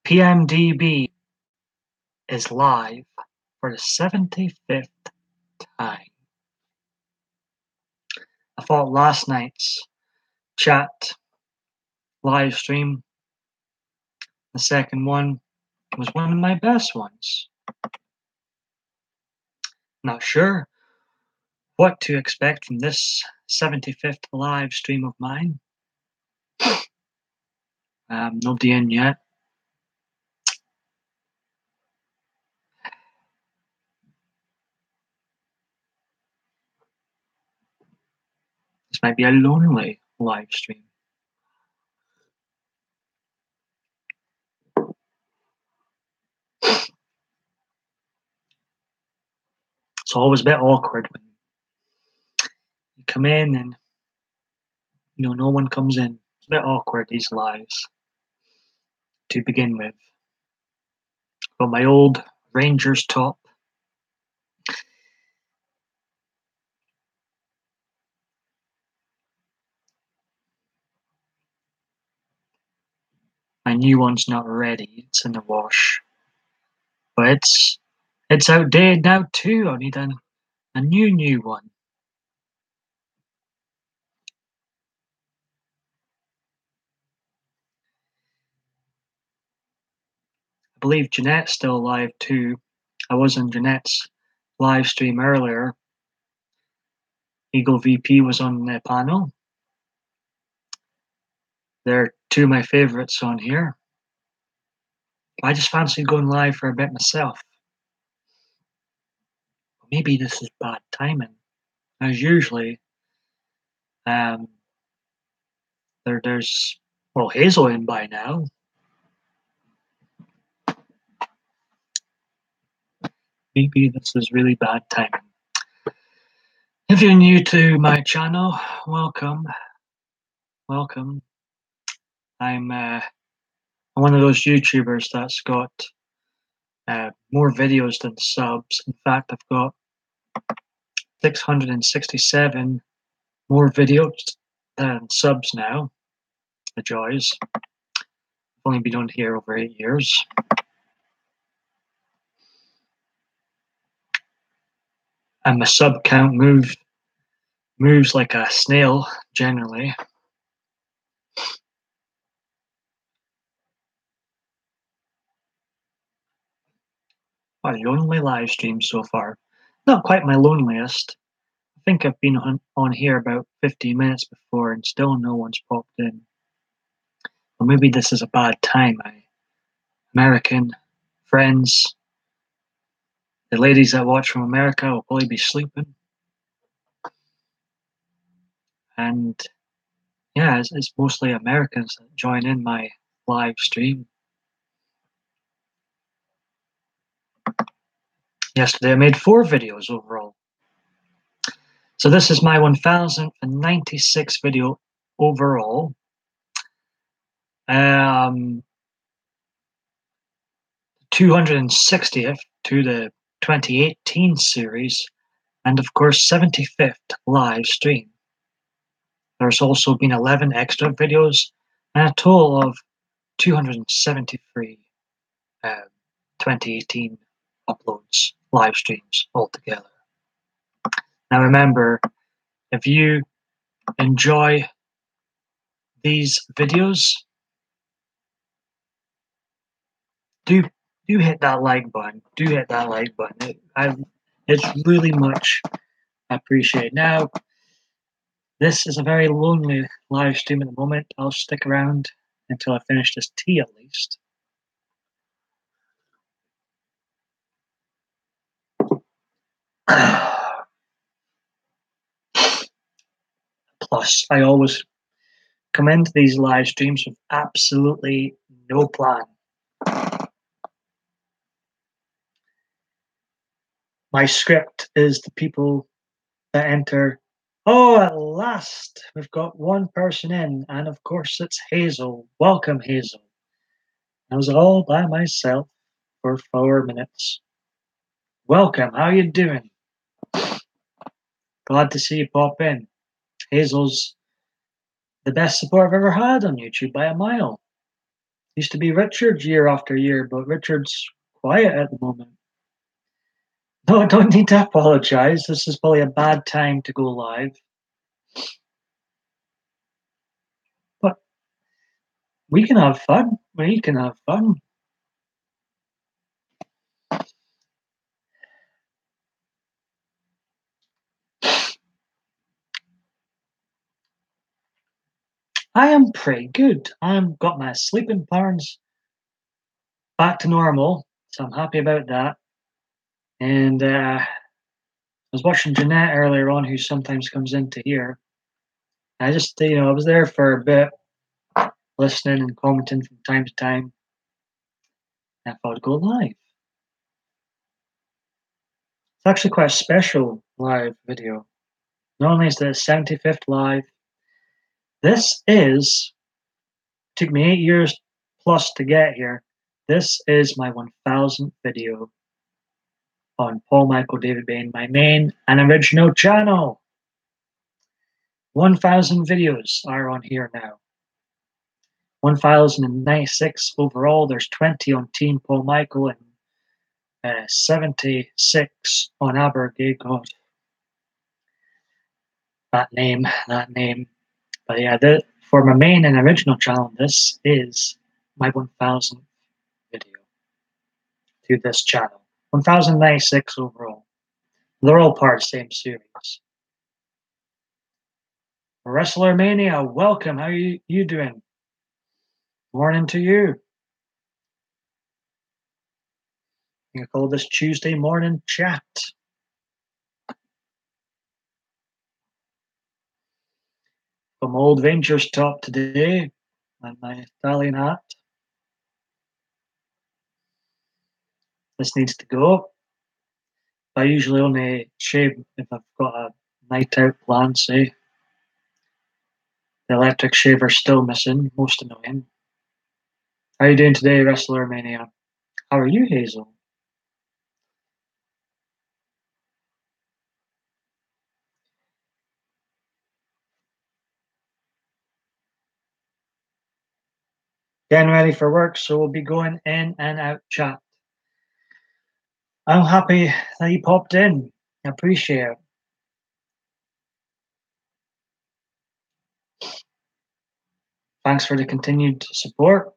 PMDB is live for the 75th time. I thought last night's chat live stream, the second one, was one of my best ones. Not sure what to expect from this 75th live stream of mine. Nobody in yet. This might be a lonely live stream. It's always a bit awkward when you come in and no one comes in. It's a bit awkward, these lives, to begin with. Got my old Rangers top. My new one's not ready. It's in the wash. But it's outdated now too. I need a new one. I believe Jeanette's still alive too. I was in Jeanette's live stream earlier. Eagle VP was on the panel. They're two of my favorites on here. I just fancy going live for a bit myself. Maybe this is bad timing. As usually, there's Hazel in by now. Maybe this is really bad timing. If you're new to my channel, welcome. I'm one of those YouTubers that's got more videos than subs. In fact, I've got 667 more videos than subs now. The joys. I've only been on here over 8 years. And my sub count moves like a snail, generally. My lonely live stream so far. Not quite my loneliest. I think I've been on here about 15 minutes before and still no one's popped in. Or maybe this is a bad time. My American friends, the ladies that watch from America will probably be sleeping. And yeah, it's mostly Americans that join in my live stream. Yesterday I made 4 videos overall. So this is my 1096th video overall. 260th to the 2018 series, and of course 75th live stream. There's also been 11 extra videos and a total of 273 2018 uploads, live streams altogether. Now remember, if you enjoy these videos, do hit that like button. Do hit that like button. It's really much appreciated. Now, this is a very lonely live stream at the moment. I'll stick around until I finish this tea at least. Plus, I always come into these live streams with absolutely no plan. My script is the people that enter. Oh, at last, we've got one person in, and of course it's Hazel. Welcome, Hazel. I was all by myself for 4 minutes. Welcome, how you doing? Glad to see you pop in. Hazel's the best support I've ever had on YouTube by a mile. Used to be Richard year after year, but Richard's quiet at the moment. No, I don't need to apologize. This is probably a bad time to go live, but we can have fun. We can have fun. I am pretty good. I'm got my sleeping patterns back to normal, so I'm happy about that. And I was watching Jeanette earlier on, who sometimes comes into here. I just, I was there for a bit, listening and commenting from time to time. And I thought I'd go live. It's actually quite a special live video. Not only is it 75th live, this is, took me 8 years plus to get here. This is my 1000th video on Paul Michael David Bain, my main and original channel. 1000 videos are on here now. 1096 overall. There's 20 on Team Paul Michael and 76 on Abergay. God, that name. But yeah, for my main and original channel, this is my 1000th video to this channel. 1096 overall. They're all part of the same series. Wrestler Mania, welcome. How you doing? Morning to you. I call this Tuesday morning chat. From old Rangers top today, and my Italian hat. This needs to go. I usually only shave if I've got a night out plan, say. The electric shaver's still missing, most annoying. How are you doing today, Wrestler Mania? How are you, Hazel? Getting ready for work, so we'll be going in and out chat. I'm happy that you popped in. I appreciate it. Thanks for the continued support.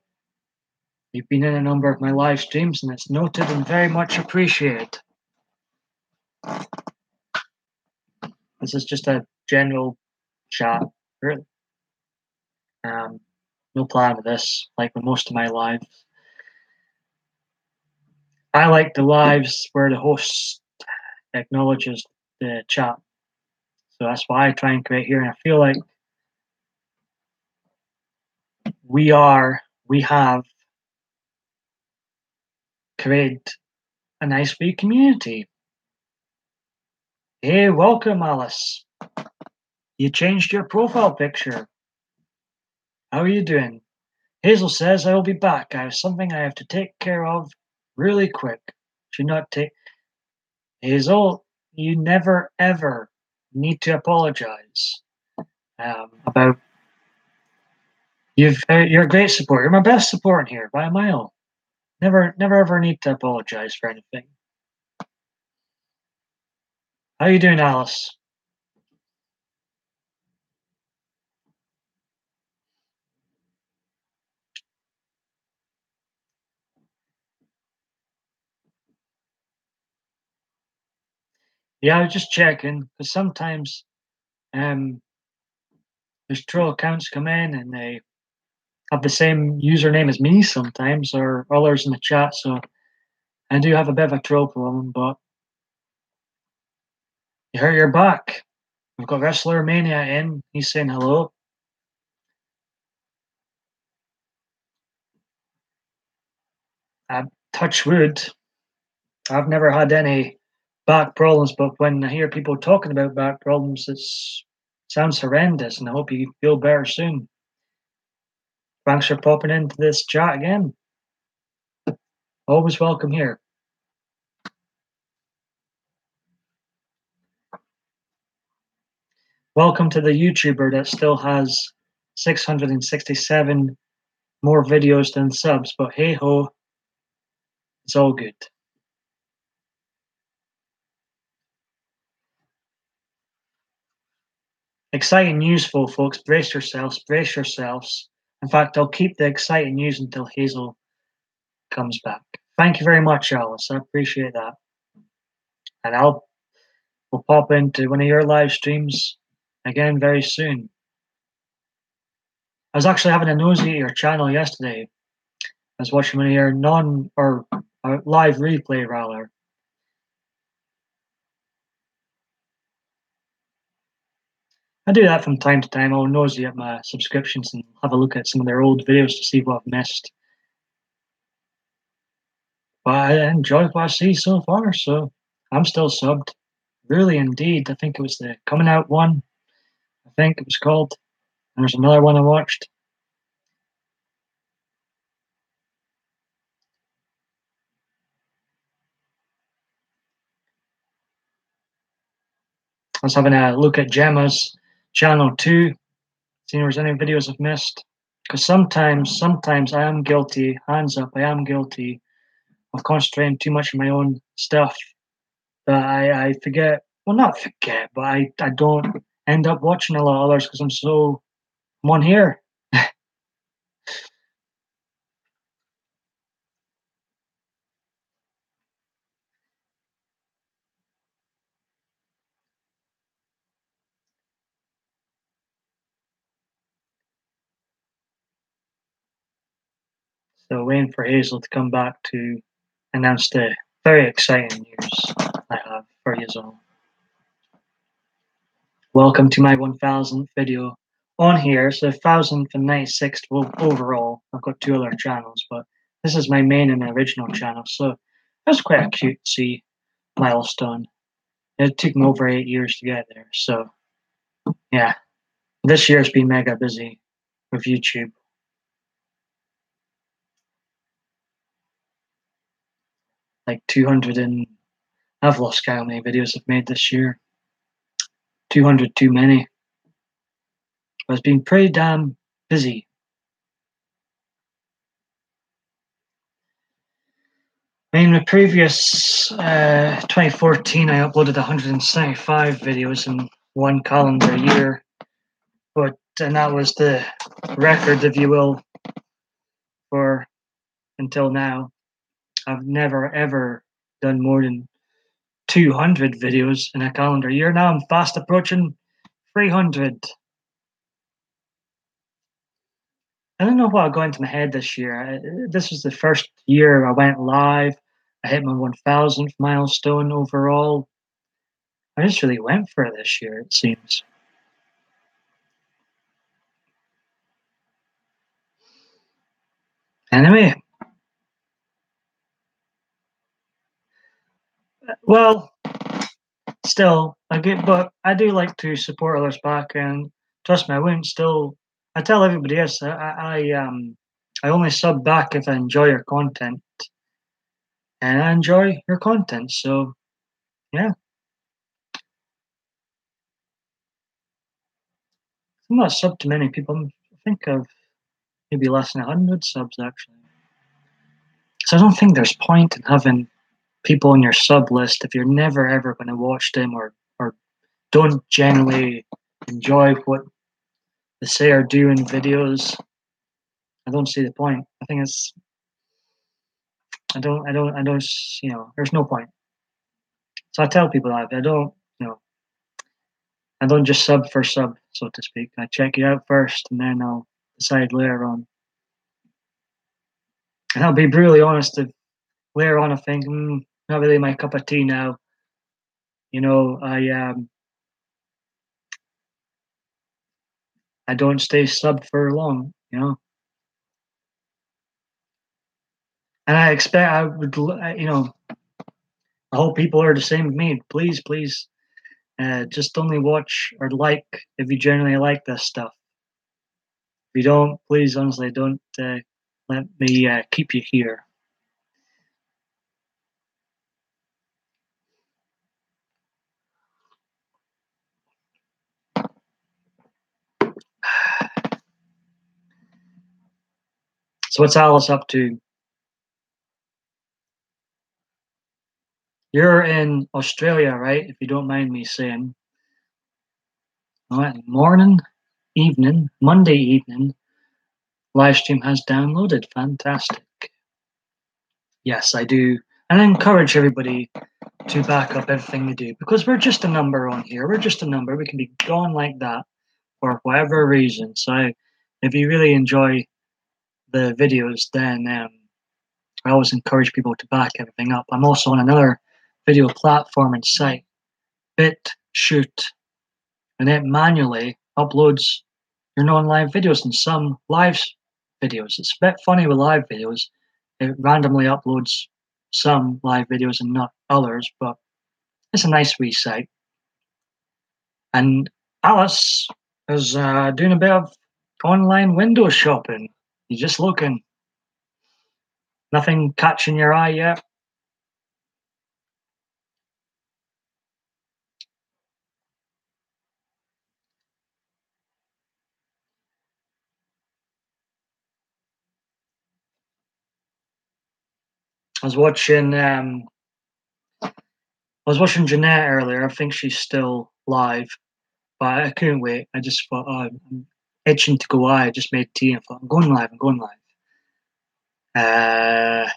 You've been in a number of my live streams, and it's noted and very much appreciated. This is just a general chat, really. No plan with this, like with most of my lives. I like the lives where the host acknowledges the chat. So that's why I try and create here. And I feel like we have created a nice wee community. Hey, welcome, Alice. You changed your profile picture. How are you doing? Hazel says I will be back. I have something I have to take care of really quick. Should not take. Hazel, you never ever need to apologize about. You're a great support. You're my best support here by a mile. Never ever need to apologize for anything. How you doing, Alice? Yeah, I was just checking because sometimes um, there's troll accounts come in and they have the same username as me sometimes or others in the chat. So I do have a bit of a troll problem, but you heard you're back. We've got Wrestler Mania in. He's saying hello. Touch wood. I've never had any back problems, but when I hear people talking about back problems, it sounds horrendous, and I hope you feel better soon. Thanks for popping into this chat again. Always welcome here. Welcome to the YouTuber that still has 667 more videos than subs, but hey ho, it's all good. Exciting news, folks. Brace yourselves, brace yourselves. In fact, I'll keep the exciting news until Hazel comes back. Thank you very much, Alice. I appreciate that. And we'll pop into one of your live streams again very soon. I was actually having a nosy at your channel yesterday. I was watching one of your live replay rather. I do that from time to time. I'll nosy at my subscriptions and have a look at some of their old videos to see what I've missed. But I enjoy what I see so far, so I'm still subbed. Really, indeed. I think it was the coming out one. I think it was called. And there's another one I watched. I was having a look at Gemma's channel too, seeing if there's any videos I've missed. Because sometimes I am guilty, hands up, I am guilty of concentrating too much on my own stuff that I forget, well, not forget, but I don't end up watching a lot of others because I'm on here. So waiting for Hazel to come back to announce the very exciting news I have for you all. Welcome to my 1000th video on here. So 1096th overall. I've got two other channels, but this is my main and original channel. So that's quite a cutesy milestone. It took me over 8 years to get there. So yeah, this year's been mega busy with YouTube. Like 200 and I've lost count how many videos I've made this year. 200 too many. But it's been pretty damn busy. I mean, the previous 2014, I uploaded 175 videos in one calendar year, and that was the record, if you will, for until now. I've never ever done more than 200 videos in a calendar year. Now I'm fast approaching 300. I don't know what got into my head this year. This was the first year I went live. I hit my 1000th milestone overall. I just really went for it this year, it seems. Anyway, well, still, but I do like to support others back, and trust me, I wouldn't still. I tell everybody else, I only sub back if I enjoy your content, and I enjoy your content. So yeah, I'm not sub to many people. I think I've maybe less than 100 subs actually. So I don't think there's point in having people on your sub list if you're never ever going to watch them or don't generally enjoy what they say or do in videos. I don't see the point. I think it's I don't there's no point. So I tell people that I don't I don't just sub for sub, so to speak. I check you out first and then I'll decide later on. And I'll be brutally honest, if later on I think, not really my cup of tea now. You know, I don't stay subbed for long, And I expect I would, I hope people are the same with me. Please, please, just only watch or like if you generally like this stuff. If you don't, please, honestly, don't let me keep you here. So what's Alice up to? You're in Australia, right? If you don't mind me saying. All right, morning, evening, Monday evening, live stream has downloaded. Fantastic. Yes, I do. And I encourage everybody to back up everything they do because we're just a number on here. We're just a number. We can be gone like that for whatever reason. So if you really enjoy the videos, then I always encourage people to back everything up. I'm also on another video platform and site, BitChute, and it manually uploads your non-live videos and some live videos. It's a bit funny with live videos. It randomly uploads some live videos and not others, but it's a nice wee site. And Alice is doing a bit of online window shopping. You're just looking. Nothing catching your eye yet? I was watching Jeanette earlier. I think she's still live, but I couldn't wait. I just thought, oh, I'm itching to go live. I just made tea and thought, I'm going live. I'm going live. And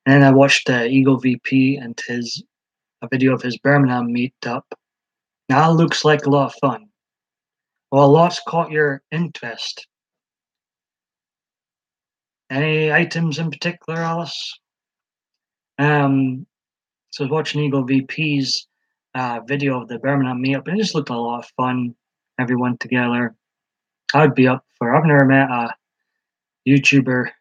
then I watched Eagle VP and a video of his Birmingham meetup. Now that looks like a lot of fun. Well, a lot's caught your interest. Any items in particular, Alice? So I was watching Eagle VP's video of the Birmingham meetup, and it just looked a lot of fun. Everyone together. I'd be up for. I've never met a YouTuber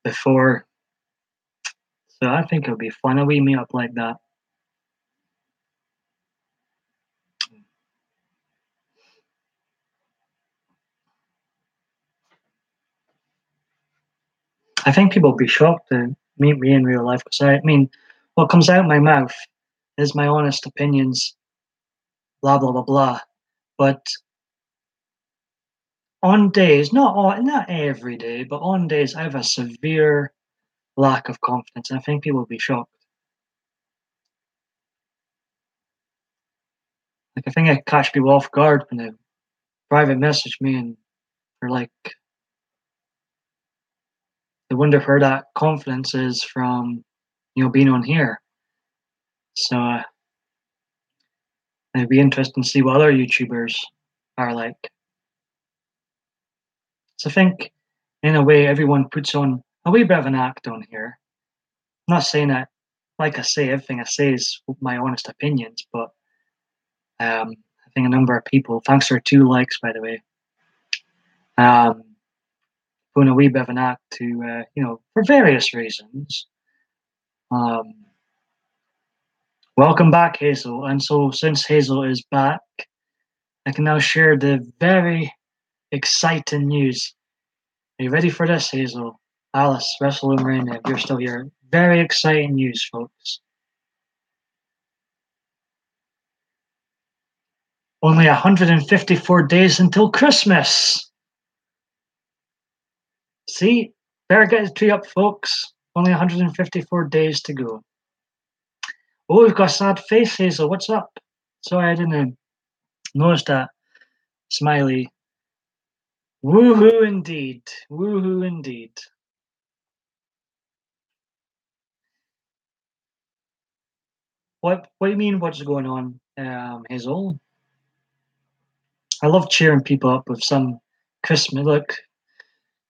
before, so I think it'll be fun. A wee meetup like that. I think people will be shocked to meet me in real life because I mean, what comes out my mouth is my honest opinions, blah blah blah blah. But on days, not every day, but on days, I have a severe lack of confidence, and I think people will be shocked. Like I think I catch people off guard when they private message me and they're like, they wonder where that confidence is from, being on here. So it'd be interesting to see what other YouTubers are like. So I think, in a way, everyone puts on a wee bit of an act on here. I'm not saying that, like I say, everything I say is my honest opinions, but I think a number of people, thanks for 2 likes, by the way, putting a wee bit of an act to, for various reasons. Welcome back, Hazel. And so, since Hazel is back, I can now share the very exciting news. Are you ready for this, Hazel? Alice, Russell, and Marina, if you're still here. Very exciting news, folks. Only 154 days until Christmas. See? Better get the tree up, folks. Only 154 days to go. Oh, we've got a sad face, Hazel. What's up? Sorry, I didn't notice that. Smiley. Woohoo indeed. Woohoo indeed. What do you mean what's going on, Hazel? I love cheering people up with some Christmas. Look,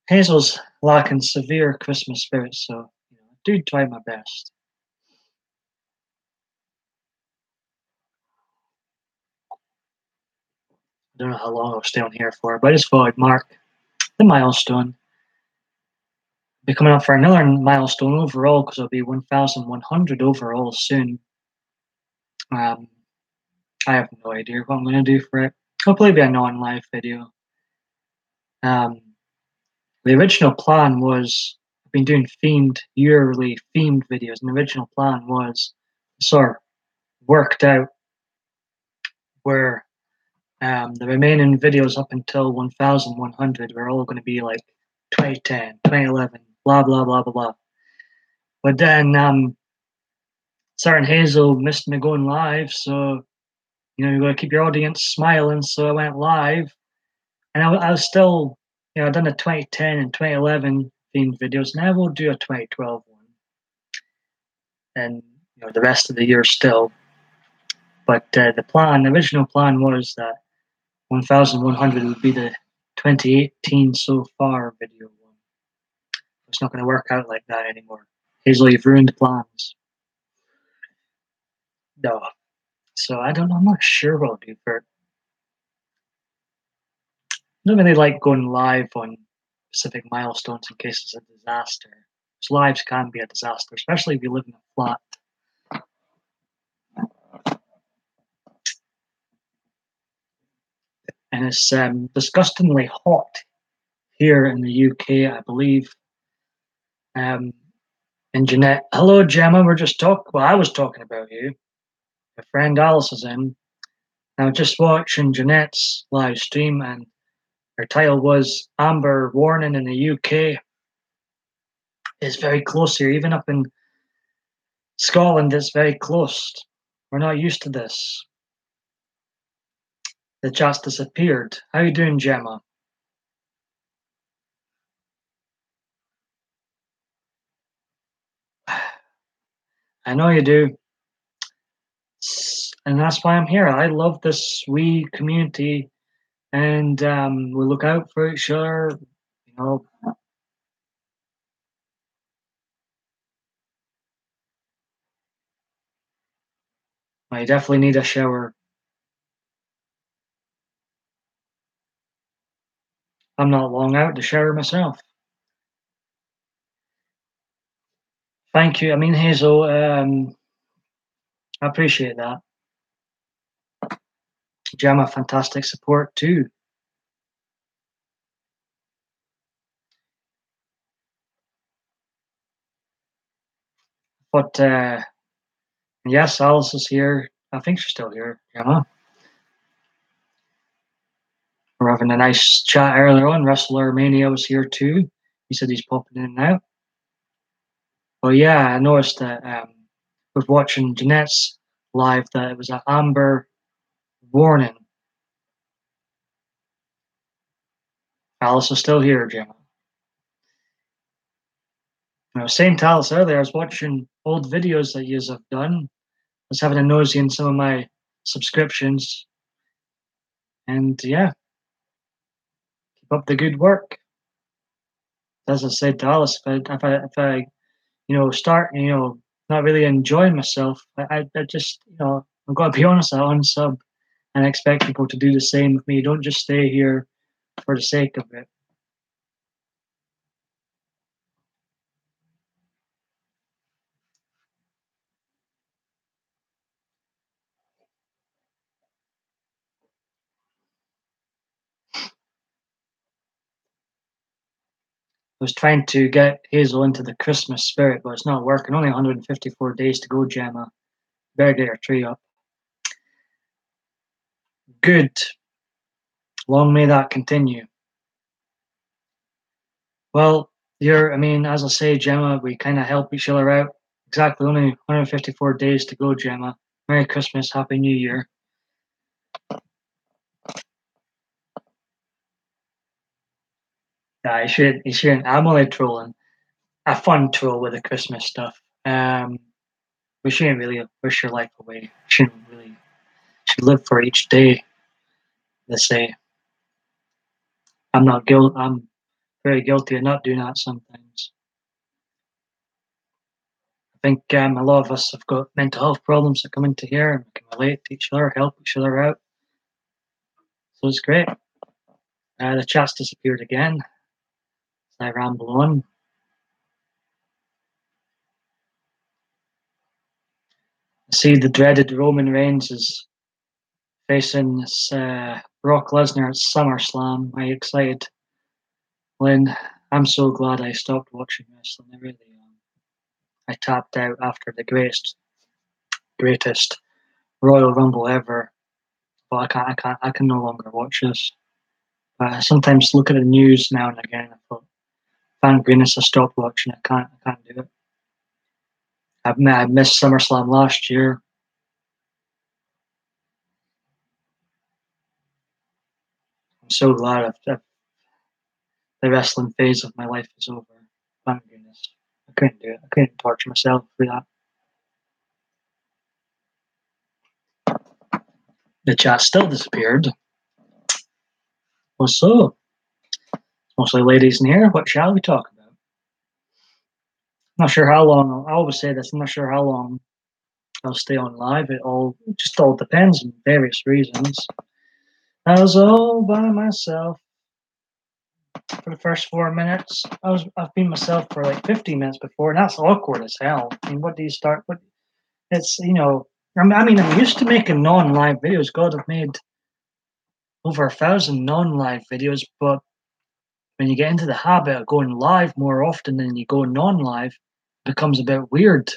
Hazel's lacking severe Christmas spirit, so I do try my best. I don't know how long I'll stay on here for, but I just thought I'd mark the milestone. Be coming up for another milestone overall because it'll be 1,100 overall soon. I have no idea what I'm going to do for it. It'll probably be a non-live video. The original plan was I've been doing yearly themed videos, and the original plan was sort of worked out where The remaining videos up until 1,100 were all going to be like 2010, 2011, blah, blah, blah, blah, blah. But then Sarah and Hazel missed me going live, so you got to keep your audience smiling. So I went live, and I was still, I've done the 2010 and 2011 themed videos, and I will do a 2012 one, and the rest of the year still. But the original plan was that 1,100 would be the 2018 so far video one. It's not going to work out like that anymore. Hazel, you've ruined plans. No. So I don't know. I'm not sure what I'll do for it. I don't really like going live on specific milestones in case it's a disaster. Because lives can be a disaster, especially if you live in a flat. And it's disgustingly hot here in the UK, I believe. And Jeanette, hello Gemma, I was talking about you. My friend Alice is in. I was just watching Jeanette's live stream, and her title was Amber Warning in the UK. It's very close here, even up in Scotland, it's very close. We're not used to this. The chat's disappeared. How you doing, Gemma? I know you do. And that's why I'm here. I love this wee community, and we look out for each other. You know, I definitely need a shower. I'm not long out to shower myself. Thank you. I mean, Hazel, I appreciate that. Gemma, fantastic support too. But yes, Alice is here. I think she's still here. Gemma. We're having a nice chat earlier on. Wrestler Mania was here too. He said he's popping in and out. Well, yeah, I noticed that with watching Jeanette's live that it was an Amber Warning. Alice is still here, Gemma. I was saying to Alice earlier, I was watching old videos that you have done. I was having a nosy in some of my subscriptions. And yeah, keep up the good work. As I said to Alice, if I start, not really enjoying myself, I just, I've got to be honest, I unsub and expect people to do the same with me. Don't just stay here for the sake of it. I was trying to get Hazel into the Christmas spirit, but it's not working. Only 154 days to go, Gemma. Better get your tree up. Good. Long may that continue. Well, as I say, Gemma, we kind of help each other out. Exactly, only 154 days to go, Gemma. Merry Christmas, Happy New Year. Yeah, you shouldn't. I'm only trolling. A fun troll with the Christmas stuff. We shouldn't really wish your life away. Should live for each day. They say. I'm very guilty of not doing that sometimes. I think a lot of us have got mental health problems that come into here and we can relate to each other, help each other out. So it's great. The chat's disappeared again as I ramble on. I see the dreaded Roman Reigns is facing this Brock Lesnar at SummerSlam. Are you excited, Lynn? I'm so glad I stopped watching wrestling. I really am. I tapped out after the greatest Royal Rumble ever of Well, I can no longer watch this. I sometimes look at the news now and again. I thought, thank goodness I stopped watching. I can't do it. I missed SummerSlam last year. I'm so glad the wrestling phase of my life is over. Thank goodness. I couldn't do it. I couldn't torture myself for that. The chat still disappeared. Well, so, mostly ladies in here. What shall we talk about? I'm not sure how long. I always say this. I'm not sure how long I'll stay on live. It just all depends on various reasons. I was all by myself for the first 4 minutes. I've been myself for like 15 minutes before, and that's awkward as hell. I mean, what do you start? What it's I mean, I'm used to making non-live videos. God, I've made over 1,000 non-live videos, but when you get into the habit of going live more often than you go non-live, it becomes a bit weird.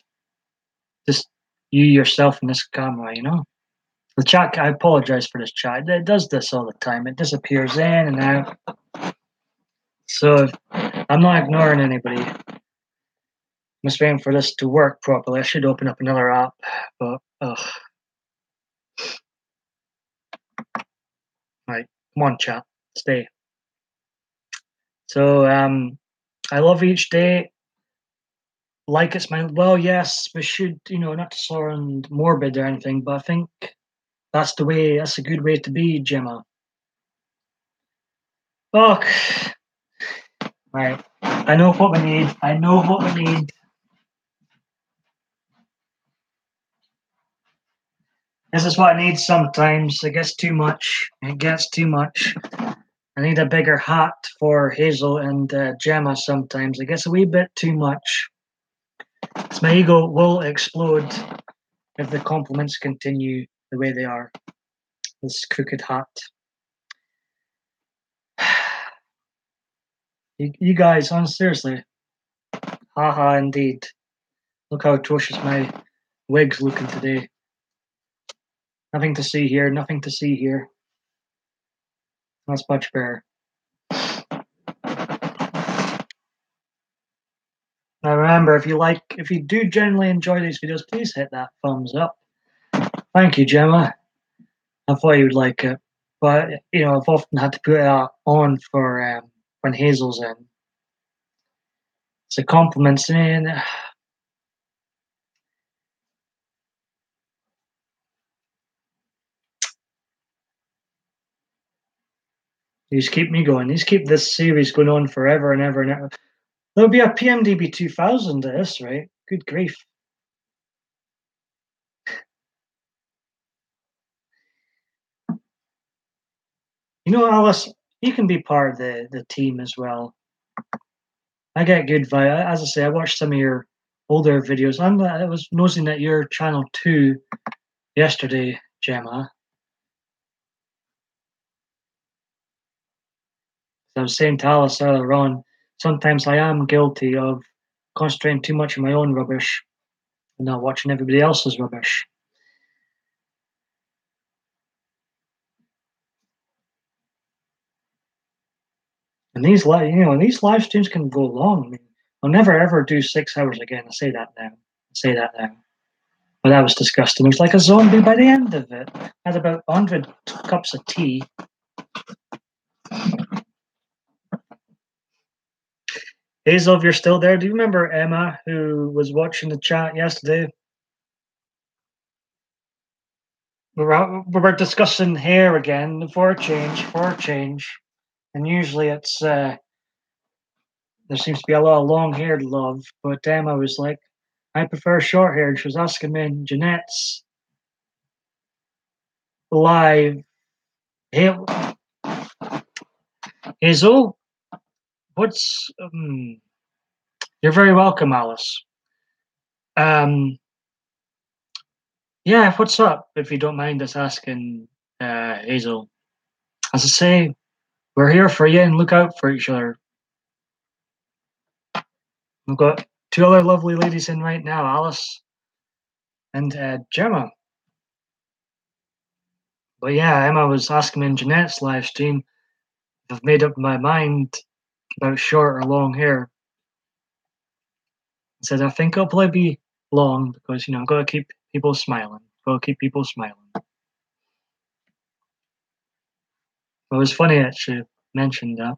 Just you yourself in this camera. The chat, I apologize for this chat. It does this all the time. It disappears in and out. So I'm not ignoring anybody. I'm just waiting for this to work properly. I should open up another app, but right, come on, chat, stay. So I love each day like it's my. Well, yes, we should, not to sound morbid or anything, but I think that's the way. That's a good way to be, Gemma. Oh, right. I know what we need. I know what we need. This is what I need sometimes. It gets too much. It gets too much. I need a bigger hat for Hazel and Gemma sometimes. It gets a wee bit too much. So my ego will explode if the compliments continue the way they are. This crooked hat. You guys, seriously. Haha, indeed. Look how atrocious my wig's looking today. Nothing to see here, nothing to see here. That's much better. Now remember, if you do generally enjoy these videos, please hit that thumbs up. Thank you, Gemma. I thought you would like it, but I've often had to put it on for when Hazel's in. So compliments in. These keep me going. These keep this series going on forever and ever and ever. There'll be a PMDB 2000 to this, right? Good grief. Alice, you can be part of the team as well. I get good vibe. As I say, I watched some of your older videos. I was nosing at your channel too yesterday, Gemma. I was saying to Alice earlier on, sometimes I am guilty of concentrating too much on my own rubbish and not watching everybody else's rubbish. And these live streams can go long. I mean, I'll never ever do 6 hours again. I say that now. But that was disgusting. It was like a zombie by the end of it. I had about 100 cups of tea. Hazel, if you're still there, do you remember Emma who was watching the chat yesterday? We were discussing hair again for a change. And usually it's there seems to be a lot of long-haired love, but Emma was like, I prefer short-haired. She was asking me in Jeanette's live. Hey, Hazel, what's you're very welcome, Alice. Yeah, what's up? If you don't mind us asking, Hazel. As I say, we're here for you and look out for each other. We've got two other lovely ladies in right now, Alice and Gemma. But yeah, Emma was asking me in Jeanette's live stream if I've made up my mind about short or long hair. I said I think it'll probably be long because I've got to keep people smiling. Got to keep people smiling. It was funny that she mentioned that.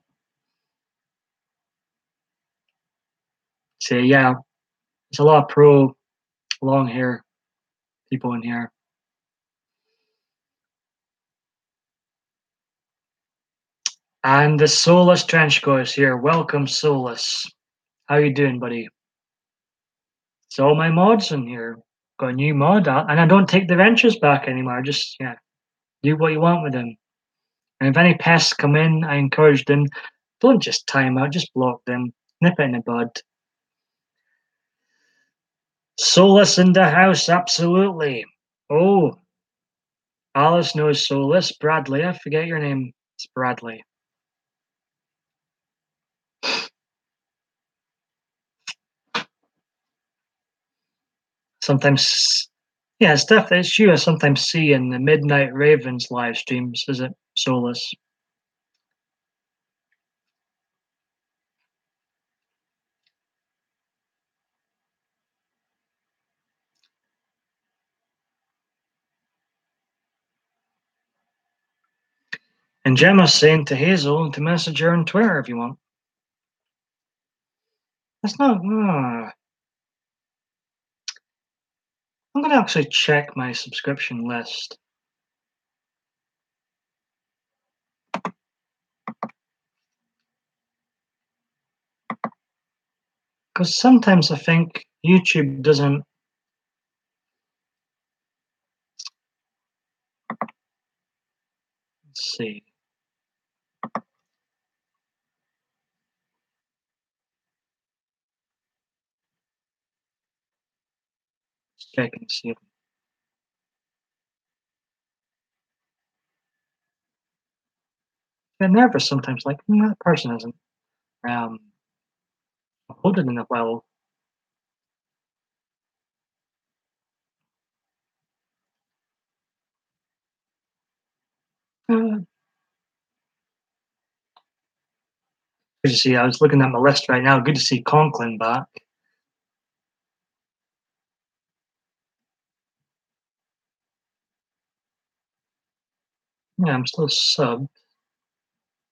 Say yeah, there's a lot of pro long hair people in here. And the Solus Trenchcoat is here. Welcome, Solus. How you doing, buddy? So all my mods in here. Got a new mod, and I don't take the wrenches back anymore. I just do what you want with them. And if any pests come in, I encourage them. Don't just tie them out, just block them. Nip it in the bud. Solus in the house, absolutely. Oh, Alice knows Solus. Bradley, I forget your name. It's Bradley. Sometimes, yeah, it's definitely it's you. I sometimes see in the Midnight Ravens live streams. Is it Solus? And Gemma's saying to Hazel to message her on Twitter if you want. That's not. I'm gonna actually check my subscription list because sometimes I think YouTube doesn't. Let's see. Let's check and see. I'm nervous sometimes. Like that person hasn't um uploaded in a while. Good to see. I was looking at my list right now. Good to see Conklin back. Yeah, I'm still subbed.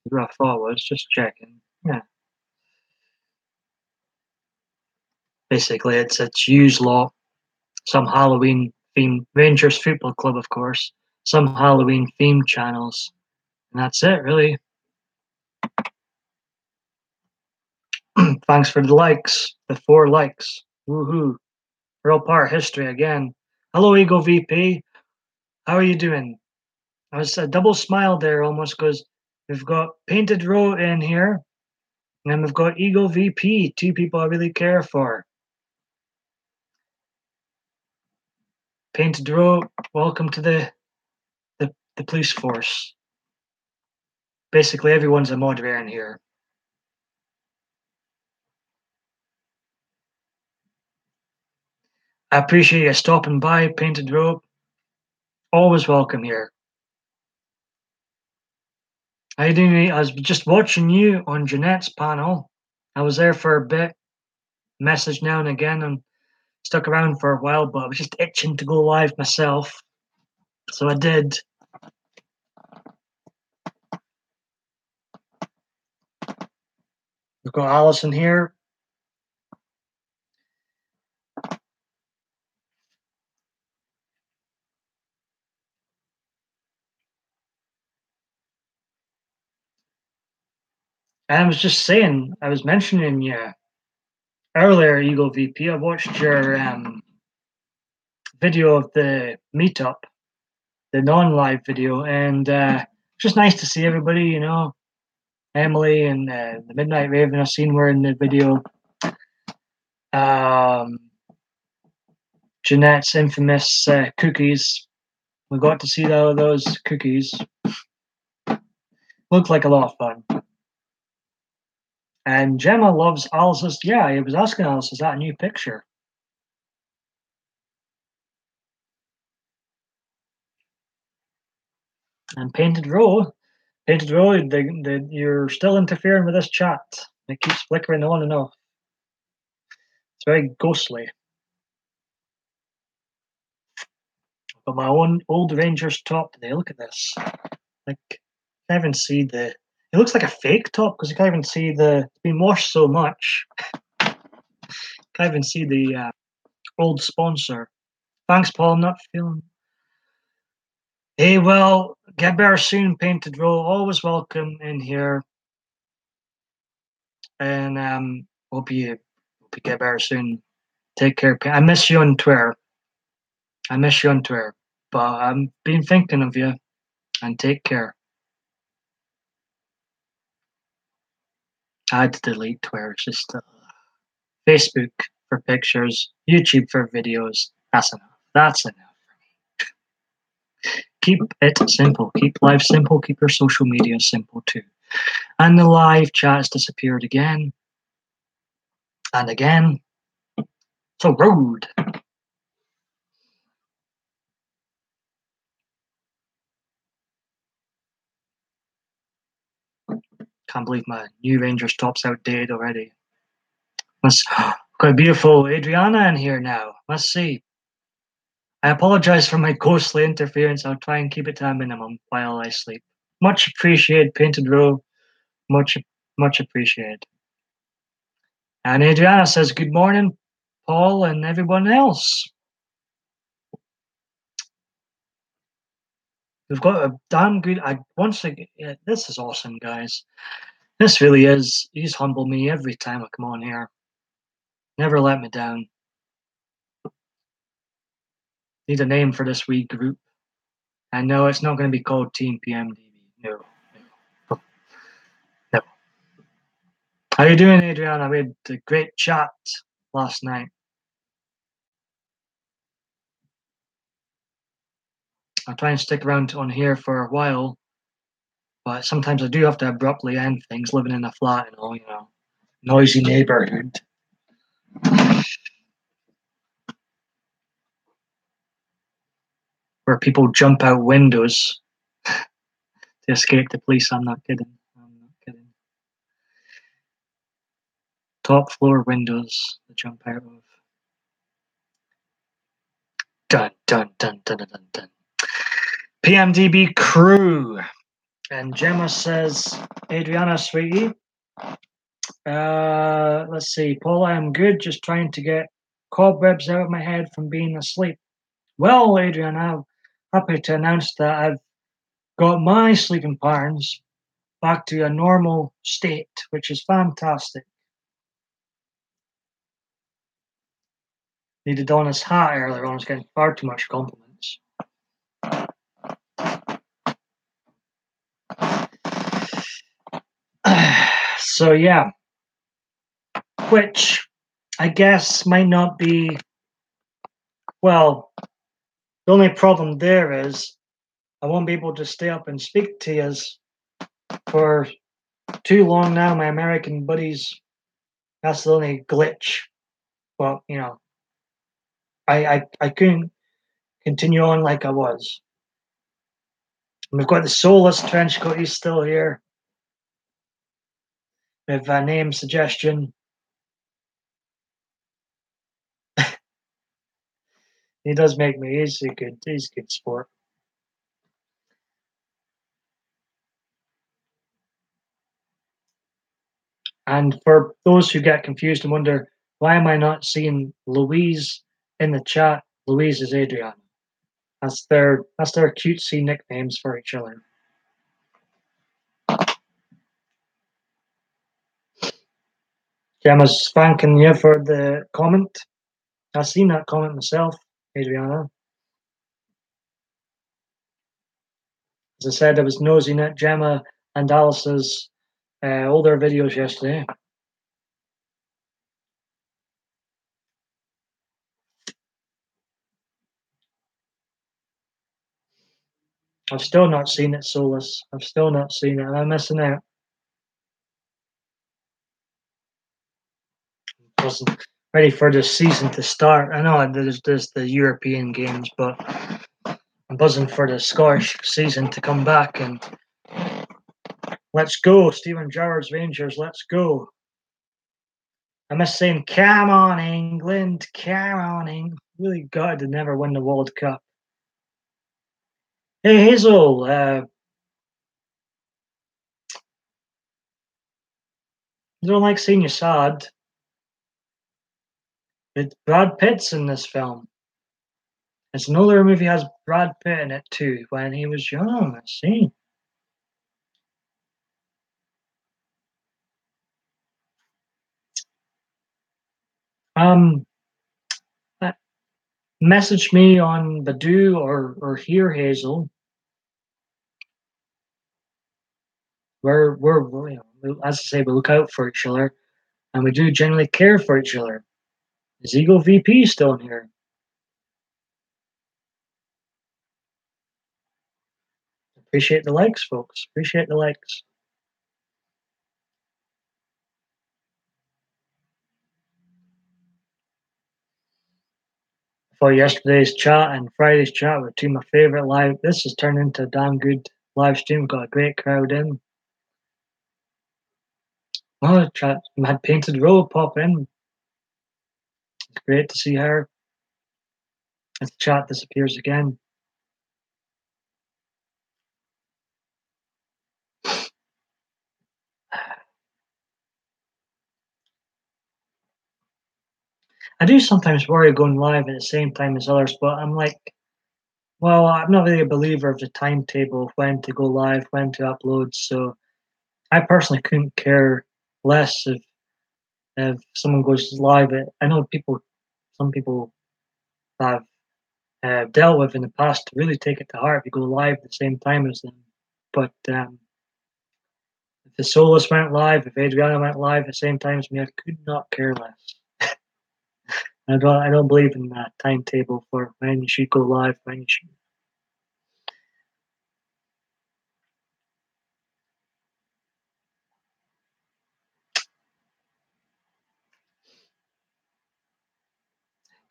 Who I thought was just checking. Yeah. Basically, it's used lot, some Halloween themed Rangers Football Club, of course, some Halloween themed channels, and that's it really. Thanks for the likes, the 4 likes. Woohoo! We're all part of history again. Hello, Eagle VP. How are you doing? I was a double smile there almost because we've got Painted Row in here, and then we've got Eagle VP, 2 people I really care for. Painted Row, welcome to the police force. Basically, everyone's a moderator in here. I appreciate you stopping by, Painted Rope. Always welcome here. How you doing? I was just watching you on Jeanette's panel. I was there for a bit, message now and again, and stuck around for a while, but I was just itching to go live myself. So I did. We've got Alison here. And I was just saying, I was mentioning you earlier, Eagle VP. I watched your video of the meetup, the non-live video, and just nice to see everybody, Emily and the Midnight Raven. I've seen were in the video. Um, Jeanette's infamous cookies. We got to see those cookies. Looked like a lot of fun. And Gemma loves Alice's. Yeah, I was asking Alice, is that a new picture? And you're still interfering with this chat. It keeps flickering on and off. It's very ghostly. But my own old Rangers top today. Look at this. Like, can't even see the. It looks like a fake top because you can't even see the. It's been washed so much. Can't even see the old sponsor. Thanks, Paul. I'm not feeling. Hey, well, get better soon, Painted Row. Always welcome in here. And hope you get better soon. Take care. I miss you on Twitter. But I've been thinking of you. And take care. I had to delete Twitter. It's just Facebook for pictures, YouTube for videos. That's enough. That's enough. Keep it simple. Keep life simple. Keep your social media simple too. And the live chat has disappeared again and again. So rude. Can't believe my new Rangers top's outdated already. Got a beautiful Adriana in here now. Let's see. I apologize for my ghostly interference. I'll try and keep it to a minimum while I sleep. Much appreciated, Painted Row. Much appreciated. And Adriana says, good morning, Paul and everyone else. We've got a damn good. Once again, this is awesome, guys. This really is. He's humbled me every time I come on here. Never let me down. Need a name for this wee group. And no, it's not going to be called Team PMDB. No. How you doing, Adriana? We had a great chat last night. I'll try and stick around on here for a while, but sometimes I do have to abruptly end things. Living in a flat and all, noisy neighborhood. Where people jump out windows to escape the police. I'm not kidding. Top floor windows to jump out of. Dun dun dun dun dun dun. PMDB crew. And Gemma says, Adriana, sweetie. Let's see. Paula, I'm good. Just trying to get cobwebs out of my head from being asleep. Well, Adriana, I'm happy to announce that I've got my sleeping patterns back to a normal state, which is fantastic. Needed on his hat earlier on. I was getting far too much compliments. So yeah, which I guess might not be, well, the only problem there is I won't be able to stay up and speak to you for too long now, my American buddies. That's the only glitch. But, I couldn't continue on like I was. And we've got the Soulless Trenchcoat, he's still here. We have a name suggestion. He does make me, he's a good sport. And for those who get confused and wonder, why am I not seeing Louise in the chat? Louise is Adriana. That's their cutesy nicknames for each other. Gemma's spanking you for the comment. I've seen that comment myself, Adriana. As I said, I was nosing at Gemma and Alice's older videos yesterday. I've still not seen it, Soulless. I've still not seen it. I'm missing out. Wasn't ready for the season to start. I know there's the European games, but I'm buzzing for the Scottish season to come back and let's go, Steven Gerrard's Rangers, let's go. I miss saying, come on, England, come on, England. Really gutted to never win the World Cup. Hey, Hazel, I don't like seeing you sad. But Brad Pitt's in this film. It's another movie has Brad Pitt in it too, when he was young, I see. Um, uh, Message me on Badoo or here, Hazel. We're you know, as I say, we look out for each other, and we do generally care for each other. Is Eagle VP still in here? Appreciate the likes, folks. Appreciate the likes. For yesterday's chat and Friday's chat were two of my favorite live. This has turned into a damn good live stream. Got a great crowd in. Oh, chat had Painted Row pop in. It's great to see her. As the chat disappears again. I do sometimes worry going live at the same time as others, but I'm like, well, I'm not really a believer of the timetable of when to go live, when to upload. So I personally couldn't care less if someone goes live. I know some people have dealt with in the past to really take it to heart if you go live at the same time as them. But if the soloist went live, if Adriana went live at the same time as me, I could not care less. I don't believe in that timetable for when you should go live, when you should.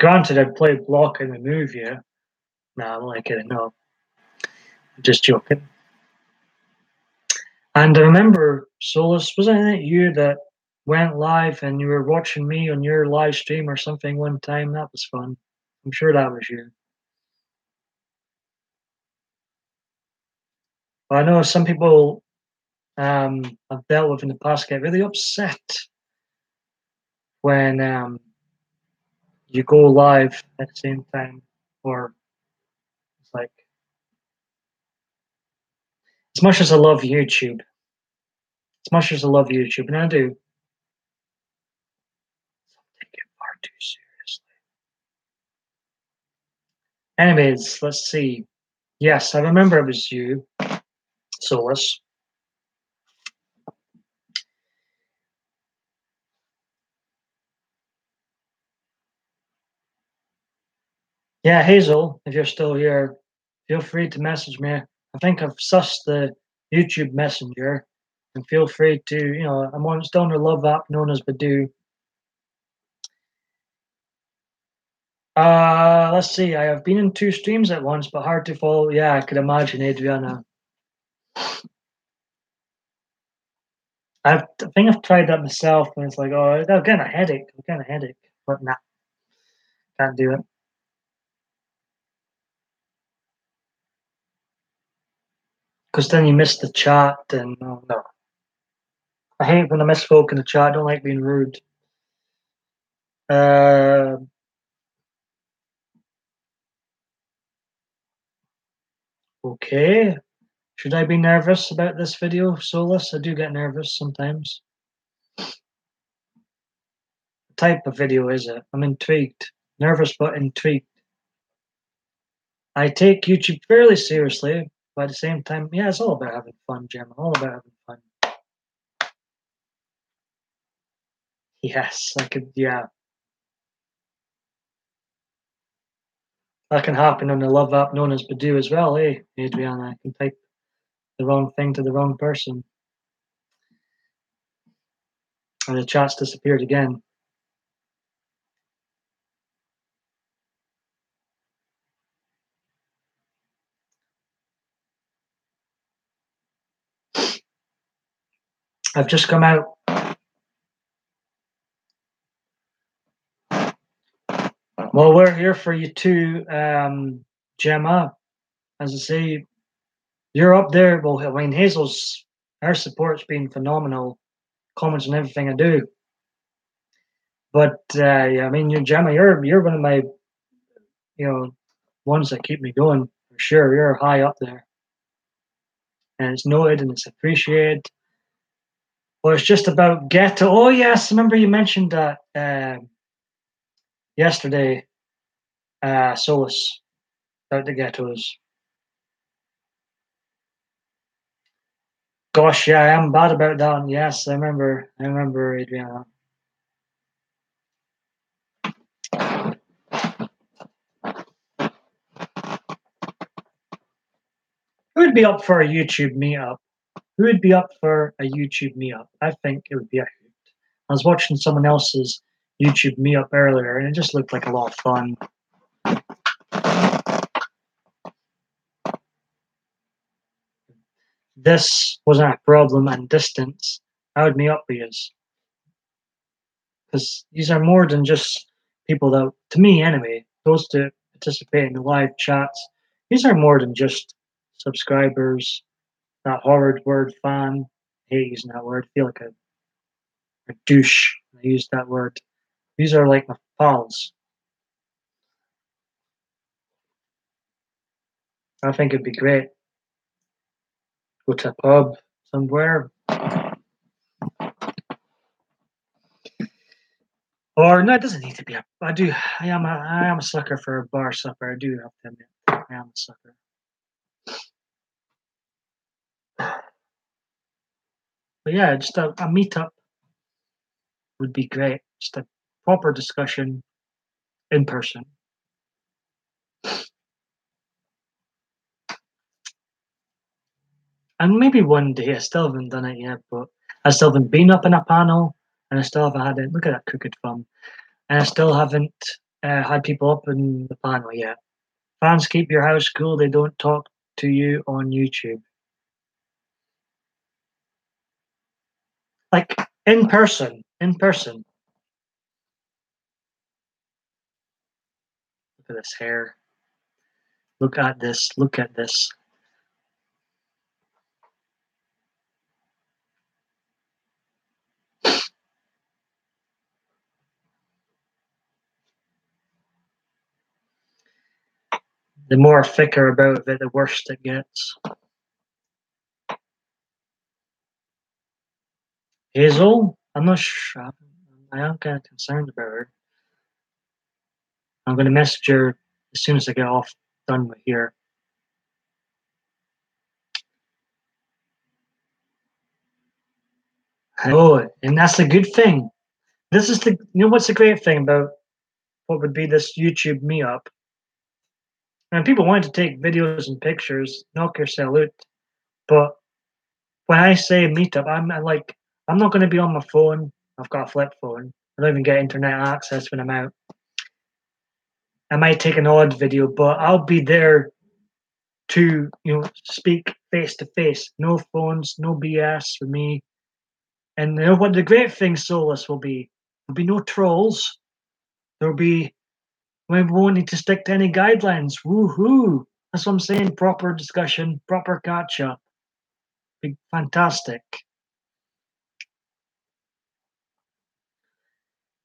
Granted, I'd play Block in the movie. Yeah? No, I'm only kidding. No, I'm just joking. And I remember Solus, wasn't it you that went live and you were watching me on your live stream or something one time? That was fun. I'm sure that was you. But I know some people I've dealt with in the past get really upset when you go live at the same time, or it's like as much as I love YouTube, as much as I love YouTube, and I do, take it far too seriously. Anyways, let's see. Yes, I remember it was you, Solus. Yeah, Hazel, if you're still here, feel free to message me. I think I've sussed the YouTube Messenger, and feel free to, I'm on still on the love app known as Badoo. Let's see. I have been in two streams at once, but hard to follow. Yeah, I could imagine, Adriana. I think I've tried that myself, and it's like, oh, I'm getting a headache. I'm getting a headache, but nah, can't do it. Because then you miss the chat, and oh, no. I hate when I miss folk in the chat. I don't like being rude. Uh, okay. Should I be nervous about this video, Solus? I do get nervous sometimes. What type of video is it? I'm intrigued. Nervous but intrigued. I take YouTube fairly seriously, but at the same time, yeah, it's all about having fun, Jim. All about having fun. Yes, I could, yeah. That can happen on the love app known as Badoo as well, eh, Adriana? I can type the wrong thing to the wrong person. And the chat's disappeared again. I've just come out. Well, we're here for you too, Gemma. As I say, you're up there. Well, I mean, her support's been phenomenal. Comments on everything I do. But yeah, I mean, Gemma, you're one of my ones that keep me going for sure. You're high up there, and it's noted and it's appreciated. Well, it's just about ghetto. Oh yes, remember you mentioned that yesterday, Solus, about the ghettos. Gosh, yeah, I am bad about that one. Yes, I remember. I remember, Adriana. Who would be up for a YouTube meetup? Who would be up for a YouTube meetup? I think it would be a hoot. I was watching someone else's YouTube meetup earlier, and it just looked like a lot of fun. This wasn't a problem and distance. I would meet up with you. Because these are more than just people that, to me anyway, those to participate in the live chats, these are more than just subscribers, that horrid word fan. I hate using that word. I feel like a douche when I use that word. These are like my pals. I think it'd be great. Go to a pub somewhere. Or no, it doesn't need to be a. I am a sucker for a bar supper. I do have to admit, I am a sucker. But yeah, just a meetup would be great. Just a proper discussion in person. And maybe one day, I still haven't done it yet, but I still haven't been up in a panel, and I still haven't had it. Look at that crooked thumb. And I still haven't had people up in the panel yet. Fans keep your house cool. They don't talk to you on YouTube. Like in person, in person. Look at this hair. Look at this. Look at this. The more thicker about it, the worse it gets. Hazel, I'm not sure. I am kind of concerned about her. I'm going to message her as soon as I get off done with here. Oh, and that's a good thing. This is what's the great thing about what would be this YouTube meetup? And people want to take videos and pictures, knock yourself out. But when I say meetup, I'm not going to be on my phone. I've got a flip phone. I don't even get internet access when I'm out. I might take an odd video, but I'll be there to speak face to face. No phones, no BS with me. And you know what the great thing, Solus, will be? There'll be no trolls. There'll be we won't need to stick to any guidelines. Woohoo! That's what I'm saying. Proper discussion, proper catch up. Be fantastic.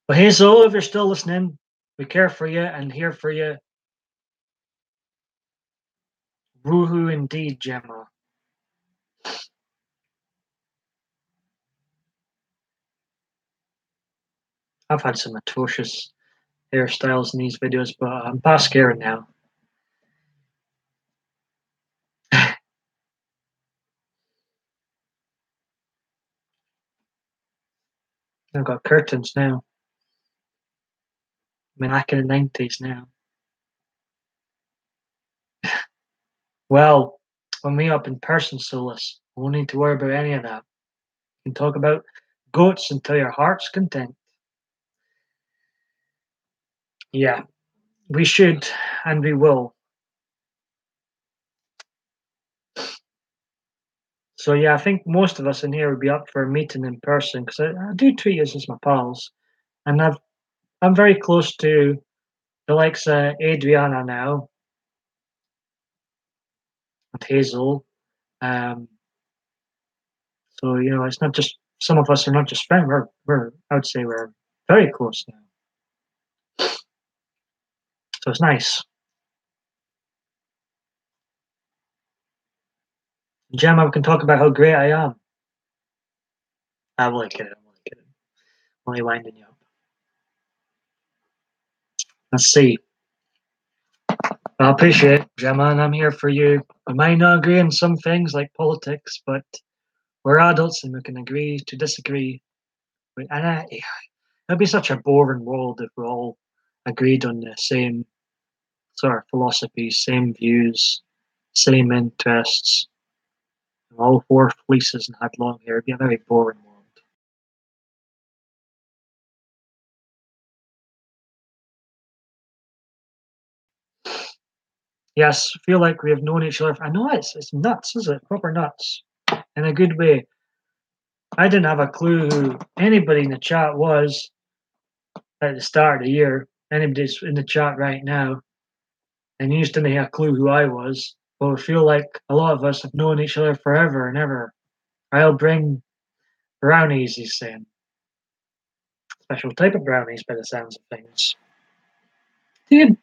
But hey, so if you're still listening, we care for you and here for you. Woohoo indeed, Gemma. I've had some atrocious hairstyles in these videos, but I'm past scared now. I've got curtains now. I'm back in the 90s now. Well, when we up in person, Solus, we won't need to worry about any of that. You can talk about goats until your heart's content. Yeah, we should and we will. So yeah, I think most of us in here would be up for meeting in person because I do treat you as my pals, and I'm very close to the likes of Adriana now and Hazel. Um, so it's not just some of us are not just friends. We're I would say we're very close now. So it's nice. Gemma, we can talk about how great I am. I'm only kidding. I'm only kidding. I'm only winding you up. Let's see. I appreciate it, Gemma, and I'm here for you. We might not agree on some things like politics, but we're adults and we can agree to disagree. It'd be such a boring world if we all agreed on the same sort of philosophies, same views, same interests, and all wore fleeces and had long hair. It'd be a very boring world. Yes, feel like we have known each other. I know it's nuts, is it? Proper nuts. In a good way. I didn't have a clue who anybody in the chat was at the start of the year. Anybody's in the chat right now, and you just didn't have a clue who I was. But I feel like a lot of us have known each other forever and ever. I'll bring brownies, he's saying. Special type of brownies by the sounds of things. Dude,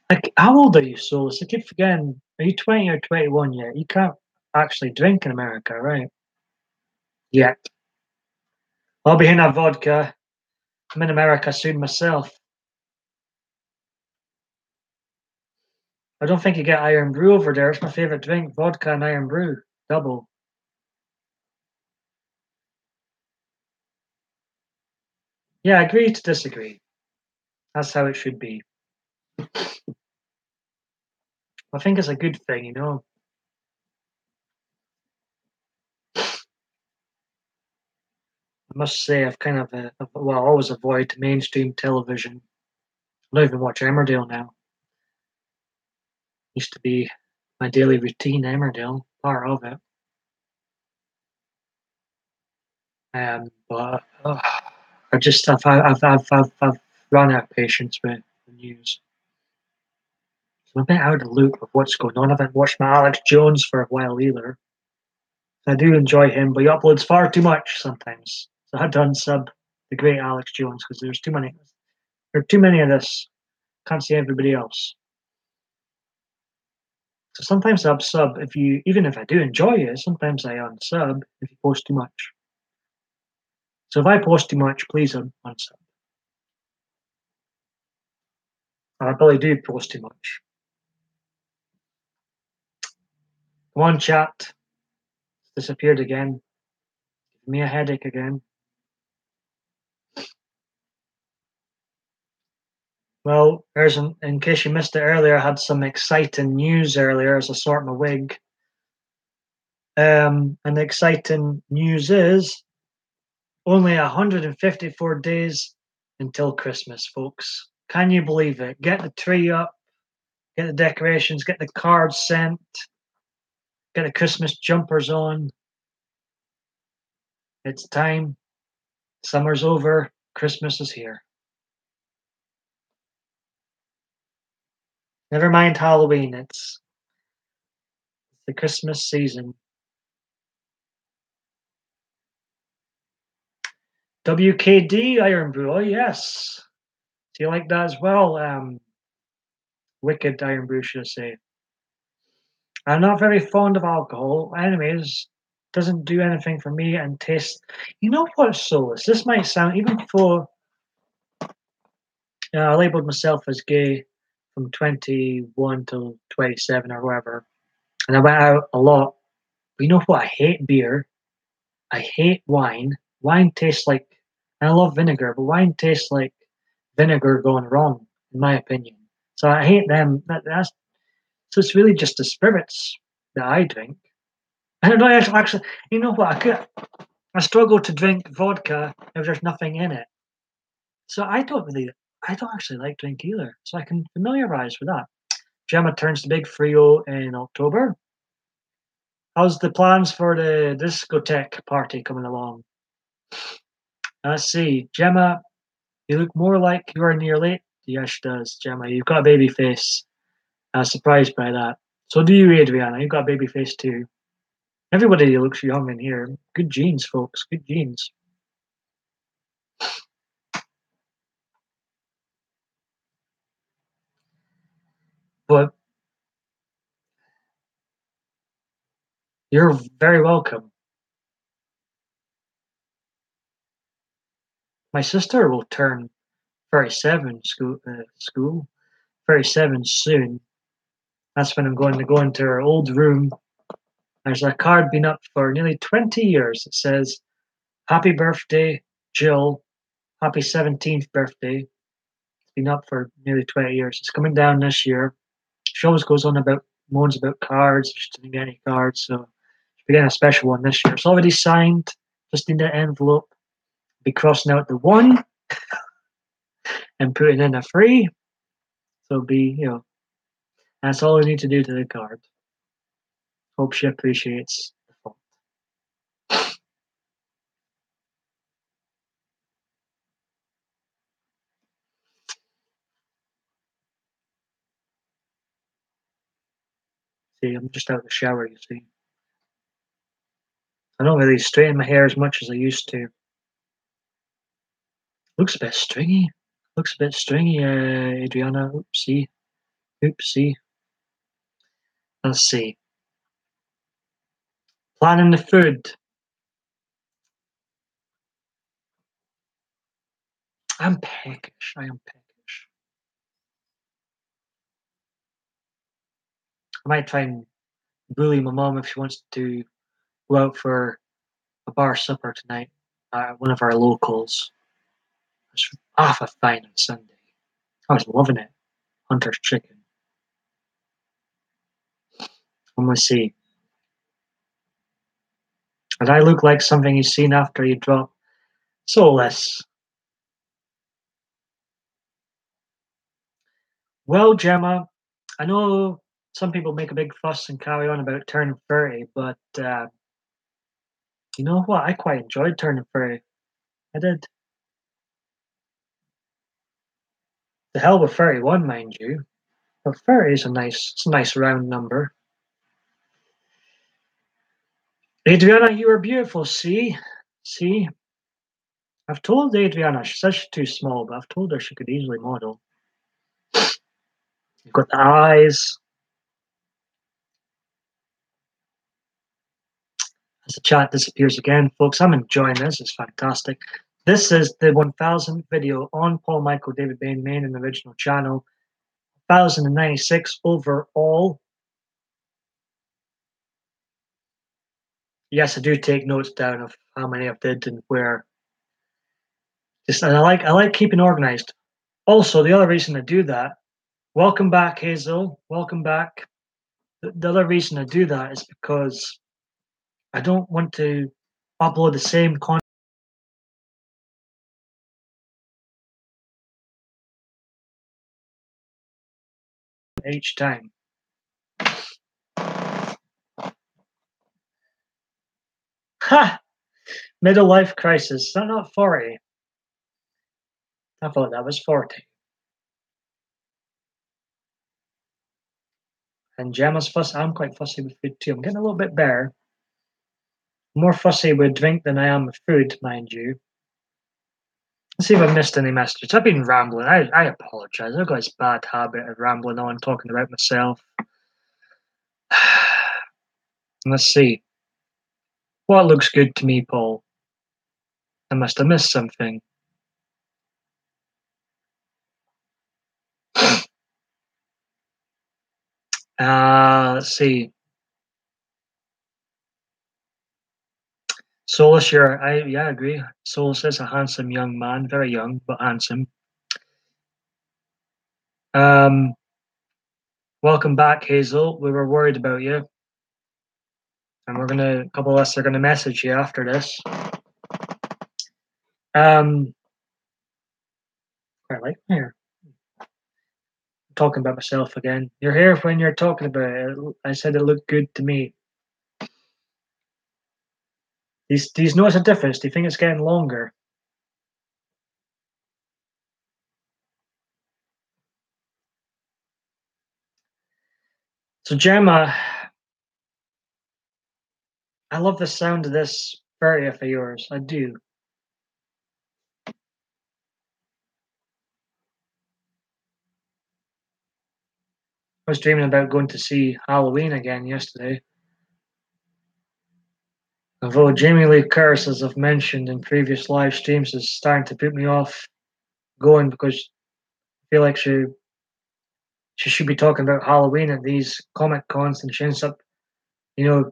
like, how old are you, Solus? I keep forgetting. Are you 20 or 21 yet? You can't actually drink in America, right? Yet. I'll be hitting that vodka. I'm in America soon myself. I don't think you get Iron Brew over there. It's my favorite drink, vodka and Iron Brew. Double. Yeah, agree to disagree. That's how it should be. I think it's a good thing. I must say, I've kind of, well, I always avoid mainstream television. I don't even watch Emmerdale now. Used to be my daily routine, Emmerdale, part of it. But I've run out of patience with the news. So I'm a bit out of the loop of what's going on. I haven't watched my Alex Jones for a while either. I do enjoy him, but he uploads far too much sometimes. So I had to unsub the great Alex Jones because there's too many. There are too many of this. Can't see everybody else. So sometimes I'll sub if you, even if I do enjoy it, sometimes I unsub if you post too much. So if I post too much, please unsub. I probably do post too much. One chat disappeared again. Give me a headache again. Well, in case you missed it earlier, I had some exciting news earlier as I sort my wig. And the exciting news is only 154 days until Christmas, folks. Can you believe it? Get the tree up, get the decorations, get the cards sent, get the Christmas jumpers on. It's time. Summer's over. Christmas is here. Never mind Halloween. It's the Christmas season. WKD Iron Brew. Oh, yes. Do you like that as well? Wicked Iron Brew, should I say. I'm not very fond of alcohol. Anyways, doesn't do anything for me and tastes. You know what, Solus? This might sound, even before I labeled myself as gay from 21 till 27 or whatever, and I went out a lot. But you know what? I hate beer. I hate wine. Wine tastes like, and I love vinegar, but wine tastes like vinegar going wrong, in my opinion. So I hate them. So it's really just the spirits that I drink. I don't know. Actually, you know what? I struggle to drink vodka if there's nothing in it. So I don't actually like drink either. So I can familiarize with that. Gemma turns the big Frio in October. How's the plans for the discotheque party coming along? Let's see. Gemma, you look more like you are in your late. Yes, she does, Gemma. You've got a baby face. I was surprised by that. So do you, Adriana. You've got a baby face too. Everybody looks young in here. Good genes, folks. Good genes. But you're very welcome. My sister will turn 37 school 37 soon. That's when I'm going to go into her old room. There's a card been up for nearly 20 years. It says, "Happy birthday, Jill. Happy 17th birthday." It's been up for nearly 20 years. It's coming down this year. She always goes on about moans about cards. She didn't get any cards, so she's getting a special one this year. It's already signed, just in the envelope. Be crossing out the one and putting in a three. So be, that's all I need to do to the card. Hope she appreciates the font. See, I'm just out of the shower, you see. I don't really straighten my hair as much as I used to. Looks a bit stringy. Looks a bit stringy, Adriana. Oopsie. Oopsie. Let's see. Planning the food. I'm peckish. I am peckish. I might try and bully my mom if she wants to go out for a bar supper tonight at one of our locals. It's half a fine on Sunday. I was loving it. Hunter's chicken. Let me see. Did I look like something you've seen after you drop soulless? Well, Gemma, I know some people make a big fuss and carry on about turning 30, but you know what? I quite enjoyed turning 30. I did. The hell with 31, mind you. But 30 is it's a nice round number. Adriana, you are beautiful. See? See? I've told Adriana, she says she's too small, but I've told her she could easily model. You've got the eyes. As the chat disappears again, folks, I'm enjoying this. It's fantastic. This is the 1000th video on Paul Michael David Bain main and original channel. 1096 overall. Yes, I do take notes down of how many I've did and where. Just and I like keeping organized. Also, the other reason I do that. Welcome back, Hazel. Welcome back. The other reason I do that is because I don't want to upload the same content each time. Ha! Middle life crisis. Is that not 40? I thought that was 40. And Gemma's fuss. I'm quite fussy with food too. I'm getting a little bit better. More fussy with drink than I am with food, mind you. Let's see if I missed any messages. I've been rambling. I apologize. I've got this bad habit of rambling on, talking about myself. Let's see. What looks good to me, Paul? I must have missed something. Let's see. Solus, I agree. Solus is a handsome young man, very young but handsome. Um, welcome back, Hazel. We were worried about you, and a couple of us are gonna message you after this. Quite like my hair. Talking about myself again. Your hair when you're talking about it. I said it looked good to me. Do you notice a difference? Do you think it's getting longer? So Gemma, I love the sound of this furry of yours. I do. I was dreaming about going to see Halloween again yesterday. Although Jamie Lee Curtis, as I've mentioned in previous live streams, is starting to put me off going because I feel like she should be talking about Halloween at these comic cons, and she ends up, you know,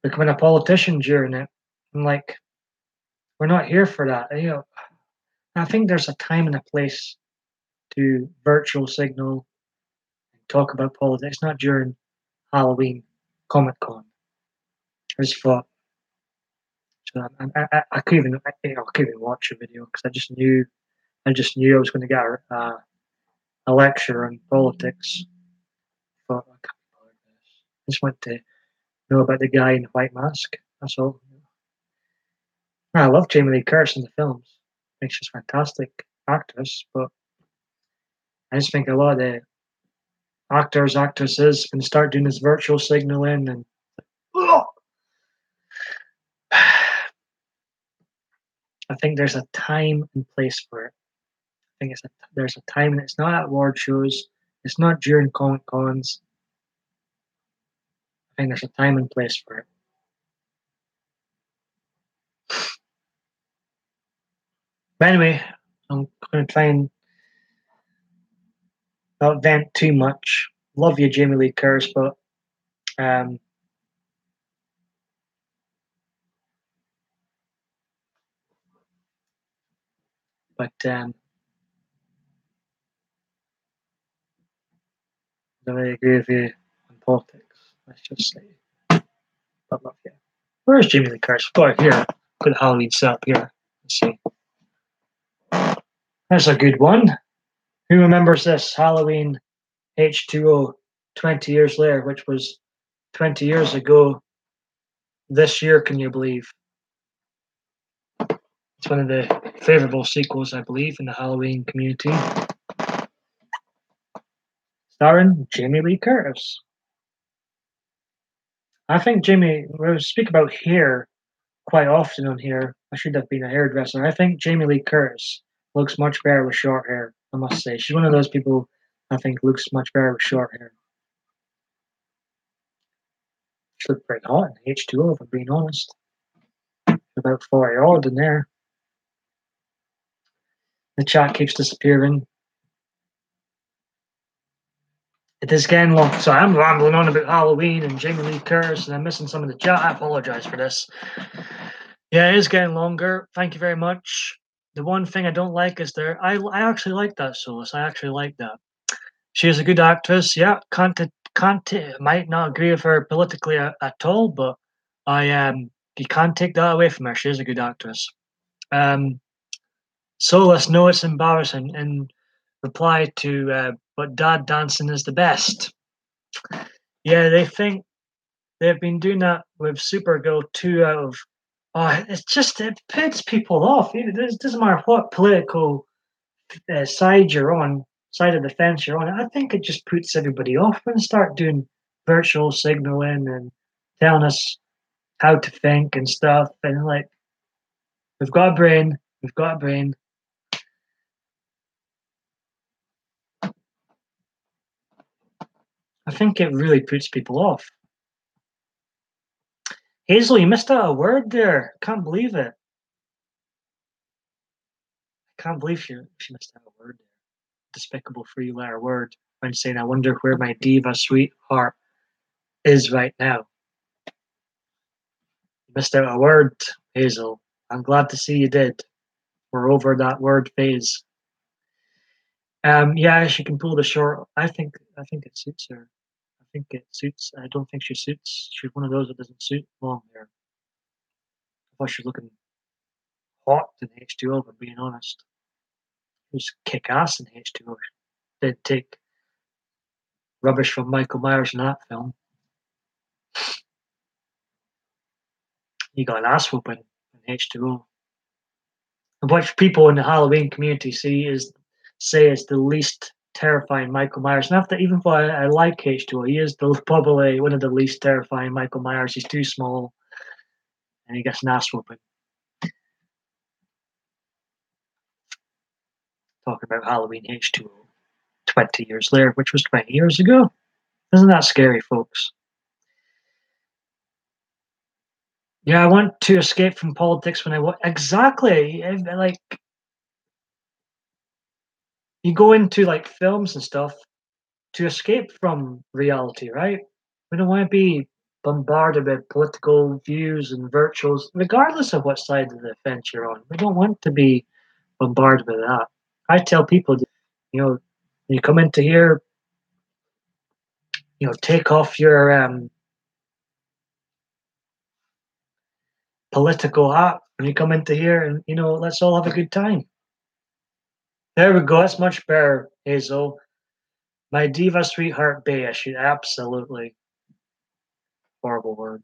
becoming a politician during it. I'm like, we're not here for that. I think there's a time and a place to virtual signal and talk about politics, not during Halloween Comic Con. I just thought, so I couldn't even, I couldn't even watch a video because I just knew I was going to get a lecture on politics. I thought I can't be bothered with this. I just want to know about the guy in the white mask. That's all. I love Jamie Lee Curtis in the films. I think she's a fantastic actress, but I just think a lot of the actors, actresses can start doing this virtual signaling and I think there's a time and place for it. I think there's a time and it's not at award shows, it's not during comic cons. I think there's a time and place for it. But anyway, I'm gonna try and not vent too much. Love you, Jamie Lee Curtis, um but I don't really agree with you on politics. Let's just say. But love you. Where's Jamie Lee Curtis? Got it here. Got the Halloween set up here. Let's see. That's a good one. Who remembers this Halloween H2O 20 years later, which was 20 years ago this year, can you believe? It's one of the favourable sequels, I believe, in the Halloween community, starring Jamie Lee Curtis. I think we speak about hair quite often on here. I should have been a hairdresser. I think Jamie Lee Curtis looks much better with short hair, I must say. She's one of those people I think looks much better with short hair. She looked pretty hot in H2O, if I'm being honest. About 40 odd in there. The chat keeps disappearing. It is getting long. So I'm rambling on about Halloween and Jamie Lee Curtis, and I'm missing some of the chat. I apologise for this. Yeah, it is getting longer. Thank you very much. The one thing I don't like is I actually like that Solus. I actually like that. She is a good actress. Yeah, can't might not agree with her politically at all, but you can't take that away from her. She is a good actress. Um, Solus, no, it's embarrassing. In reply to, but Dad dancing is the best. Yeah, they think they've been doing that with Supergirl 2 out of. Oh, it puts people off. It doesn't matter what political side of the fence you're on. I think it just puts everybody off when they start doing virtual signaling and telling us how to think and stuff. And like, we've got a brain, we've got a brain. I think it really puts people off. Hazel, you missed out a word there. Can't believe it. I can't believe she missed out a word there. Despicable three-letter word when saying, I wonder where my diva sweetheart is right now. You missed out a word, Hazel. I'm glad to see you did. We're over that word phase. Yeah, she can pull the short. I think it suits her. I think it suits. I don't think she suits. She's one of those that doesn't suit long hair. I thought she was looking hot in H2O, if I'm being honest. It was kick ass in H2O. Did take rubbish from Michael Myers in that film. he got an ass whooping in H2O, which people in the Halloween community say is the least terrifying Michael Myers. Not that even though I like H2O, he is probably one of the least terrifying Michael Myers. He's too small and he gets an ass whooping. Talking about Halloween H2O 20 years later, which was 20 years ago. Isn't that scary, folks? Yeah, I want to escape from politics when I want exactly. Like you go into like films and stuff to escape from reality, right? We don't want to be bombarded with political views and virtuals, regardless of what side of the fence you're on. We don't want to be bombarded with that. I tell people, you know, when you come into here, take off your political hat when you come into here, and let's all have a good time. There we go. That's much better, Hazel. My diva sweetheart Bay. I should absolutely horrible word.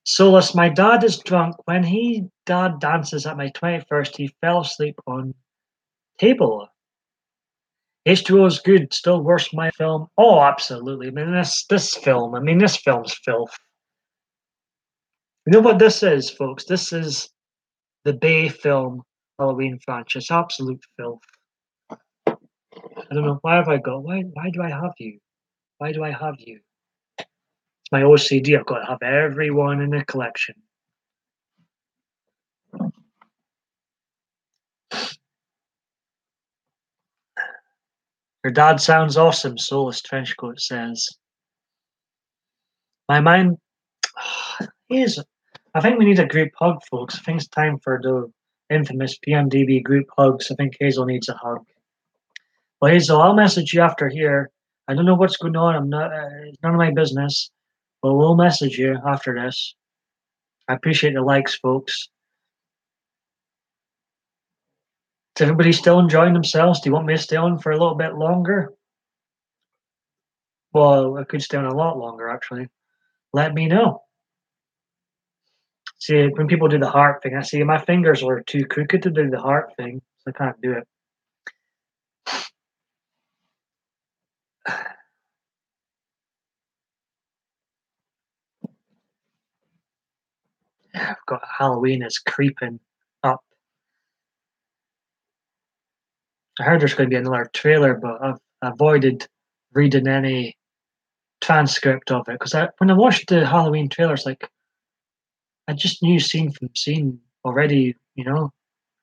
Solus, my dad is drunk. When dad dances at my 21st, he fell asleep on table. H2O is good, still worse my film. Oh, absolutely. I mean this film's filth. You know what this is, folks? This is the Bay film Halloween franchise. Absolute filth. I don't know, why have I got why do I have you? Why do I have you? It's my OCD. I've got to have everyone in the collection. Your dad sounds awesome, Soulless Trenchcoat says. My mind is. I think we need a group hug, folks. I think it's time for the infamous PMDB group hugs. I think Hazel needs a hug. Well, Hazel, I'll message you after here. I don't know what's going on. I'm not. It's none of my business. But we'll message you after this. I appreciate the likes, folks. Is everybody still enjoying themselves? Do you want me to stay on for a little bit longer? Well, I could stay on a lot longer, actually. Let me know. See, when people do the heart thing, I see my fingers were too crooked to do the heart thing, so I can't do it. I've got Halloween is creeping up. I heard there's going to be another trailer, but I've avoided reading any transcript of it because when I watched the Halloween trailers, like I just knew scene from scene already,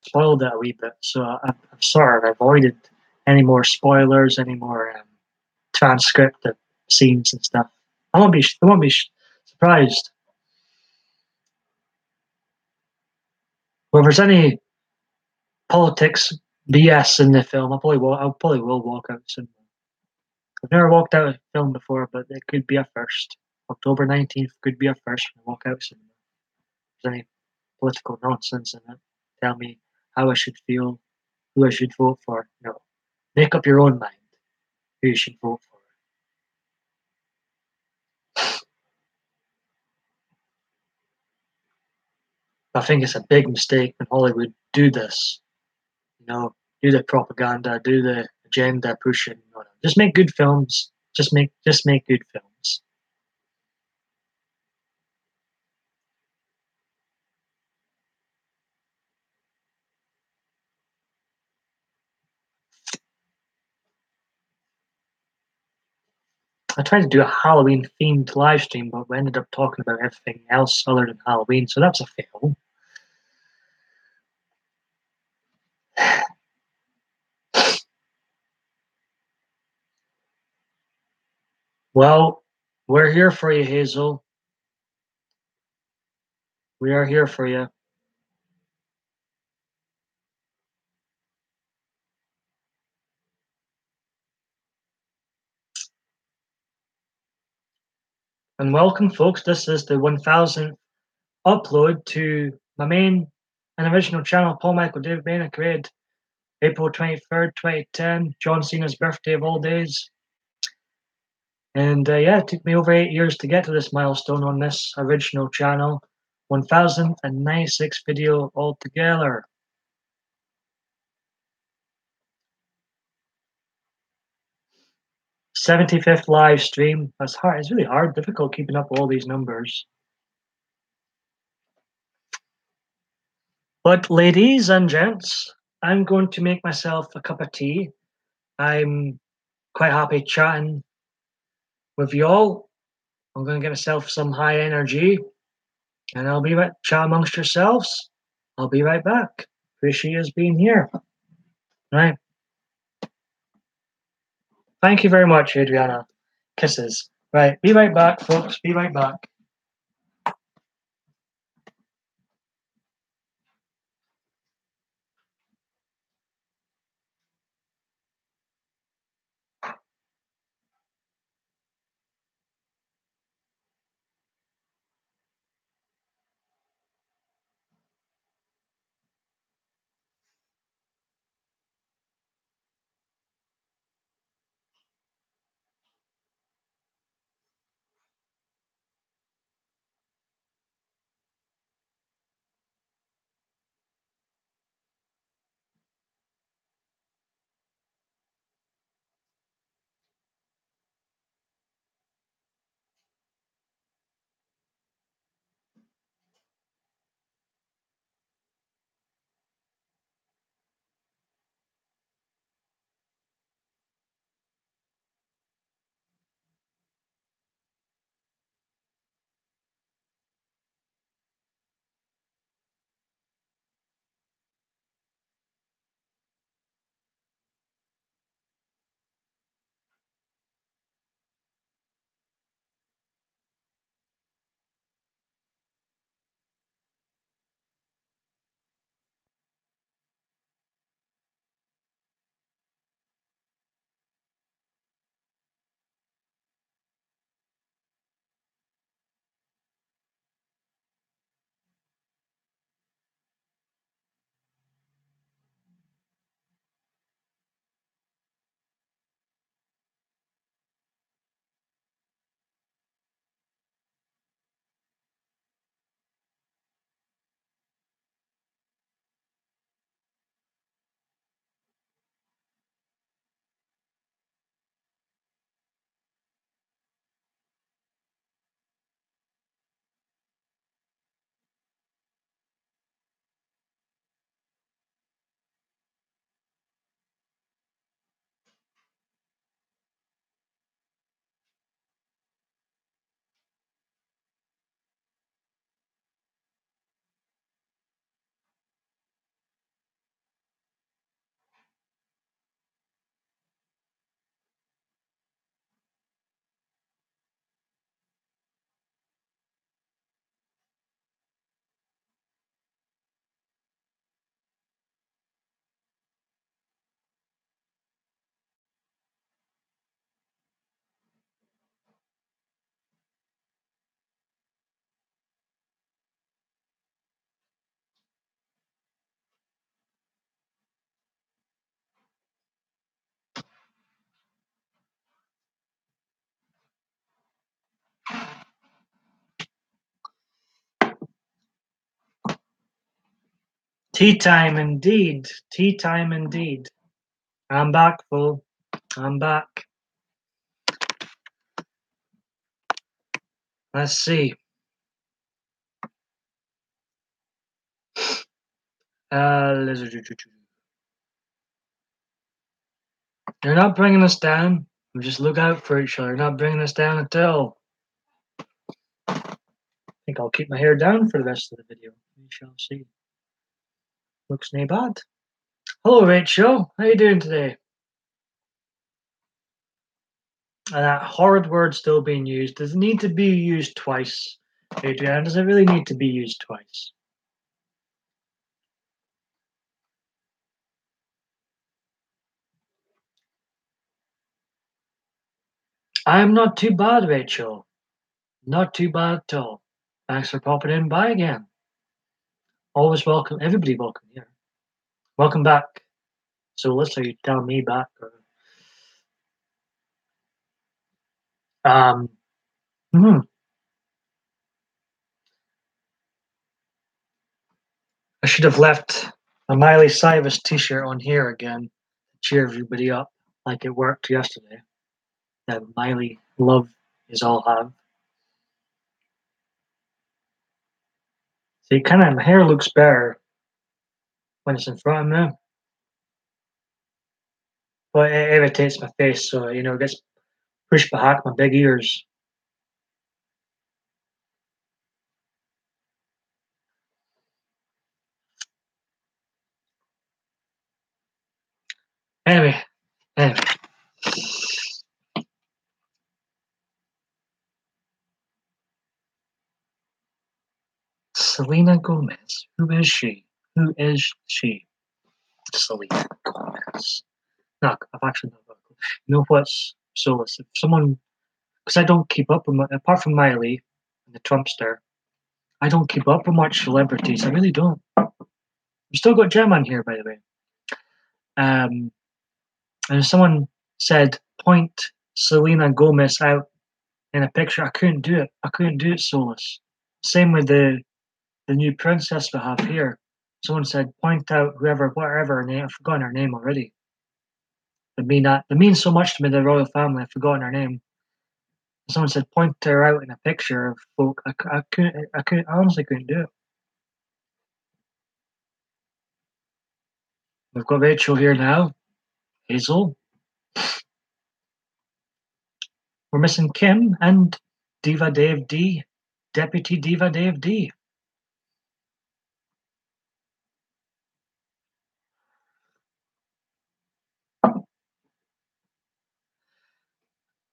spoiled it a wee bit. So I've sort of avoided any more spoilers, any more transcript of scenes and stuff. I won't be surprised. Well, if there's any politics BS in the film, I probably will walk out soon. I've never walked out of a film before, but it could be a first. October 19th could be a first when I walk out soon. If there's any political nonsense in it, tell me how I should feel, who I should vote for. Make up your own mind who you should vote for. I think it's a big mistake when Hollywood do this. Do the propaganda, do the agenda pushing. No, no. Just make good films. Just make good films. I tried to do a Halloween themed live stream, but we ended up talking about everything else other than Halloween, so that's a fail. Well, we're here for you, Hazel. We are here for you. And welcome, folks. This is the 1000th upload to my main and original channel, Paul Michael David Bain, created April 23rd, 2010, John Cena's birthday of all days. And yeah, it took me over 8 years to get to this milestone on this original channel. 1096 video altogether. 75th live stream. That's hard. It's really hard, difficult keeping up all these numbers. But ladies and gents, I'm going to make myself a cup of tea. I'm quite happy chatting with you all. I'm going to get myself some high energy and I'll be right chat amongst yourselves. I'll be right back. Appreciate you being here. Right. Thank you very much, Adriana. Kisses. Right. Be right back, folks. Be right back. Tea time indeed. Tea time indeed. I'm back, fool. I'm back. Let's see. You're not bringing us down. Just look out for each other. You're not bringing us down at all. I think I'll keep my hair down for the rest of the video. We shall see. Looks nae bad. Hello, Rachel. How you doing today? And that horrid word still being used. Does it need to be used twice, Adrian? Does it really need to be used twice? I'm not too bad, Rachel. Not too bad at all. Thanks for popping in by again. Always welcome. Everybody welcome here. Welcome back. So let's say you tell me back. Um, hmm, I should have left a Miley Cyrus t-shirt on here again to cheer everybody up like it worked yesterday. That Miley love is all have. See, kind of my hair looks better when it's in front of me, but it irritates my face, so it gets pushed back my big ears. Anyway, anyway. Selena Gomez. Who is she? Who is she? Selena Gomez. No, I've actually not got a clue. You know what's soulless? If someone, because I don't keep up with, apart from Miley and the Trumpster, I don't keep up with much celebrities. I really don't. We've still got Gem on here, by the way. Um, and if someone said, point Selena Gomez out in a picture, I couldn't do it. I couldn't do it soulless. Same with the new princess we have here. Someone said, point out whoever, whatever her name, I've forgotten her name already. They mean so much to me, the royal family, I've forgotten her name. Someone said, point her out in a picture of folk. I honestly couldn't do it. We've got Rachel here now, Hazel. We're missing Kim and Diva Dave D, Deputy Diva Dave D.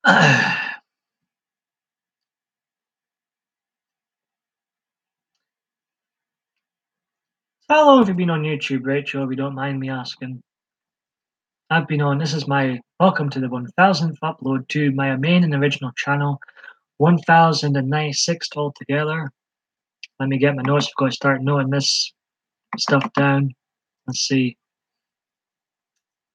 How long have you been on YouTube, Rachel, if you don't mind me asking? I've been on, this is my, welcome to the 1000th upload to my main and original channel, 1096 altogether. Let me get my notes before I start noting this stuff down. Let's see.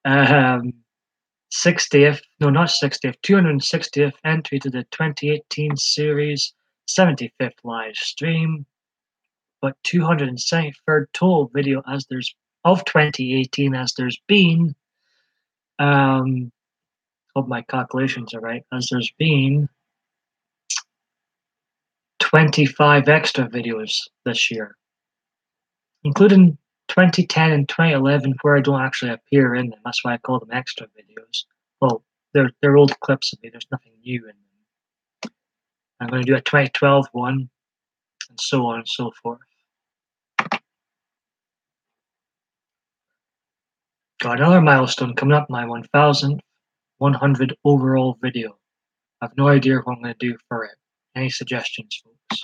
60th, no, not 60th, 260th entry to the 2018 series, 75th live stream, but 273rd total video as there's of 2018 as there's been. Hope my calculations are right. As there's been 25 extra videos this year, including 2010 and 2011, where I don't actually appear in them. That's why I call them extra videos. Well, they're old clips of me. There's nothing new in them. I'm going to do a 2012 one, and so on and so forth. Got another milestone coming up, my 1,100 overall video. I have no idea what I'm going to do for it. Any suggestions, folks?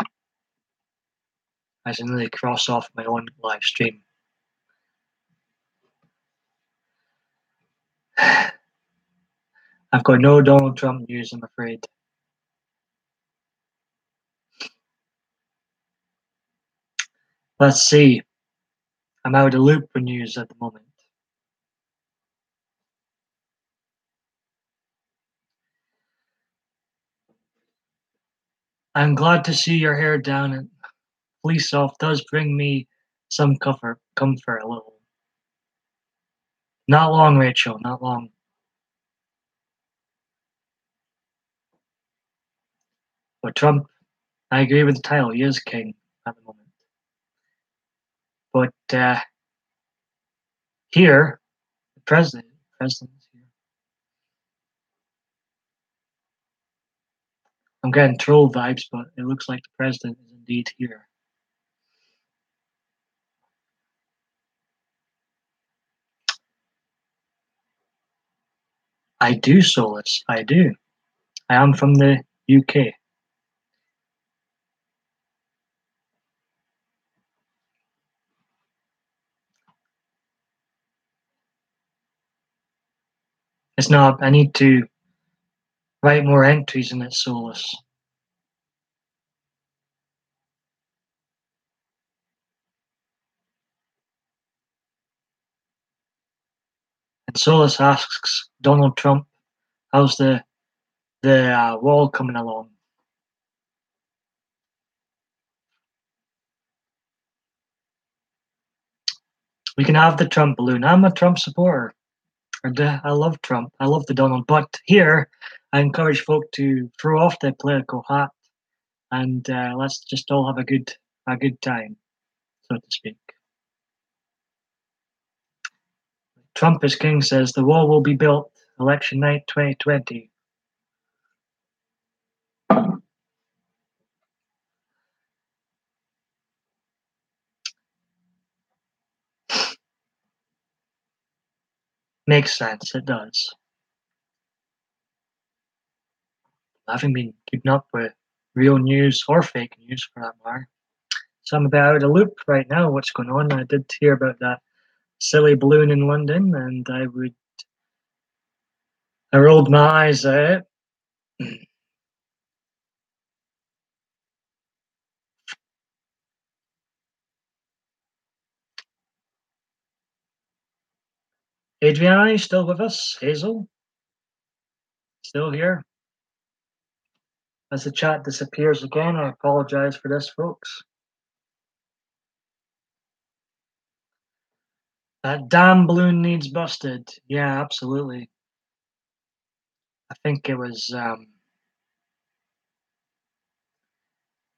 As I nearly cross off my own live stream. I've got no Donald Trump news, I'm afraid. Let's see. I'm out of the loop with news at the moment. I'm glad to see your hair down, and fleece off does bring me some comfort a little. Not long, Rachel, not long. But Trump, I agree with the title, he is king at the moment. But here, the president is here. I'm getting troll vibes, but it looks like the president is indeed here. I do, Solus, I do. I am from the UK. It's not, I need to write more entries in it, Solus. And Solus asks Donald Trump, how's the the wall coming along. We can have the Trump balloon. I'm a Trump supporter. I love Trump. I love the Donald. But here, I encourage folk to throw off their political hat and let's just all have a good time, so to speak. Trump is king says the wall will be built election night 2020. Makes sense. It does. I haven't been keeping up with real news or fake news for that matter. So I'm a bit out of the loop right now. What's going on? I did hear about that silly balloon in London, and I rolled my eyes at it. Adriana, you still with us? Hazel, still here? As the chat disappears again, I apologize for this, folks. That damn balloon needs busted. Yeah, absolutely. I think it was.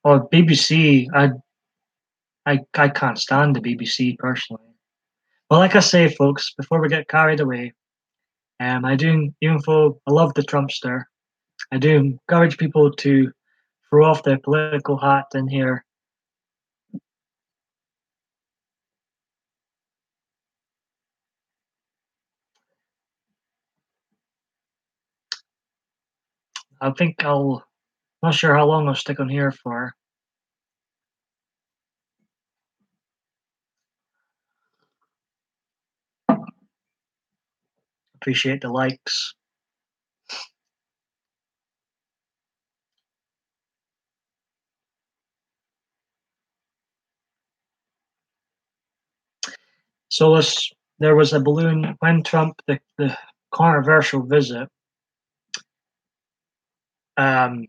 BBC. I can't stand the BBC personally. But like I say, folks, before we get carried away, I do, even though I love the Trumpster, I do encourage people to throw off their political hat in here. I think not sure how long I'll stick on here for. Appreciate the likes. So there was a balloon when Trump, the controversial visit, um,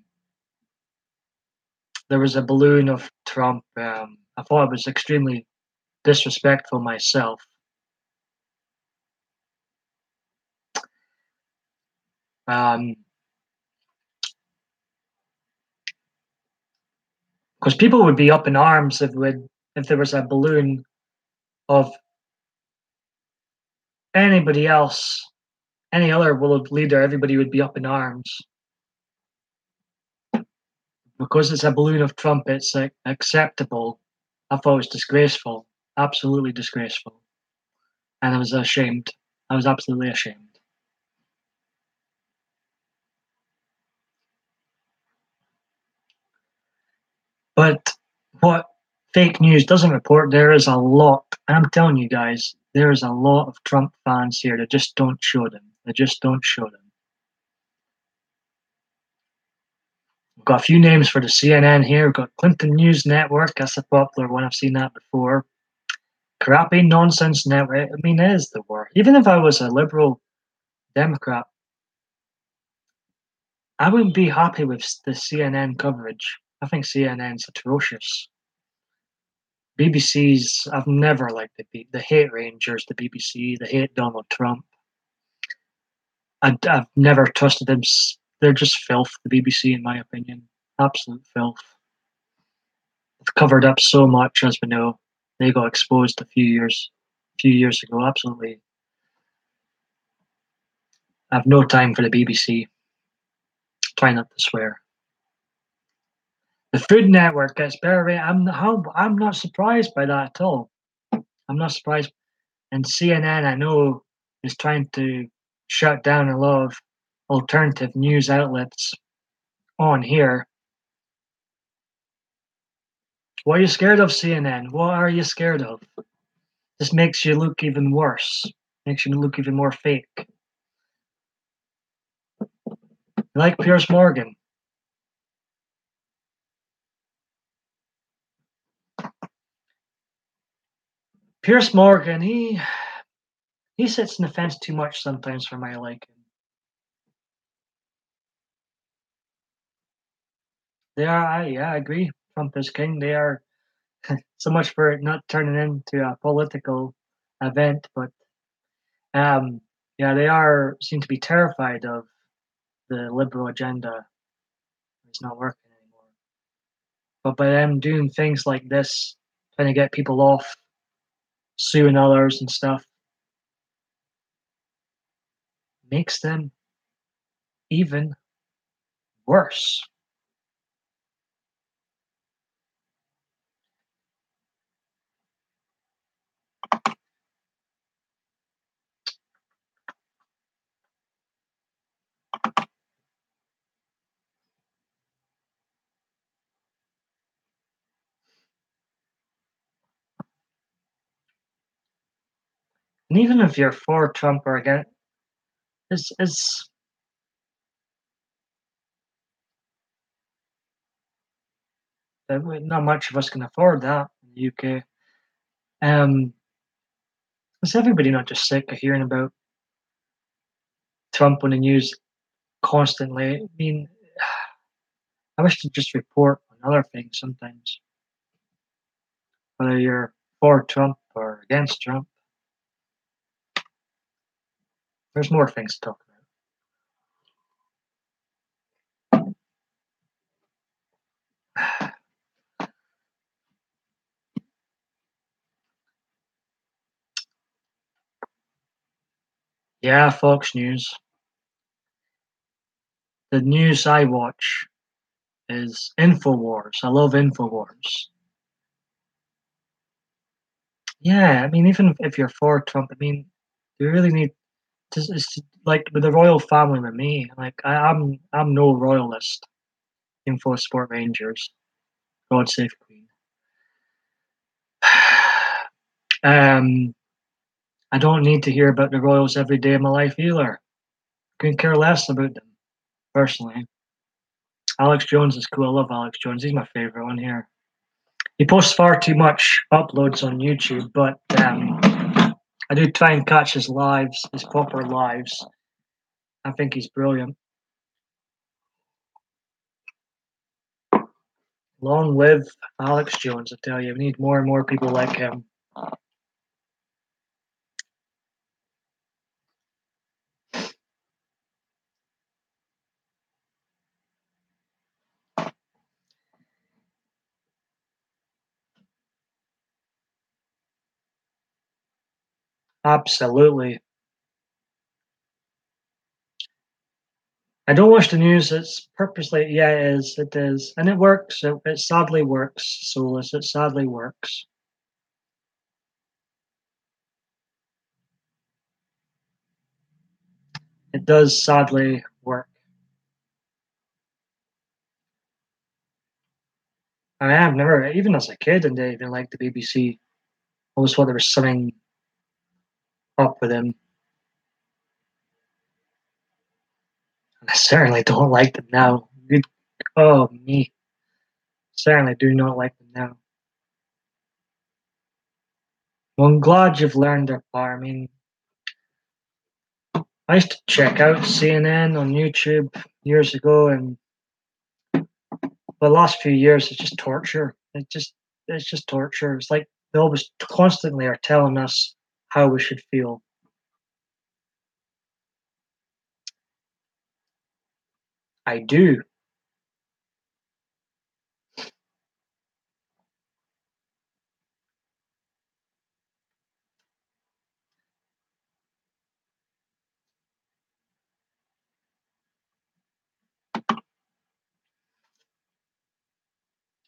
there was a balloon of Trump. I thought it was extremely disrespectful myself. Because people would be up in arms if there was a balloon of anybody else, any other world leader, everybody would be up in arms. Because it's a balloon of Trump, it's acceptable. I thought it was disgraceful, absolutely disgraceful, and I was ashamed. I was absolutely ashamed. But what fake news doesn't report, there is a lot, and I'm telling you guys, there is a lot of Trump fans here that just don't show them. They just don't show them. We've got a few names for the CNN here. We've got Clinton News Network. That's a popular one. I've seen that before. Crappy nonsense network. I mean, it is the word. Even if I was a liberal Democrat, I wouldn't be happy with the CNN coverage. I think CNN's atrocious. BBC's, I've never liked the hate Rangers, the BBC, the hate Donald Trump. I've never trusted them. They're just filth, the BBC, in my opinion. Absolute filth. They've covered up so much, as we know. They got exposed a few years ago. Absolutely. I have no time for the BBC. Try not to swear. The Food Network gets better. I'm not surprised by that at all. I'm not surprised. And CNN, I know, is trying to shut down a lot of alternative news outlets on here. What are you scared of, CNN? What are you scared of? This makes you look even worse. Makes you look even more fake. Like Piers Morgan. Piers Morgan, he sits in the fence too much sometimes for my liking. They are. Yeah, I agree. Trump is king. They are so much for it not turning into a political event, but um, yeah, they are seem to be terrified of the liberal agenda. It's not working anymore. But by them doing things like this, trying to get people off, suing others and stuff, makes them even worse. And even if you're for Trump or against, it's not much of us can afford that in the UK. Is everybody not just sick of hearing about Trump on the news constantly? I mean, I wish to just report on other things sometimes, whether you're for Trump or against Trump. There's more things to talk about. Yeah, Fox News. The news I watch is Infowars. I love Infowars. Yeah, I mean, even if you're for Trump, I mean, you really need to, it's like with the royal family with me. Like I'm no royalist. Info Sport Rangers. God save Queen. um, I don't need to hear about the Royals every day of my life either. Couldn't care less about them, personally. Alex Jones is cool. I love Alex Jones. He's my favorite one here. He posts far too much uploads on YouTube, but I do try and catch his lives, his proper lives. I think he's brilliant. Long live Alex Jones, I tell you. We need more and more people like him. Absolutely. I don't watch the news. It's purposely, yeah, it is. It is. And it works. It sadly works, Solus. It sadly works. It does sadly work. I have never, even as a kid, and they even liked the BBC. I always thought there was something up with them. And I certainly don't like them now. Good, oh, me. Certainly do not like them now. Well, I'm glad you've learned their part. I mean, I used to check out CNN on YouTube years ago, and the last few years it's just torture. It's just torture. It's like they always constantly are telling us how we should feel. I do.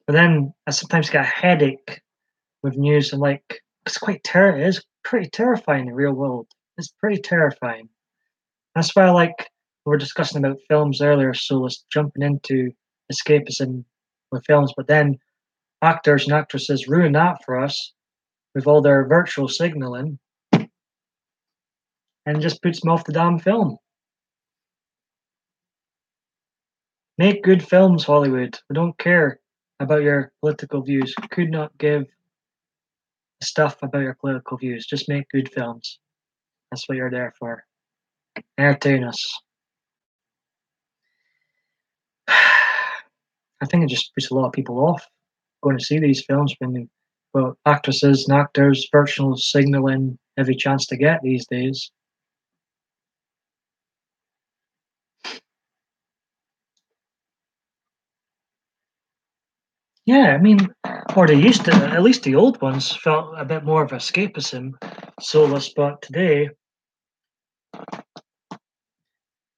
But then I sometimes get a headache with news. And like, it is pretty terrifying in the real world. It's pretty terrifying. That's why I like we were discussing about films earlier, so it's jumping into escapism with films, but then actors and actresses ruin that for us with all their virtual signaling and it just puts them off the damn film. Make good films, Hollywood. We don't care about your political views. Could not give stuff about your political views. Just make good films. That's what you're there for. Entertain us. I think it just puts a lot of people off going to see these films when they got actresses and actors virtual signaling every chance to get these days. Yeah, I mean, or they used to, at least the old ones felt a bit more of escapism, solace, but today,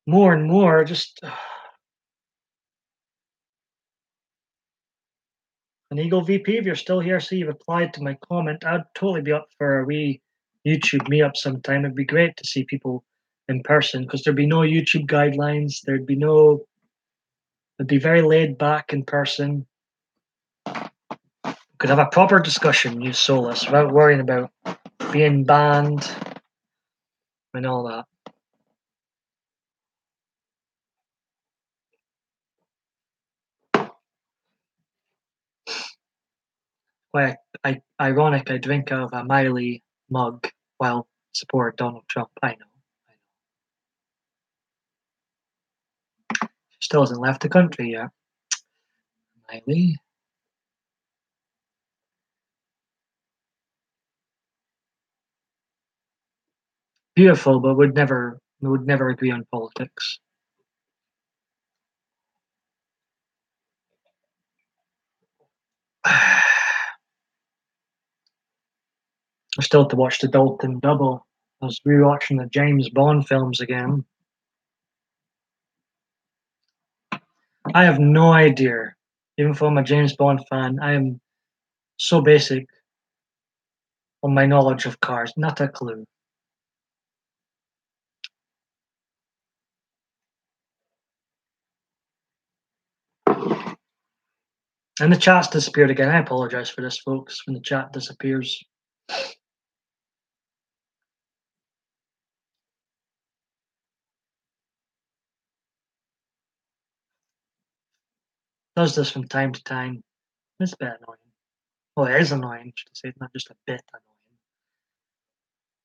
more and more, just an Eagle VP, if you're still here, see you replied to my comment. I'd totally be up for a wee YouTube meetup sometime. It'd be great to see people in person because there'd be no YouTube guidelines. It'd be very laid back in person. Could have a proper discussion, use Solus, without worrying about being banned and all that. Why, ironic, I drink out of a Miley mug while support Donald Trump. I know. Still hasn't left the country yet. Miley. Beautiful, but would never agree on politics. I still have to watch the Dalton Double. I was rewatching the James Bond films again. I have no idea. Even though I'm a James Bond fan, I am so basic on my knowledge of cars. Not a clue. And the chat's disappeared again. I apologize for this, folks, when the chat disappears. Does this from time to time. It's a bit annoying. Well, it is annoying, should I say, not just a bit annoying.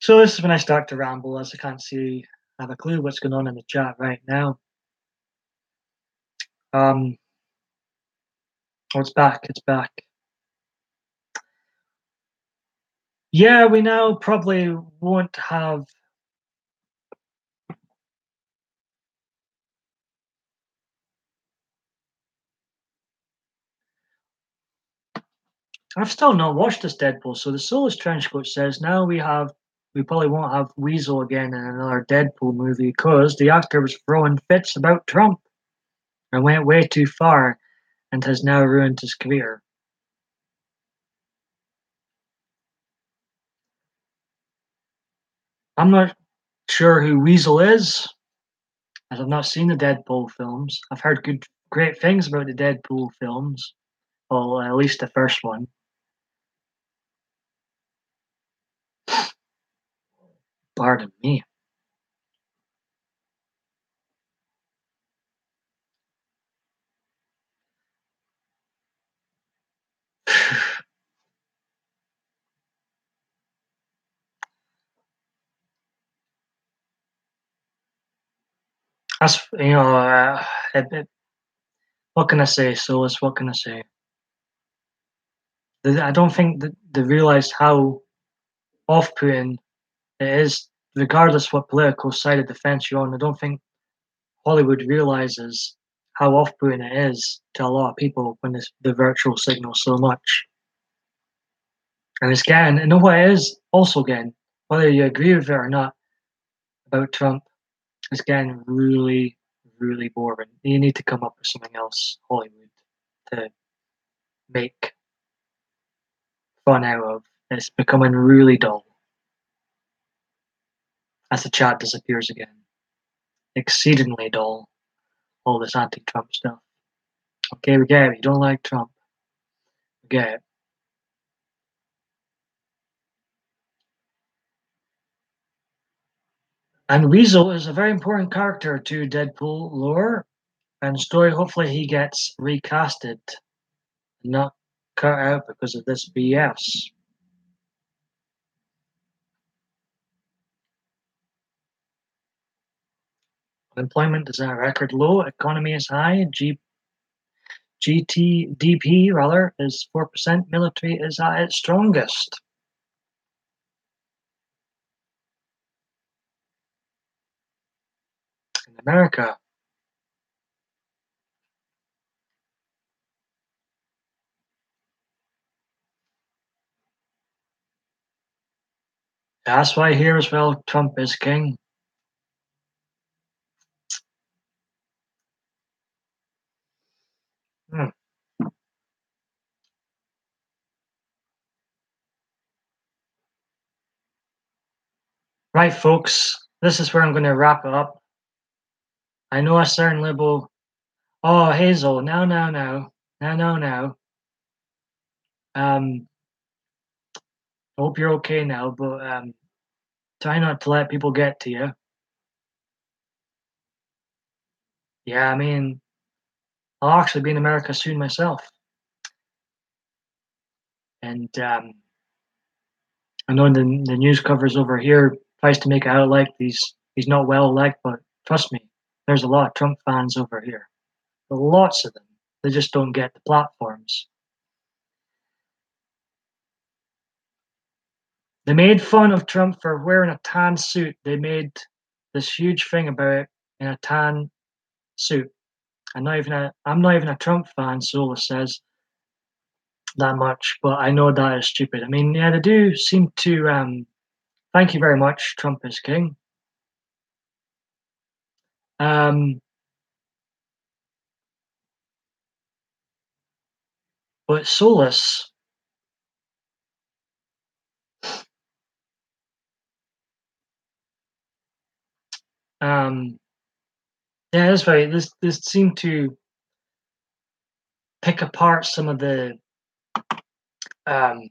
So this is when I start to ramble, as I can't see, have a clue what's going on in the chat right now. Oh, it's back. It's back. Yeah, we now probably won't have. I've still not watched this Deadpool, so the Soulless Trenchcoat says now we probably won't have Weasel again in another Deadpool movie because the actor was throwing fits about Trump and went way too far and has now ruined his career. I'm not sure who Weasel is, as I've not seen the Deadpool films. I've heard great things about the Deadpool films, well, at least the first one. Pardon me. That's what can I say, Solus? What can I say? I don't think that they realize how off-putting it is, regardless what political side of the fence you're on. I don't think Hollywood realizes how off-putting it is to a lot of people when the virtual signal so much. And it's getting, you know what it is also getting, whether you agree with it or not about Trump, it's getting really, really boring. You need to come up with something else, Hollywood, to make fun out of. It's becoming really dull as the chat disappears again. Exceedingly dull, all this anti-Trump stuff. Okay, we get it. You don't like Trump. We get it. And Weasel is a very important character to Deadpool lore and story. Hopefully he gets recasted, not cut out because of this BS. Unemployment is at a record low, economy is high, GTDP rather is 4%. Military is at its strongest. In America. That's why here as well, Trump is king. Hmm. Right, folks, this is where I'm going to wrap it up. I know a certain liberal. Oh, Hazel, no. Um, I hope you're okay now, but try not to let people get to you. Yeah, I mean, I'll actually be in America soon myself, and I know the news covers over here tries to make it out like he's not well liked, but trust me, there's a lot of Trump fans over here. Lots of them. They just don't get the platforms. They made fun of Trump for wearing a tan suit. They made this huge thing about it in a tan suit. I'm not even a Trump fan, Sola says that much, but I know that is stupid. I mean, yeah, they do seem to thank you very much, Trump is king. Um but Solus, um yeah, that's right. This seemed to pick apart some of the um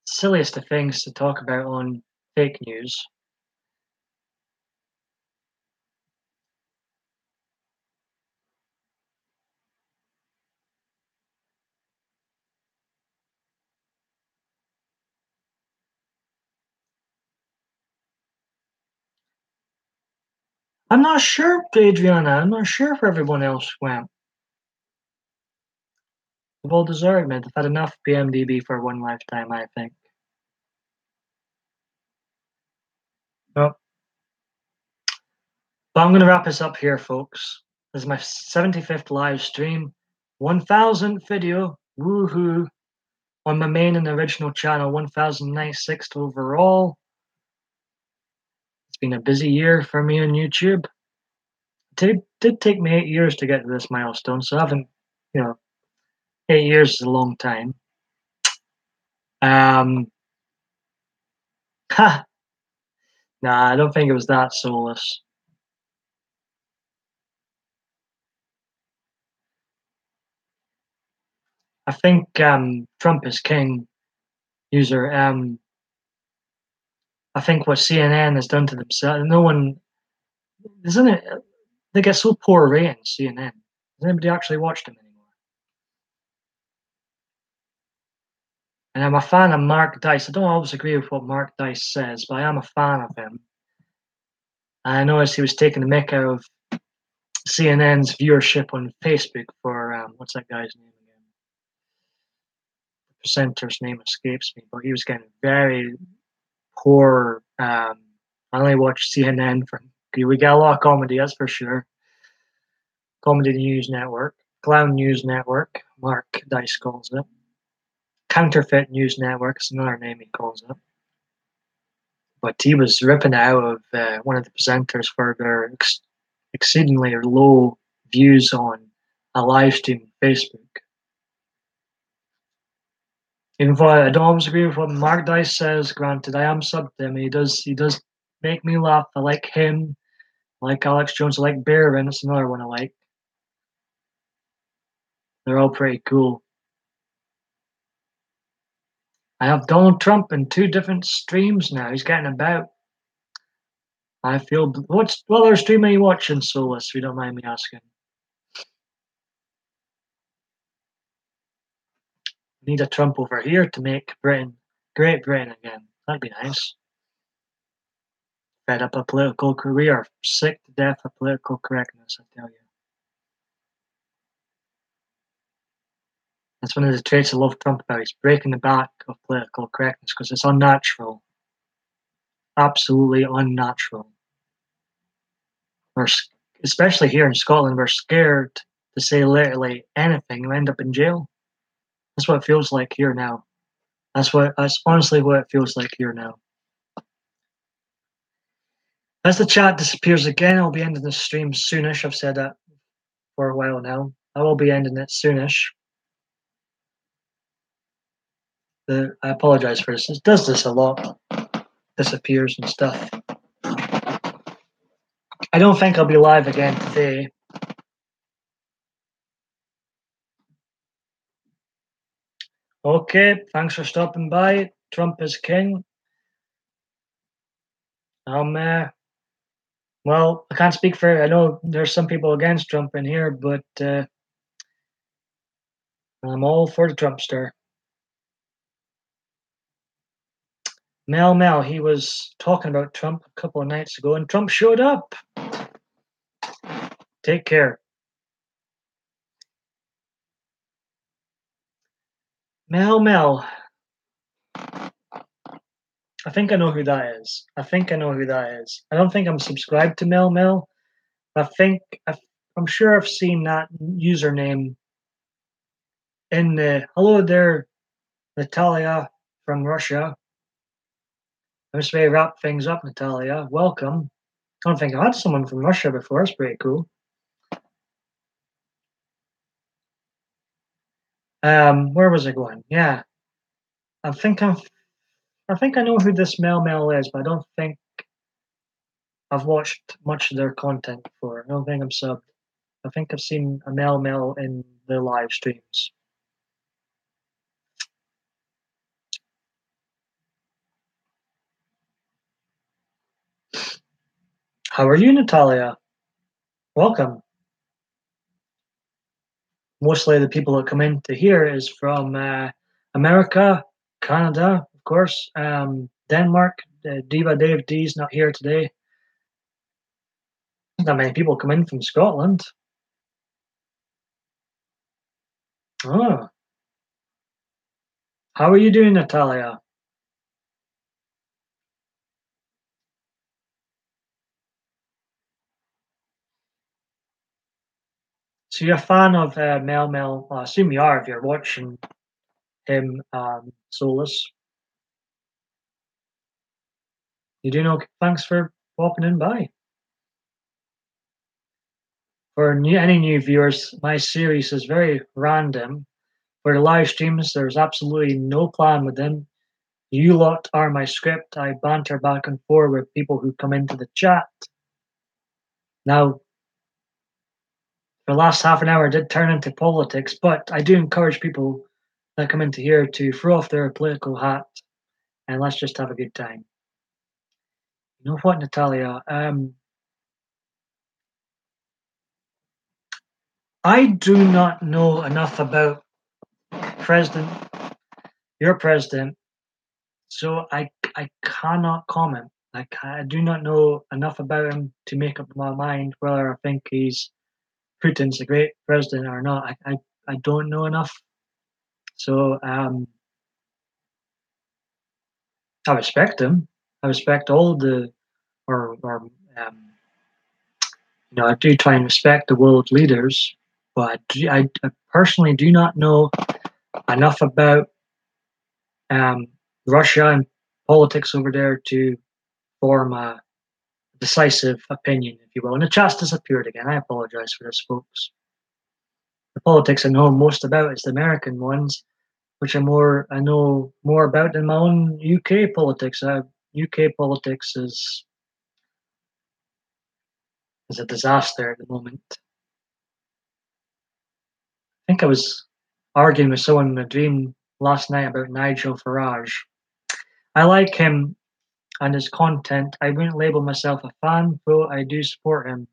silliest of things to talk about on fake news. I'm not sure, Adriana. I'm not sure if everyone else went. They've all deserved it. They've had enough PMDB for one lifetime, I think. Well, but I'm going to wrap this up here, folks. This is my 75th live stream, 1000th video, woohoo, on my main and original channel, 1096th overall. It's been a busy year for me on YouTube. Did take me 8 years to get to this milestone, so I haven't, you know, 8 years is a long time. Um, ha, nah, I don't think it was that soulless. I think Trump is king user. I think what CNN has done to themselves, no one, isn't it? They get so poor ratings, CNN. Does anybody actually watch them anymore? And I'm a fan of Mark Dice. I don't always agree with what Mark Dice says, but I am a fan of him. And I noticed he was taking the mick out of CNN's viewership on Facebook for what's that guy's name again? The presenter's name escapes me, but he was getting very poor. I only watch CNN for we get a lot of comedy, that's for sure. Comedy News Network, Clown News Network, Mark Dice calls it. Counterfeit News Network is another name he calls it. But he was ripping out of one of the presenters for their exceedingly low views on a live stream on Facebook. Even though I don't always agree with what Mark Dice says, granted, I am sub to him. He does make me laugh. I like him. I like Alex Jones. I like Barron. It's another one I like. They're all pretty cool. I have Donald Trump in two different streams now. He's getting about. I feel what other stream are you watching, Solus? If you don't mind me asking. We need a Trump over here to make Britain Great Britain again. That'd be nice. Fed up of political we are sick to death of political correctness, I tell you. That's one of the traits I love Trump about. He's breaking the back of political correctness because it's unnatural, absolutely unnatural. We're, especially here in Scotland, we're scared to say literally anything and end up in jail. That's what it feels like here now. That's honestly what it feels like here now. As the chat disappears again, I'll be ending the stream soonish. I've said that for a while now. I will be ending it soonish. I apologize for this. It does this a lot. Disappears and stuff. I don't think I'll be live again today. Okay, thanks for stopping by. Trump is king. Well, I can't speak for. I know there's some people against Trump in here, but I'm all for the Trumpster. Mel, he was talking about Trump a couple of nights ago, and Trump showed up. Take care. Mel. I think I know who that is. I don't think I'm subscribed to Mel. I'm sure I've seen that username in the. Hello there, Natalia from Russia. I'm just ready to wrap things up, Natalia. Welcome. I don't think I had someone from Russia before. That's pretty cool. Where was I going? Yeah, I think I'm. I think I know who this Mel is, but I don't think I've watched much of their content before. I don't think I'm subbed. I think I've seen a Mel in the live streams. How are you, Natalia? Welcome. Mostly the people that come in to here is from America, Canada, of course, Denmark. Diva Dave D's not here today. Not many people come in from Scotland. Oh, how are you doing, Natalia? So you're a fan of Mel? Well, I assume you are if you're watching him, Solus. You do know. Thanks for popping in by. For any new viewers, my series is very random. For the live streams, there's absolutely no plan with them. You lot are my script. I banter back and forth with people who come into the chat. Now, the last half an hour did turn into politics, but I do encourage people that come into here to throw off their political hat and let's just have a good time. You know what, Natalia? I do not know enough about President, your president, so I cannot comment. I do not know enough about him to make up my mind whether I think Putin's a great president or not. I don't know enough. So I respect him. I respect all the or I do try and respect the world leaders, but I personally do not know enough about um, Russia and politics over there to form a decisive opinion, if you will. And the chat's disappeared again. I apologize for this, folks. The politics I know most about is the American ones, which I know more about than my own UK politics. UK politics is a disaster at the moment. I think I was arguing with someone in a dream last night about Nigel Farage. I like him and his content. I wouldn't label myself a fan, though I do support him.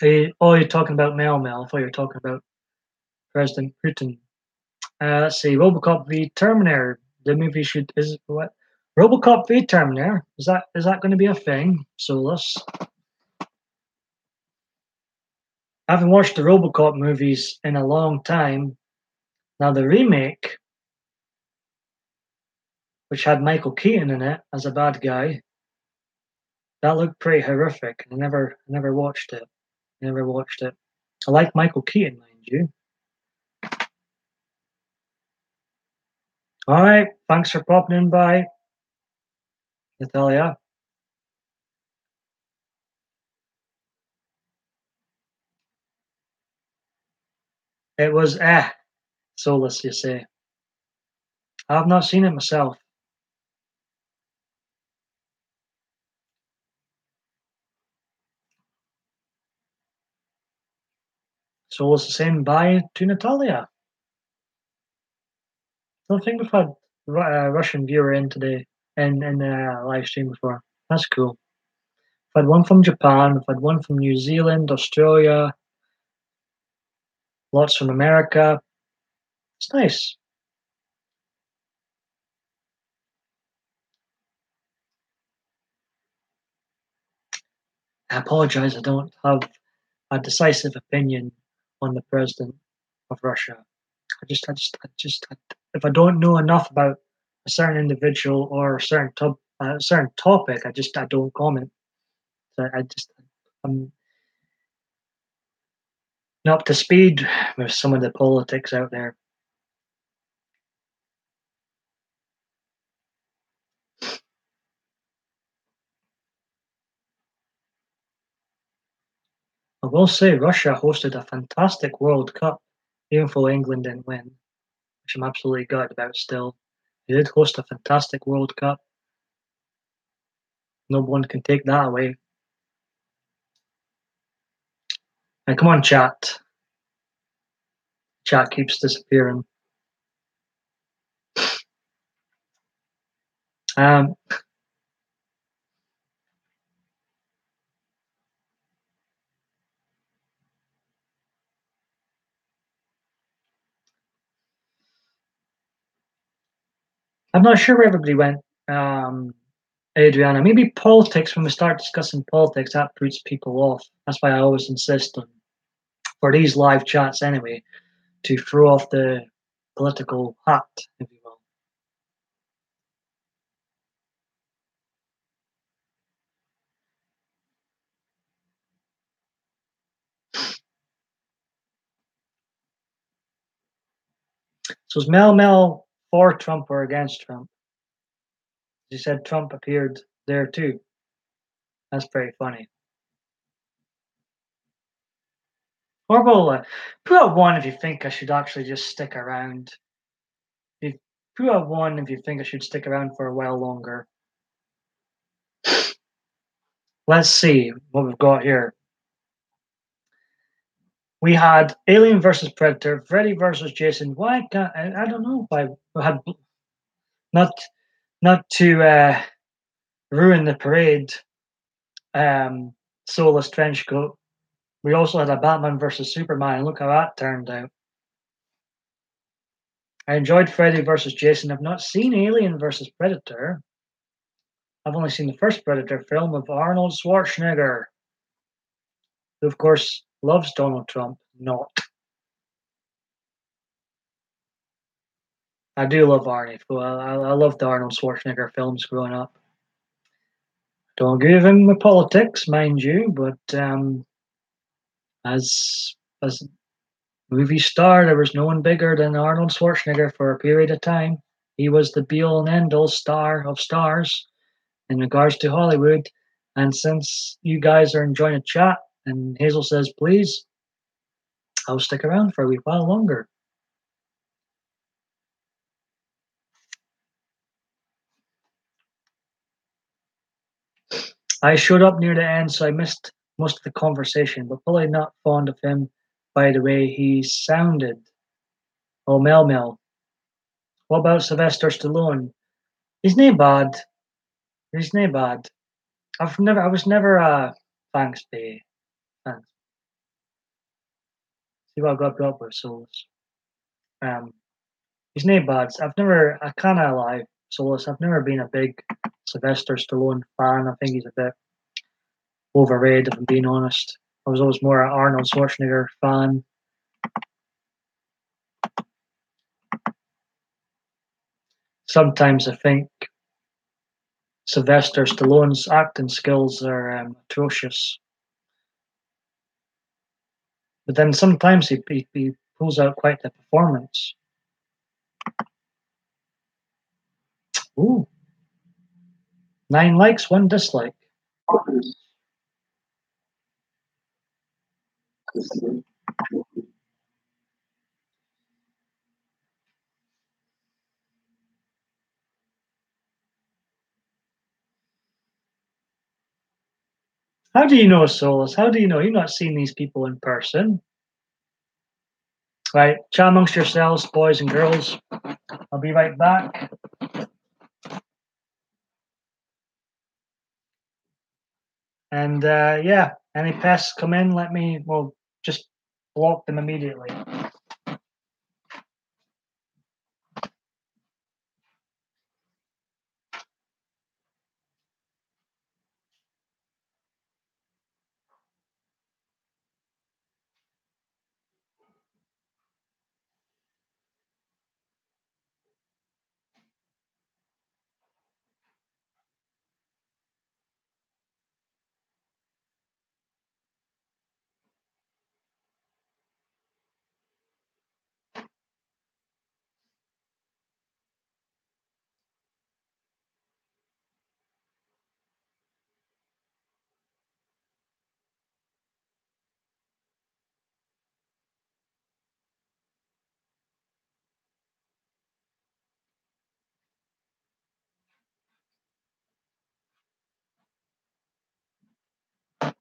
You're talking about Mel. I thought you were talking about President Putin. Let's see, RoboCop v Terminator. The movie should is what? RoboCop v Terminator. Is that going to be a thing? Solus. I haven't watched the RoboCop movies in a long time. Now the remake, which had Michael Keaton in it as a bad guy, that looked pretty horrific. I never watched it. Never watched it. I like Michael Keaton, mind you. All right, thanks for popping in by, Natalia. It was soulless, you say. I have not seen it myself. Soulless the same bye to Natalia. Don't think we've had a Russian viewer in today in live stream before. That's cool. We've had one from Japan, we've had one from New Zealand, Australia, lots from America. It's nice. I apologize, I don't have a decisive opinion on the president of Russia. If I don't know enough about a certain individual or a certain topic, I don't comment. I'm not up to speed with some of the politics out there. I will say Russia hosted a fantastic World Cup, even though England didn't win, which I'm absolutely gutted about still. They did host a fantastic World Cup. No one can take that away. And come on, chat. Chat keeps disappearing. Um, I'm not sure where everybody went. Adriana, maybe politics. When we start discussing politics, that puts people off. That's why I always insist on, for these live chats anyway, to throw off the political hat, if you will. So is Mel Mel for Trump or against Trump? She said Trump appeared there too. That's pretty funny. Or we'll put out one if you think I should actually just stick around. If, put out one if you think I should stick around for a while longer. Let's see what we've got here. We had Alien versus Predator, Freddy versus Jason. Why can't I don't know if I had not not to ruin the parade. Um, Soulless Trenchcoat. We also had a Batman versus Superman. Look how that turned out. I enjoyed Freddy versus Jason. I've not seen Alien versus Predator. I've only seen the first Predator film of Arnold Schwarzenegger, who of course loves Donald Trump. Not. I do love Arnie. Well, I loved the Arnold Schwarzenegger films growing up. Don't agree with him with politics, mind you, but as movie star, there was no one bigger than Arnold Schwarzenegger for a period of time. He was the be all and end all star of stars in regards to Hollywood. And since you guys are enjoying a chat and Hazel says please, I'll stick around for a wee while longer. I showed up near the end, so I missed most of the conversation, but probably not fond of him by the way he sounded. Oh, Mel Mel. What about Sylvester Stallone? He's nae bad. He's nae bad. I was never thanks, Bay. Thanks. See what I got brought up with Solus. Um, he's nae bad. I can't lie, Solus. I've never been a big Sylvester Stallone fan. I think he's a bit overrated, if I'm being honest. I was always more an Arnold Schwarzenegger fan. Sometimes I think Sylvester Stallone's acting skills are atrocious, but then sometimes he pulls out quite the performance. Ooh, 9 likes, 1 dislike. How do you know, Solus? How do you know? You've not seen these people in person. Right, chat amongst yourselves, boys and girls. I'll be right back. And yeah, any pests come in, well, just block them immediately.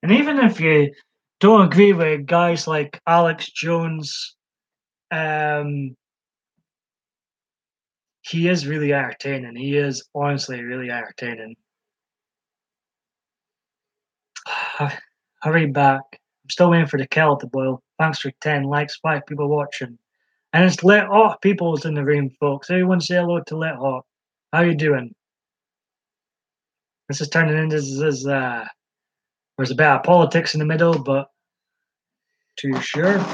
And even if you don't agree with guys like Alex Jones, um, he is really entertaining. He is honestly really entertaining. Hurry back. I'm still waiting for the kettle to boil. Thanks for 10 likes, 5 people watching. And it's Lit Hot people's in the room, folks. Everyone say hello to Lit Hot. How you doing? This is turning into there's a bit of politics in the middle, but too sure.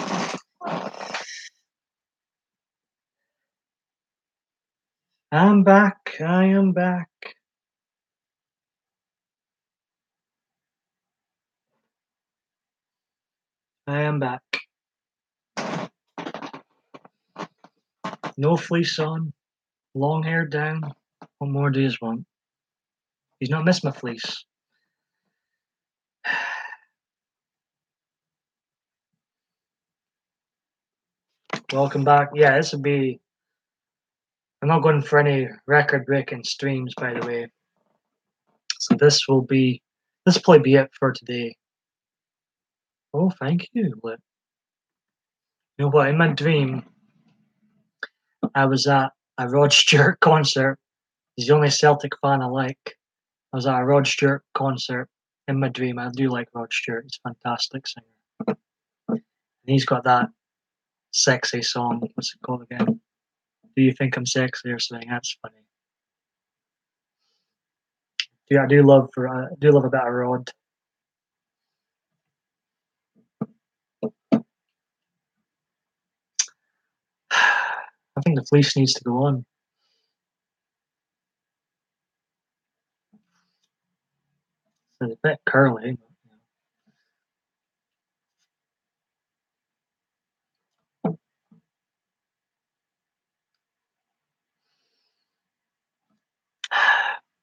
I'm back. I am back. I am back. No fleece on. Long hair down. What more do you want? He's not missed my fleece. Welcome back. Yeah, this would be. I'm not going for any record breaking streams, by the way. So this will be. This will probably be it for today. Oh, thank you, Lip. You know what? In my dream, I was at a Rod Stewart concert. He's the only Celtic fan I like. I was at a Rod Stewart concert in my dream. I do like Rod Stewart. He's a fantastic singer. And he's got that sexy song. What's it called again? Do you think I'm sexy or something? That's funny. Yeah, I do love a bit of Rod. I think the fleece needs to go on. It's a bit curly.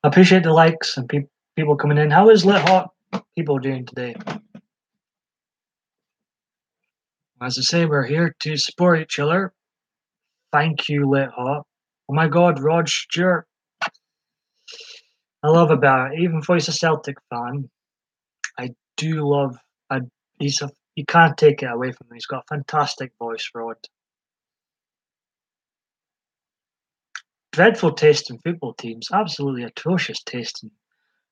I appreciate the likes and people coming in. How is Lit Hot people doing today? As I say, we're here to support each other. Thank you, Lit Hot. Oh my God, Rod Stewart. I love about it. Even though he's a Celtic fan, I do love. I, you can't take it away from him. He's got a fantastic voice, Rod. Dreadful taste in football teams. Absolutely atrocious taste in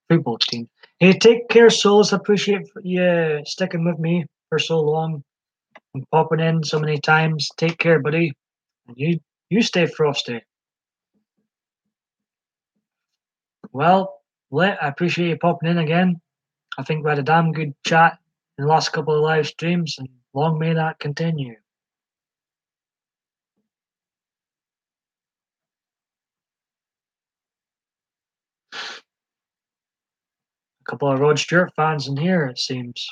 football teams. Hey, take care, Souls. I appreciate you sticking with me for so long and popping in so many times. Take care, buddy. And you stay frosty. Well, I appreciate you popping in again. I think we had a damn good chat. in the last couple of live streams, and long may that continue. A couple of Rod Stewart fans in here, it seems.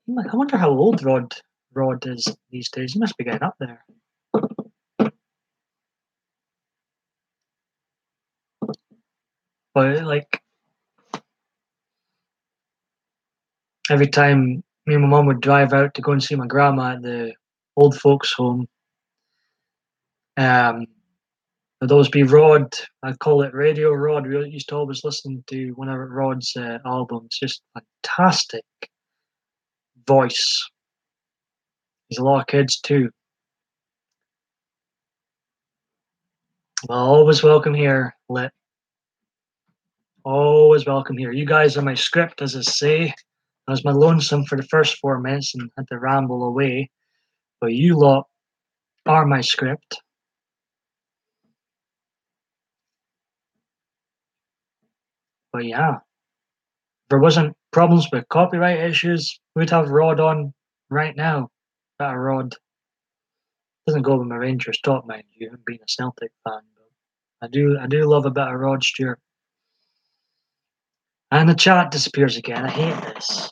I wonder how old Rod is these days. He must be getting up there. But like every time me and my mum would drive out to go and see my grandma at the old folks' home, um, would those be Rod? I'd call it Radio Rod. We used to always listen to one of Rod's albums. Just fantastic voice. He's a lot of kids too. Well, always welcome here, Lit. Always welcome here. You guys are my script, as I say. I was my lonesome for the first 4 minutes and had to ramble away. But you lot are my script. But yeah, if there wasn't problems with copyright issues, we'd have Rod on right now. Better Rod. Doesn't go with my Rangers top, mind you, being a Celtic fan. But I do love a bit of Rod Stewart. And the chat disappears again. I hate this.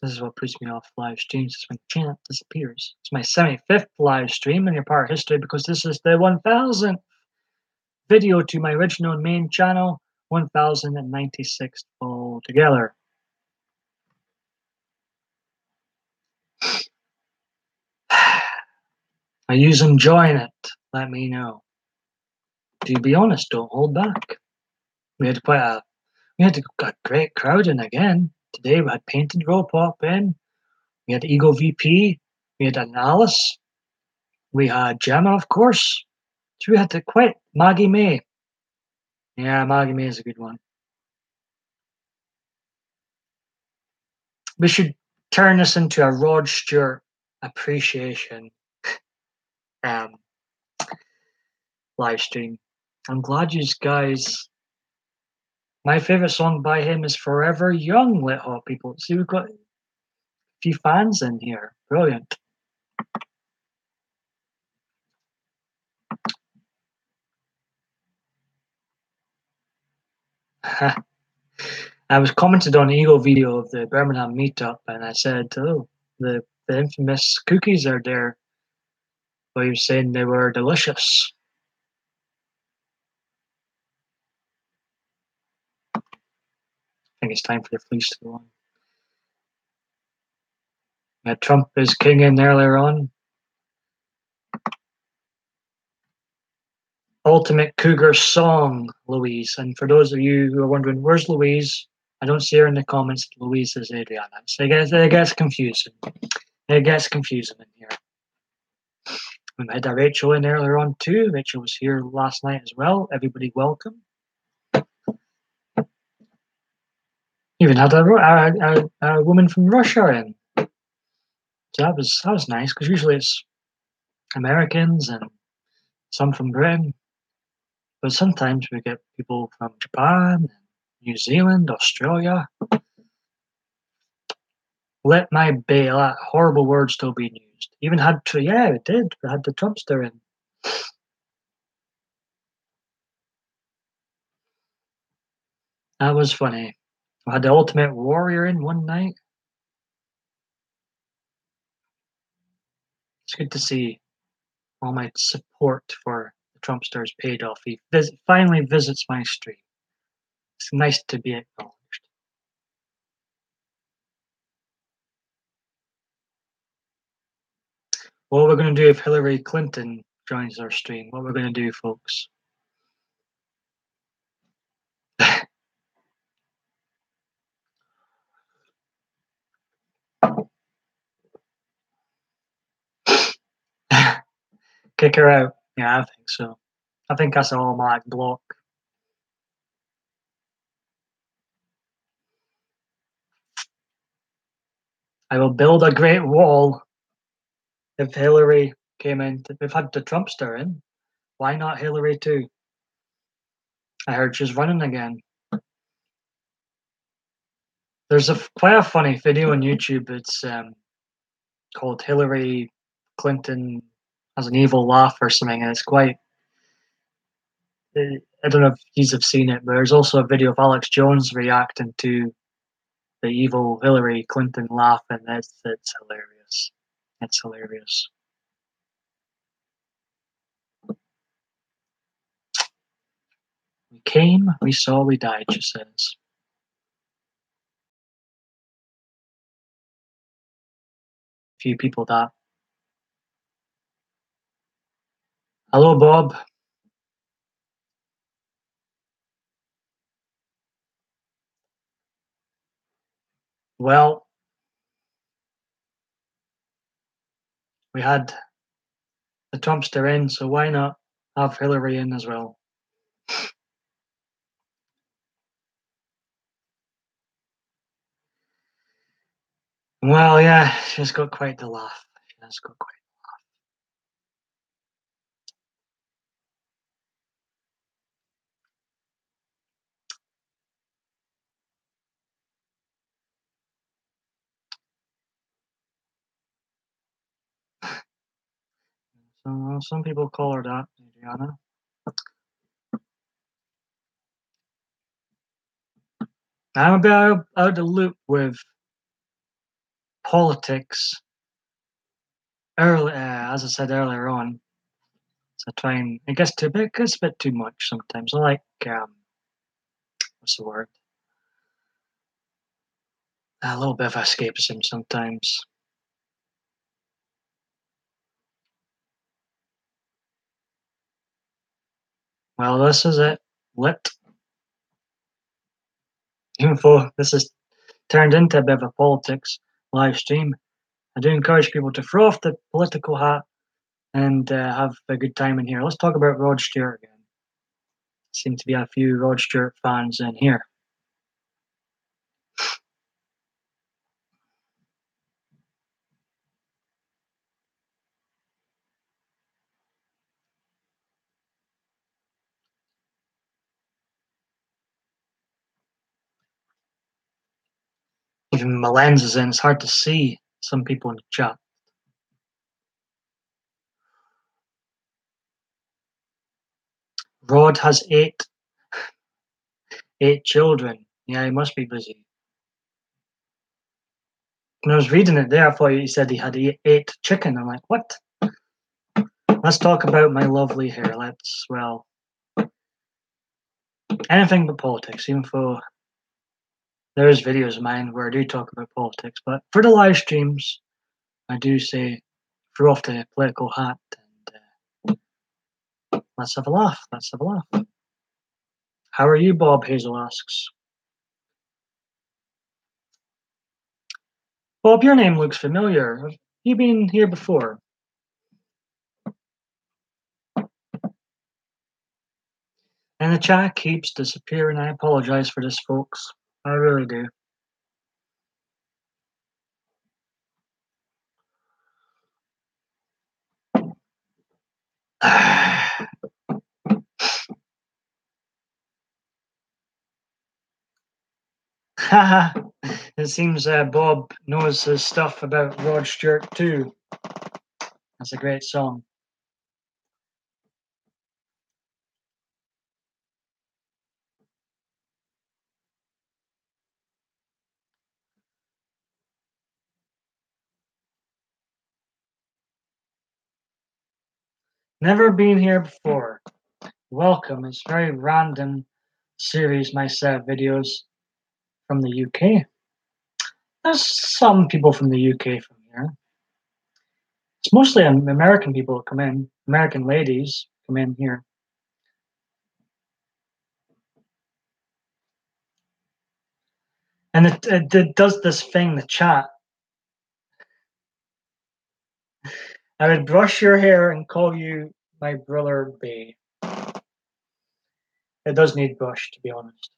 This is what puts me off live streams, is when the chat disappears. It's my 75th live stream in your part of history because this is the 1000th video to my original main channel, 1096 altogether. Are you enjoying it? Let me know. To be honest, don't hold back. We had a great crowd in again. Today we had Painted Row pop in. We had Eagle VP. We had Analysis. We had Gemma, of course. So we had quite Maggie May. Yeah, Maggie May is a good one. We should turn this into a Rod Stewart appreciation um, live stream. I'm glad you guys. My favorite song by him is "Forever Young." Lit Hot people. See, we've got a few fans in here. Brilliant. I was commented on the Eagle video of the Birmingham meetup, and I said, "Oh, the infamous cookies are there." But he was saying they were delicious. I think it's time for the fleece to go on. Yeah, Trump is king in earlier on. Ultimate Cougar song, Louise. And for those of you who are wondering, where's Louise? I don't see her in the comments. Louise is Adriana. So it gets confusing. It gets confusing in here. We had Rachel in earlier on too. Rachel was here last night as well. Everybody welcome. Even had a woman from Russia in. So that was nice because usually it's Americans and some from Britain. But sometimes we get people from Japan, New Zealand, Australia. Let my bail, that horrible word still being used. Even had to, yeah, it did. We had the Trumpster in. That was funny. We had the Ultimate Warrior in one night. It's good to see all my support for the Trumpsters paid off. He finally visits my stream. It's nice to be acknowledged. What we're going to do if Hillary Clinton joins our stream? What we're going to do, folks? Kick her out. Yeah, I think so. I think that's an automatic block. I will build a great wall if Hillary came in. We've had the Trumpster in. Why not Hillary too? I heard she's running again. There's quite a funny video on YouTube. It's called Hillary Clinton has an evil laugh or something, and it's quite. I don't know if you have seen it, but there's also a video of Alex Jones reacting to the evil Hillary Clinton laugh, and it's hilarious. It's hilarious. We came, we saw, we died, she says. Few people that. Hello, Bob. Well, we had the Trumpster in, so why not have Hillary in as well? Well, yeah, she's got quite the laugh. She has got quite. So some people call her that, Adriana. I'm a bit out of the loop with politics. Early, as I said earlier on, so I try and it gets too big. It gets a bit too much sometimes. I like what's the word? A little bit of escapism sometimes. Well, this is it. Lit. Even though this has turned into a bit of a politics live stream, I do encourage people to throw off the political hat and have a good time in here. Let's talk about Rod Stewart again. Seem to be a few Rod Stewart fans in here. Even my lens is in, it's hard to see some people in the chat. Rod has eight children. Yeah, he must be busy. When I was reading it there, I thought he said he had eight chicken. I'm like, what? Let's talk about my lovely hair. Well, anything but politics, even though there's videos of mine where I do talk about politics. But for the live streams, I do say, throw off the political hat and let's have a laugh. Let's have a laugh. How are you, Bob? Hazel asks. Bob, your name looks familiar. Have you been here before? And the chat keeps disappearing. I apologize for this, folks. I really do. It seems Bob knows his stuff about Rod Stewart too. That's a great song. Never been here before. Welcome. It's a very random series, my set of videos from the UK. There's some people from the UK from here. It's mostly American people that come in, American ladies come in here. And it does this thing, the chat. I would brush your hair and call you my brother Bay. It does need brush, to be honest.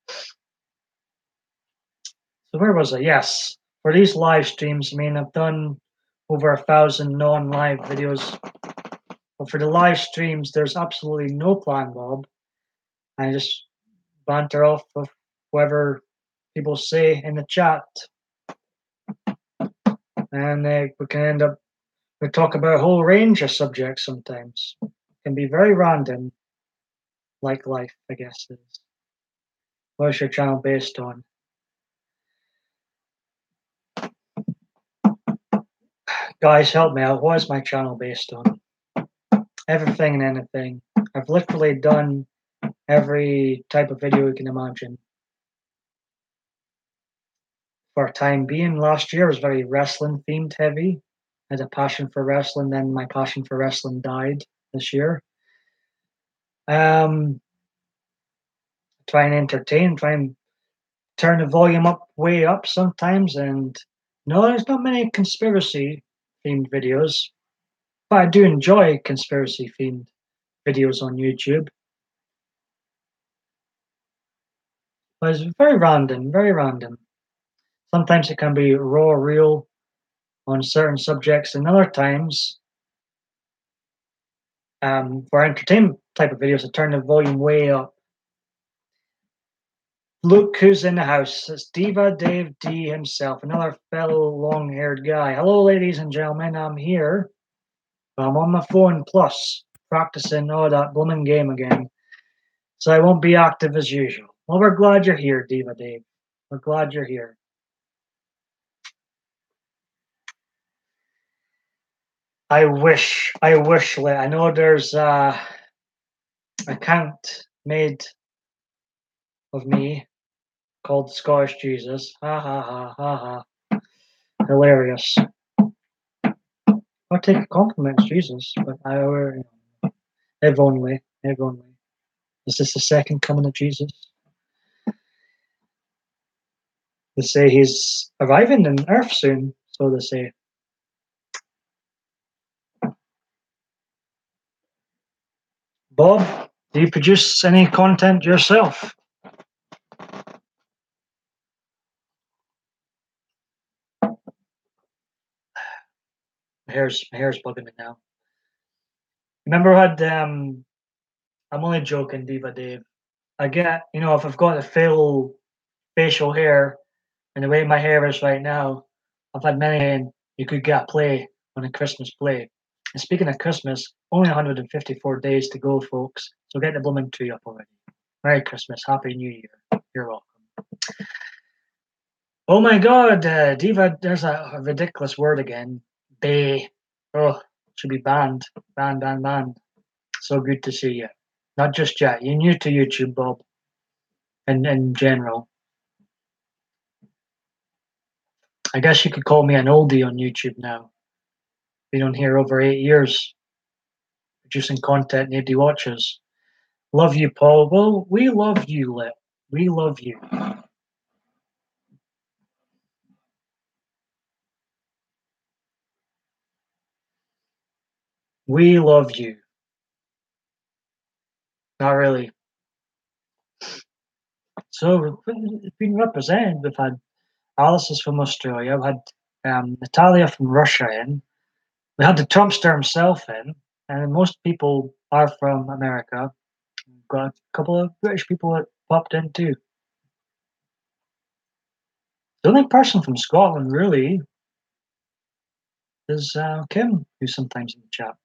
So where was I? Yes, for these live streams, I mean, I've done over 1,000 non-live videos. But for the live streams, there's absolutely no plan, Bob. I just banter off of whatever people say in the chat, and we can end up we talk about a whole range of subjects. Sometimes it can be very random, like life, I guess. Is what's your channel based on? Guys, help me out. What is my channel based on? Everything and anything. I've literally done every type of video you can imagine. For a time being, last year was very wrestling themed heavy. I had a passion for wrestling, then my passion for wrestling died this year. Try and entertain, try and turn the volume up way up sometimes, and no, there's not many conspiracy themed videos, but I do enjoy conspiracy themed videos on YouTube. But it's very random, very random. Sometimes it can be raw, real on certain subjects, and other times, for entertainment type of videos, I turn the volume way up. Look who's in the house. It's Diva Dave D himself, another fellow long-haired guy. Hello, ladies and gentlemen. I'm here. I'm on my phone plus practicing that blooming game again. So I won't be active as usual. Well, we're glad you're here, Diva Dave. We're glad you're here. I wish. I know there's an account made of me called Scottish Jesus. Ha ha ha ha ha. Hilarious. I'll take compliments, Jesus, but if only, if only. Is this the second coming of Jesus? They say he's arriving in Earth soon, so they say. Bob, do you produce any content yourself? My hair's bugging me now. Remember I had I'm only joking, Diva Dave. I get, if I've got a full facial hair and the way my hair is right now, I've had many saying you could get a play on a Christmas play. And speaking of Christmas, only 154 days to go, folks. So get the blooming tree up already. Merry Christmas, Happy New Year. You're welcome. Oh my God, Diva, there's a ridiculous word again. Bay. Oh, should be banned. Banned. So good to see you. Not just yet. You're new to YouTube, Bob. In general. I guess you could call me an oldie on YouTube now. Been on here over 8 years, producing content nobody watches. Love you, Paul. Well, we love you, Lit. We love you. We love you. Not really. So it's been represented. We've had Alice is from Australia. We've had Natalia from Russia in. We had the Trumpster himself in. And most people are from America. We've got a couple of British people that popped in too. The only person from Scotland, really, is Kim, who's sometimes in the chat.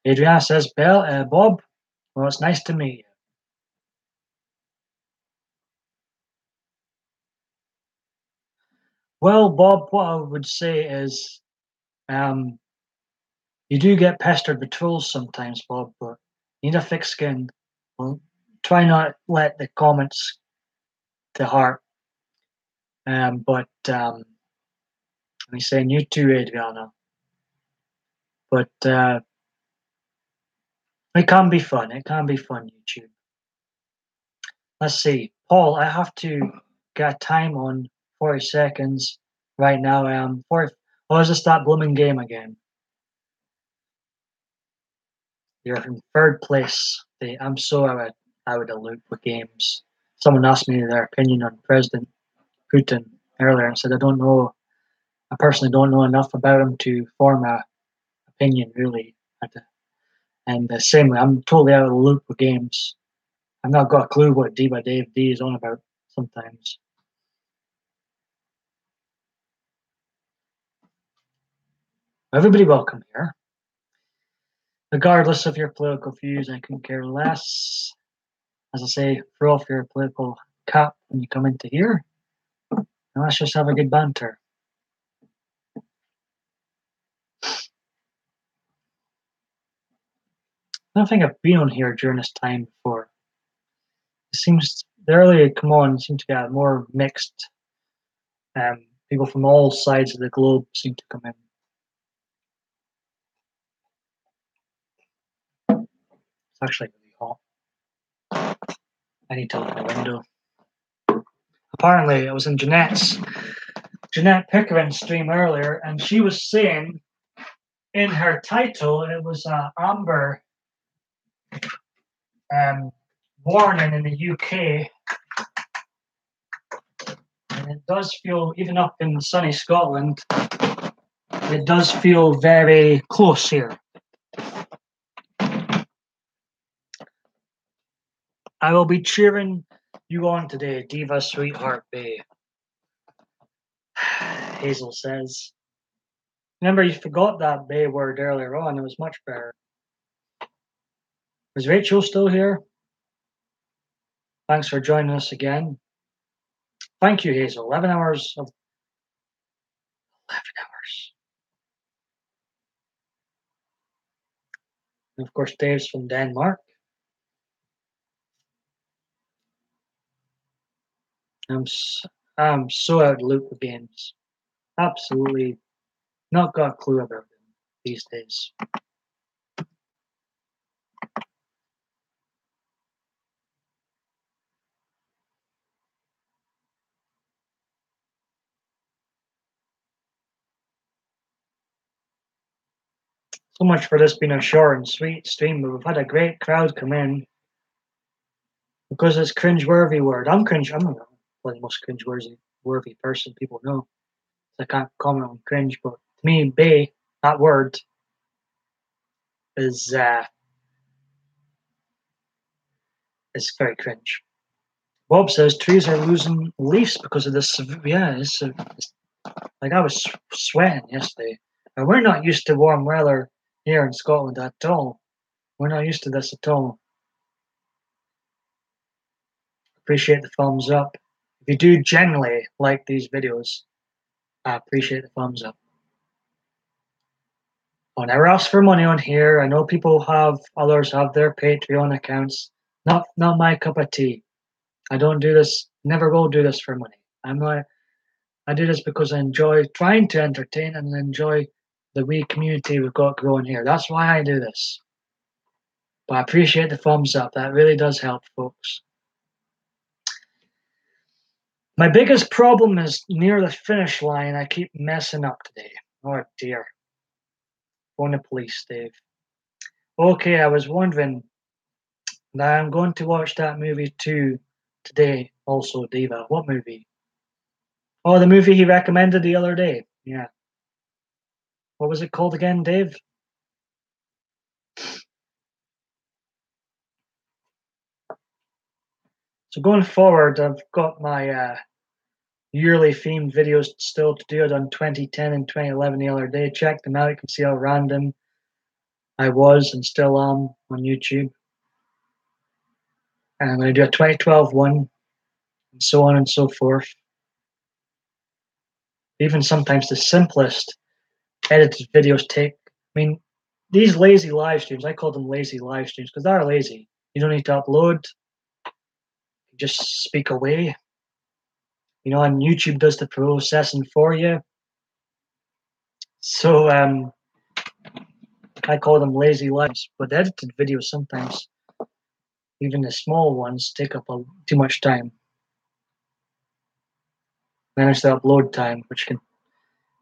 Adriana says, Bob, well, it's nice to meet you. Well, Bob, what I would say is you do get pestered with trolls sometimes, Bob, but you need a thick skin. Well, try not let the comments to heart. But I'm saying you too, Adriana. But it can be fun. It can be fun, YouTube. Let's see. Paul, I have to get a time on 40 seconds right now. Is this that blooming game again? You're in third place. I'm so out of loop with games. Someone asked me their opinion on President Putin earlier and said, I don't know I personally don't know enough about him to form a opinion really. And the same way, I'm totally out of the loop with games. I've not got a clue what D by Dave D is on about sometimes. Everybody welcome here. Regardless of your political views, I couldn't care less. As I say, throw off your political cap when you come into here, and let's just have a good banter. I don't think I've been on here during this time before. It seems the earlier you come on seem to get more mixed. People from all sides of the globe seem to come in. It's actually really hot. I need to open the window. Apparently, I was in Jeanette Pickering's stream earlier, and she was saying in her title it was amber warning in the UK, and it does feel, even up in sunny Scotland, it does feel very close here. I will be cheering you on today, Diva Sweetheart Bay. Hazel says. Remember, you forgot that Bay word earlier on. It was much better. Is Rachel still here? Thanks for joining us again. Thank you, Hazel. 11 hours of 11 hours. And of course, Dave's from Denmark. I'm so out of the loop with games. Absolutely not got a clue about them these days. So much for this being a short and sweet stream, but we've had a great crowd come in because it's cringe-worthy word. I'm probably the most cringe-worthy person people know. So I can't comment on cringe, but to me, Bay, that word, is very cringe. Bob says trees are losing leaves because of this. Yeah, it's like I was sweating yesterday. And we're not used to warm weather here in Scotland at all. We're not used to this at all. Appreciate the thumbs up. If you do generally like these videos, I appreciate the thumbs up. I'll never ask for money on here. I know others have their Patreon accounts. Not my cup of tea. I don't do this, never will do this for money. I do this because I enjoy trying to entertain and enjoy the wee community we've got growing here. That's why I do this. But I appreciate the thumbs up. That really does help, folks. My biggest problem is near the finish line. I keep messing up today. Oh dear. Phone the police, Dave. Okay, I was wondering. Now I'm going to watch that movie too today, also, Diva. What movie? Oh, the movie he recommended the other day. Yeah. What was it called again, Dave? So going forward, I've got my yearly themed videos still to do. I done 2010 and 2011 the other day. Check them out. You can see how random I was and still am on YouTube. And I'm going to do a 2012 one, and so on and so forth. Even sometimes the simplest edited videos take, I mean, these lazy live streams, I call them lazy live streams because they're lazy. You don't need to upload, you just speak away. You know, and YouTube does the processing for you. So I call them lazy lives. But edited videos sometimes, even the small ones, take up too much time. Manage the upload time, which can,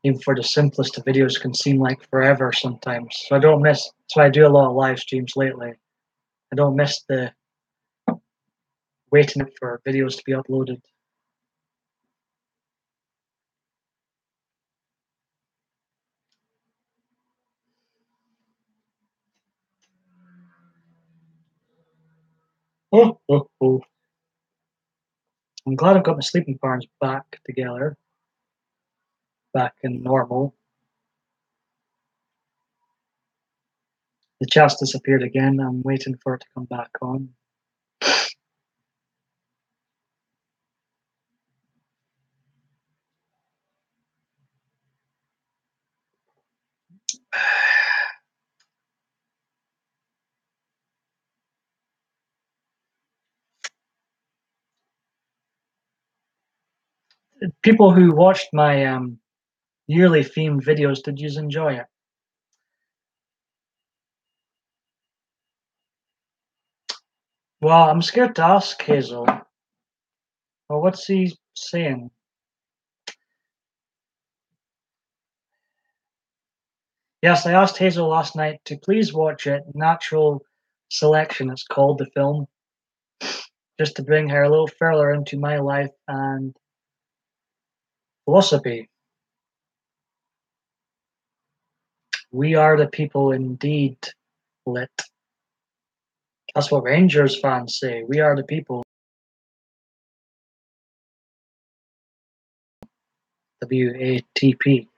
even for the simplest of videos, can seem like forever sometimes. So I don't miss. So I do a lot of live streams lately. I don't miss the waiting for videos to be uploaded. Oh, oh, oh. I'm glad I've got my sleeping patterns back together, back in normal. The chat's disappeared again. I'm waiting for it to come back on. People who watched my yearly themed videos, did you enjoy it? Well, I'm scared to ask Hazel. Well, what's he saying? Yes, I asked Hazel last night to please watch it. Natural Selection, it's called, the film, just to bring her a little further into my life and philosophy. We are the people indeed, lit. That's what Rangers fans say. We are the people. WATP.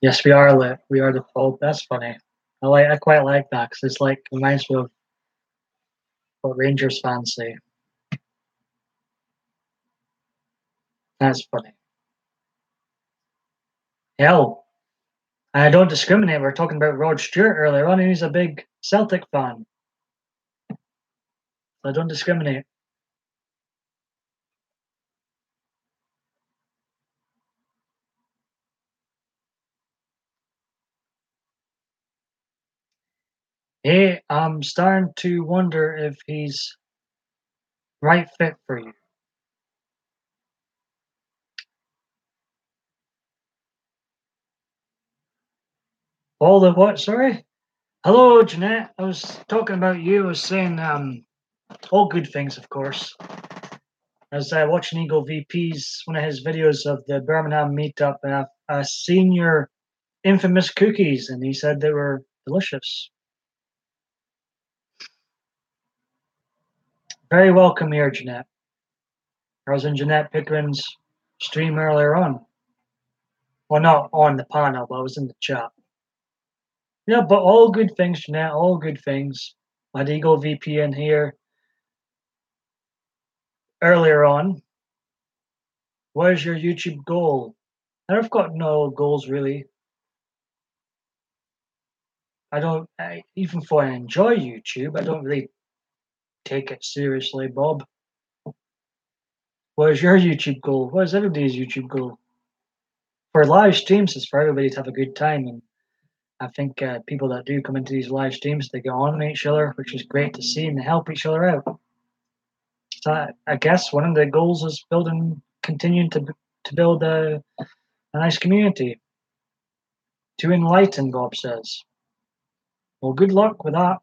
Yes, we are lit. We are the folk. That's funny. I quite like that because it's like reminds me of what Rangers fans say. That's funny. Hell, I don't discriminate. We were talking about Rod Stewart earlier on, and he's a big Celtic fan. I don't discriminate. Hey, I'm starting to wonder if he's right fit for you. All the what? Sorry. Hello, Jeanette. I was talking about you. I was saying all good things, of course. I was watching Eagle VP's one of his videos of the Birmingham meetup, and I seen your infamous cookies, and he said they were delicious. Very welcome here, Jeanette. I was in Jeanette Pickering's stream earlier on. Well, not on the panel, but I was in the chat. Yeah, but all good things, Jeanette. All good things. I had Eagle VP in here earlier on. What is your YouTube goal? I've got no goals really. Even though I enjoy YouTube, I don't really take it seriously, Bob. What is your YouTube goal? What is everybody's YouTube goal? For live streams, it's for everybody to have a good time, and I think people that do come into these live streams, they get on with each other, which is great to see, and they help each other out. So I guess one of the goals is continuing to build a nice community. To enlighten, Bob says. Well, good luck with that.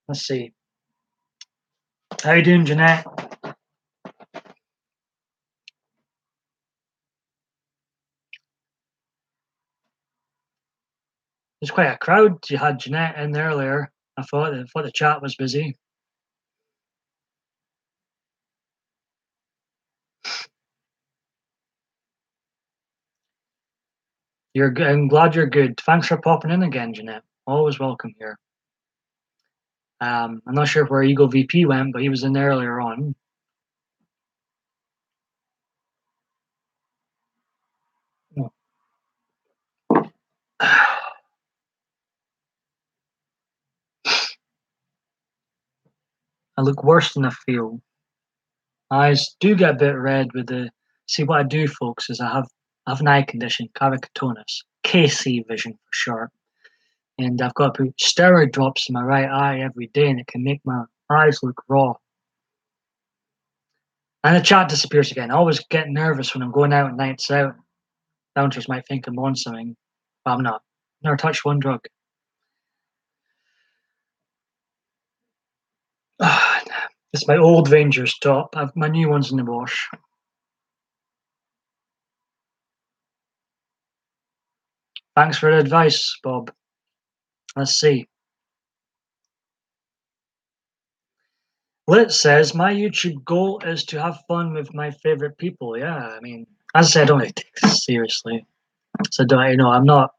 Let's see. How you doing, Jeanette? There's quite a crowd. You had Jeanette in there earlier. I thought the chat was busy. I'm glad you're good. Thanks for popping in again, Jeanette. Always welcome here. I'm not sure where Eagle VP went, but he was in there earlier on. I look worse than I feel. Eyes do get a bit red with the. See, what I do, folks, is I have an eye condition, keratoconus, KC vision for short, and I've got to put steroid drops in my right eye every day, and it can make my eyes look raw. And the chat disappears again. I always get nervous when I'm going out nights out. Bouncers might think I'm on something, but I'm not. Never touched one drug. It's my old Rangers top. My new one's in the wash. Thanks for the advice, Bob. Let's see. Lit says, my YouTube goal is to have fun with my favorite people. Yeah, I mean, as I said, I don't really take this seriously. So, I'm not,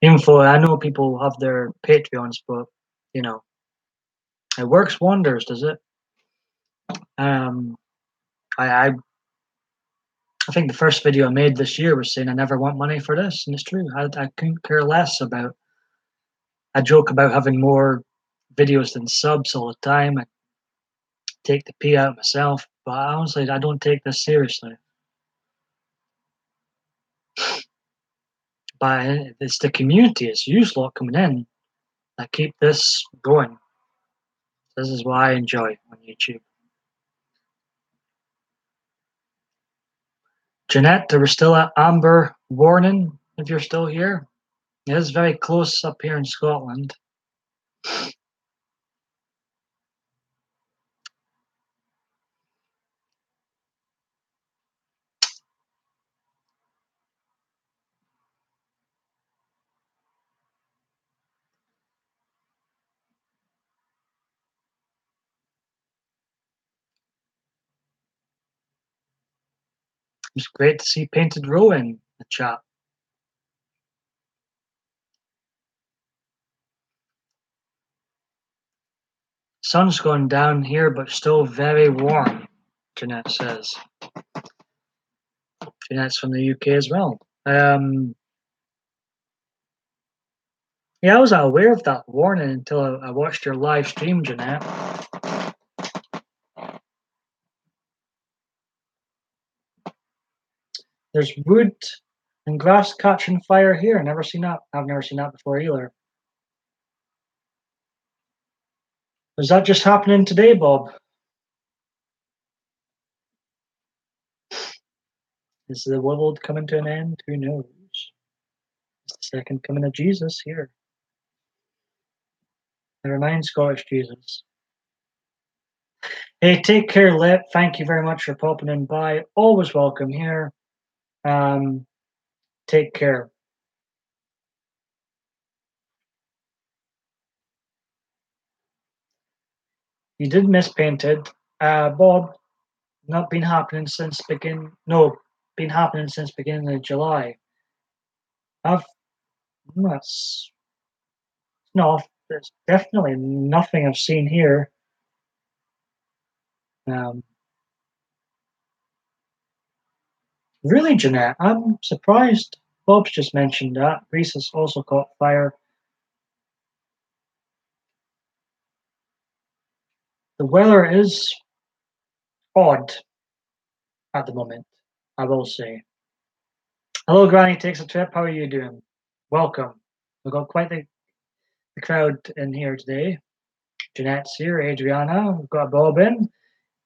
I know people have their Patreons, but, you know, it works wonders, does it? Um, I think the first video I made this year was saying I never want money for this, and it's true. I couldn't care less about. I joke about having more videos than subs all the time. I take the pee out myself, but honestly, I don't take this seriously. But it's the community, it's you lot coming in that keep this going. This is what I enjoy on YouTube. Jeanette, we're still at amber warning if you're still here. It is very close up here in Scotland. It's great to see Painted Row in the chat. Sun's going down here, but still very warm, Jeanette says. Jeanette's from the UK as well. Yeah, I was not aware of that warning until I watched your live stream, Jeanette. There's wood and grass catching fire here. I've never seen that before either. Is that just happening today, Bob? Is the world coming to an end? Who knows? It's the second coming of Jesus here. Never mind Scottish Jesus. Hey, take care, Lit. Thank you very much for popping in by. Always welcome here. Take care. You did miss Painted. Bob, not been happening since been happening since beginning of July. I've that's no, there's definitely nothing I've seen here. Um, really, Jeanette, I'm surprised. Bob's just mentioned that Greece has also caught fire. The weather is odd at the moment, I will say. Hello, Granny takes a trip. How are you doing? Welcome. We've got quite the crowd in here today. Jeanette's here, Adriana, we've got Bob in.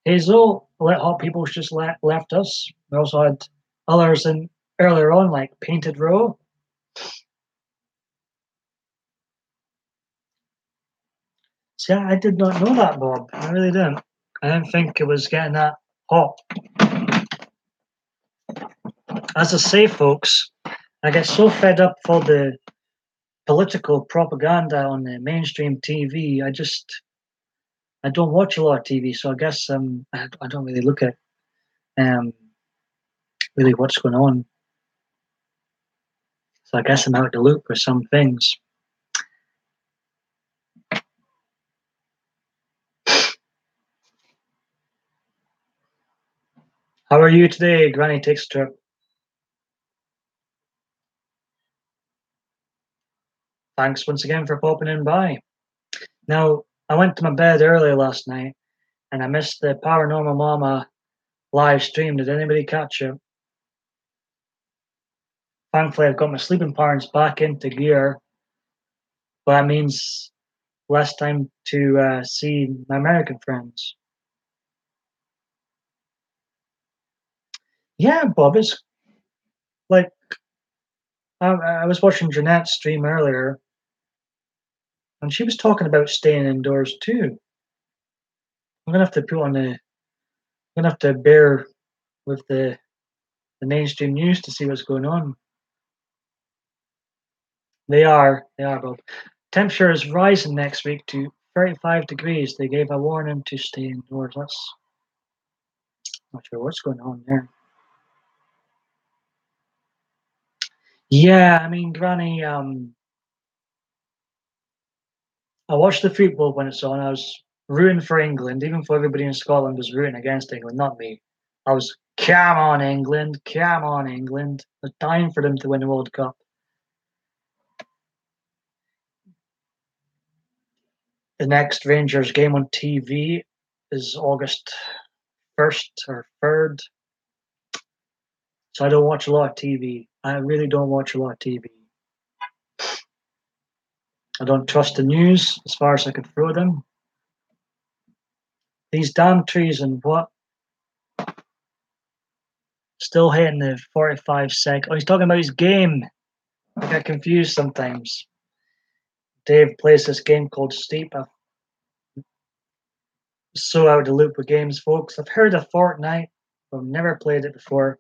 Hazel, Let Hot People's just left us. We also had others in earlier on, like Painted Row. See, I did not know that, Bob. I really didn't. I didn't think it was getting that hot. As I say, folks, I get so fed up with all the political propaganda on the mainstream TV. I don't watch a lot of TV, so I guess I don't really look at um really what's going on. So I guess I'm out the loop with some things. How are you today, Granny Takes a Trip? Thanks once again for popping in by. Now, I went to my bed early last night and I missed the Paranormal Mama live stream. Did anybody catch it? Thankfully, I've got my sleeping patterns back into gear, but that means less time to see my American friends. Yeah, Bob, it's like I was watching Jeanette's stream earlier, and she was talking about staying indoors too. I'm gonna have to put on the. I'm gonna have to bear with the mainstream news to see what's going on. They are, Bob. Temperature is rising next week to 35 degrees. They gave a warning to stay indoors. That's not sure what's going on there. Yeah, I mean, Granny, I watched the football when it's on. I was rooting for England, even though everybody in Scotland was rooting against England, not me. I was, come on, England. I was dying for them to win the World Cup. The next Rangers game on TV is August 1st or 3rd. So I don't watch a lot of TV. I really don't watch a lot of TV. I don't trust the news as far as I could throw them. These damn trees and what? Still hitting the 45 second. Oh, he's talking about his game. I get confused sometimes. Dave plays this game called Steep. I'm so out of the loop with games, folks. I've heard of Fortnite, but I've never played it before.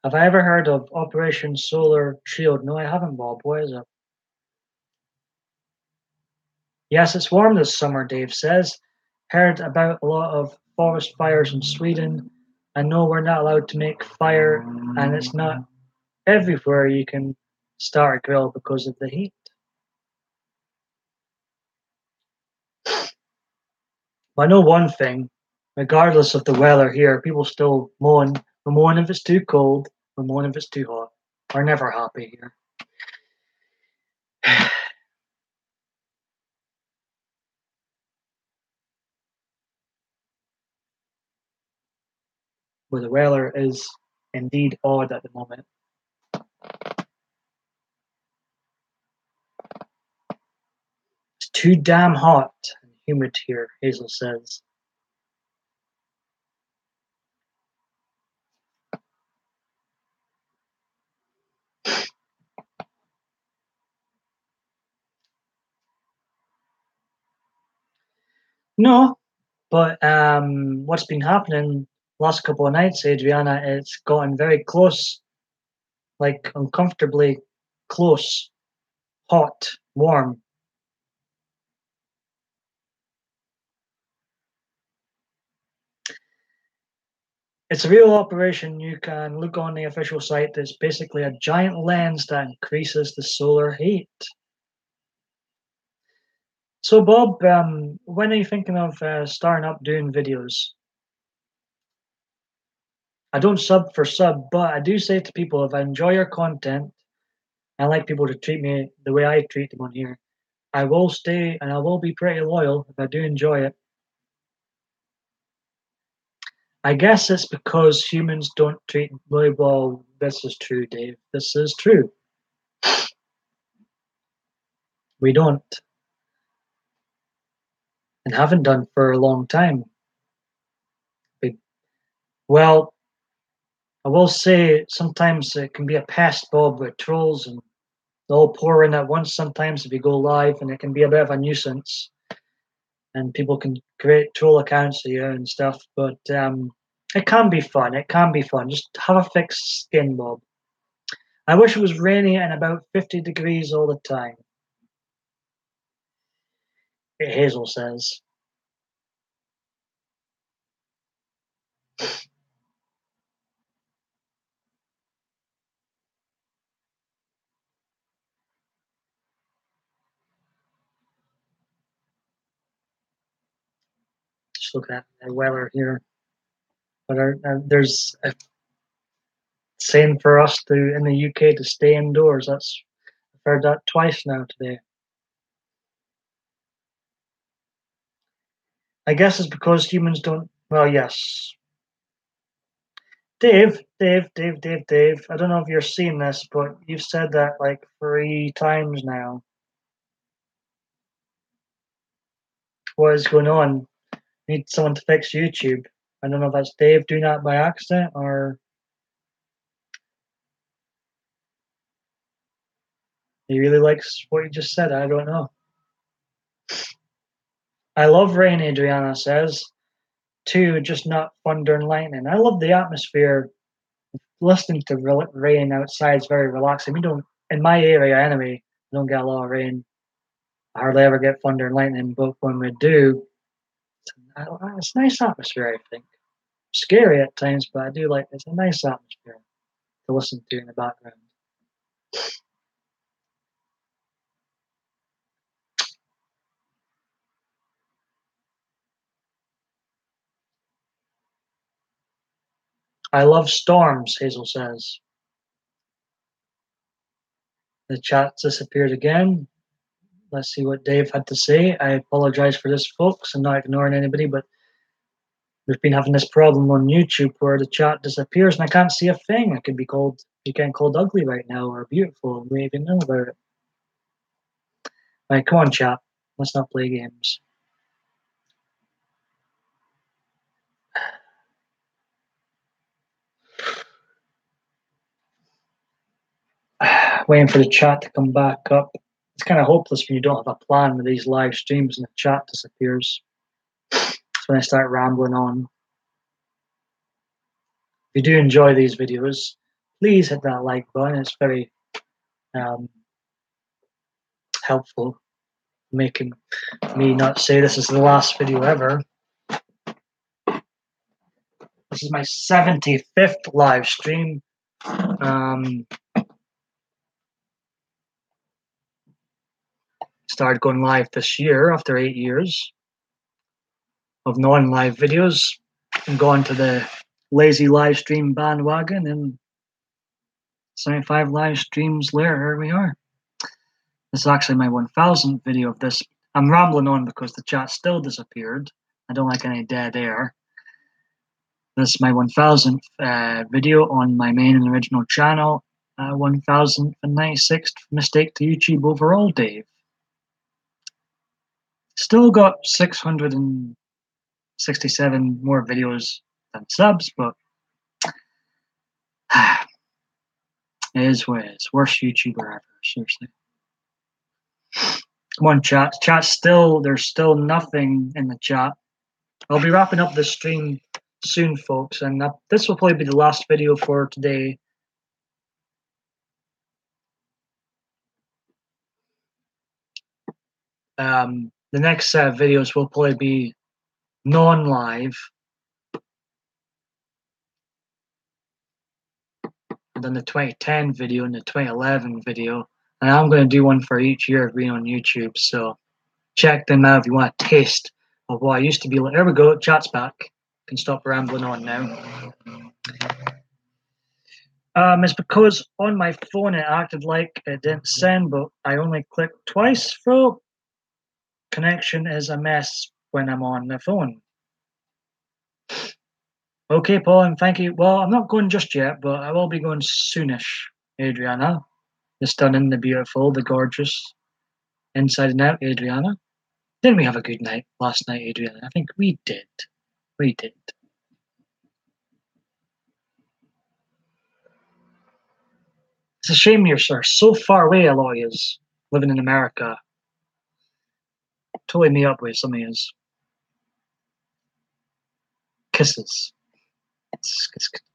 Have I ever heard of Operation Solar Shield? No, I haven't, Bob. What is it? Yes, it's warm this summer, Dave says. Heard about a lot of forest fires in Sweden. I know we're not allowed to make fire, and it's not everywhere you can start a grill because of the heat. I know one thing, regardless of the weather here, people still moan. We moan if it's too cold, we moan if it's too hot. We're never happy here. Where the weather is indeed odd at the moment. It's too damn hot and humid here, Hazel says. No, but what's been happening last couple of nights, Adriana, it's gotten very close, like uncomfortably close, hot, warm. It's a real operation. You can look on the official site. It's basically a giant lens that increases the solar heat. So, Bob, when are you thinking of starting up doing videos? I don't sub for sub, but I do say to people if I enjoy your content, I like people to treat me the way I treat them on here. I will stay and I will be pretty loyal if I do enjoy it. I guess it's because humans don't treat well. This is true, Dave. This is true. We don't and haven't done for a long time. We, well, I will say sometimes it can be a pest, Bob, with trolls and they all pour in at once sometimes if you go live, and it can be a bit of a nuisance. And people can create troll accounts of you and stuff, but it can be fun. It can be fun. Just have a thick skin, Bob. I wish it was rainy and about 50 degrees all the time, Hazel says. Just look at the weather here. But there's a saying for us to in the UK to stay indoors. I've heard that twice now today. I guess it's because humans don't. Well, yes. Dave. I don't know if you're seeing this, but you've said that like 3 times now. What is going on? Need someone to fix YouTube. I don't know if that's Dave doing that by accident or he really likes what you just said. I don't know. I love rain, Adriana says. Two, just not thunder and lightning. I love the atmosphere listening to rain outside is very relaxing. We don't, in my area anyway, we don't get a lot of rain. I hardly ever get thunder and lightning, but when we do, it's a nice atmosphere, I think. Scary at times, but I do like it's a nice atmosphere to listen to in the background. I love storms, Hazel says. The chat disappeared again. Let's see what Dave had to say. I apologize for this, folks. I'm not ignoring anybody, but we've been having this problem on YouTube where the chat disappears and I can't see a thing. I could be called, you getting called ugly right now or beautiful. We even know about it. Right, come on, chat. Let's not play games. Waiting for the chat to come back up. It's kind of hopeless when you don't have a plan with these live streams and the chat disappears. That's when I start rambling on. If you do enjoy these videos, please hit that like button. It's very helpful, making me not say this is the last video ever. This is my 75th live stream. Started going live this year after 8 years of non-live videos and gone to the lazy live stream bandwagon, and 75 live streams later, here we are. This is actually my 1000th video of this. I'm rambling on because the chat still disappeared. I don't like any dead air. This is my 1000th video on my main and original channel. 1096th mistake to YouTube overall, Dave. Still got 667 more videos than subs, but it is what it is. Worst YouTuber ever, seriously. Come on, chat. There's still nothing in the chat. I'll be wrapping up this stream soon, folks, and this will probably be the last video for today. The next set of videos will probably be non-live, and then the 2010 video and the 2011 video, and I'm going to do one for each year of being on YouTube, so check them out if you want a taste of what I used to be like. There we go, chat's back. Can stop rambling on now. It's because on my phone it acted like it didn't send, but I only clicked twice through. Connection is a mess when I'm on the phone. Okay, Paul, and thank you. Well, I'm not going just yet, but I will be going soonish, Adriana. The stunning, the beautiful, the gorgeous, inside and out, Adriana. Didn't we have a good night last night, Adriana? I think we did. We did. It's a shame you're so far away, a lot of you living in America. Totally meet up with some of you. Kisses. It's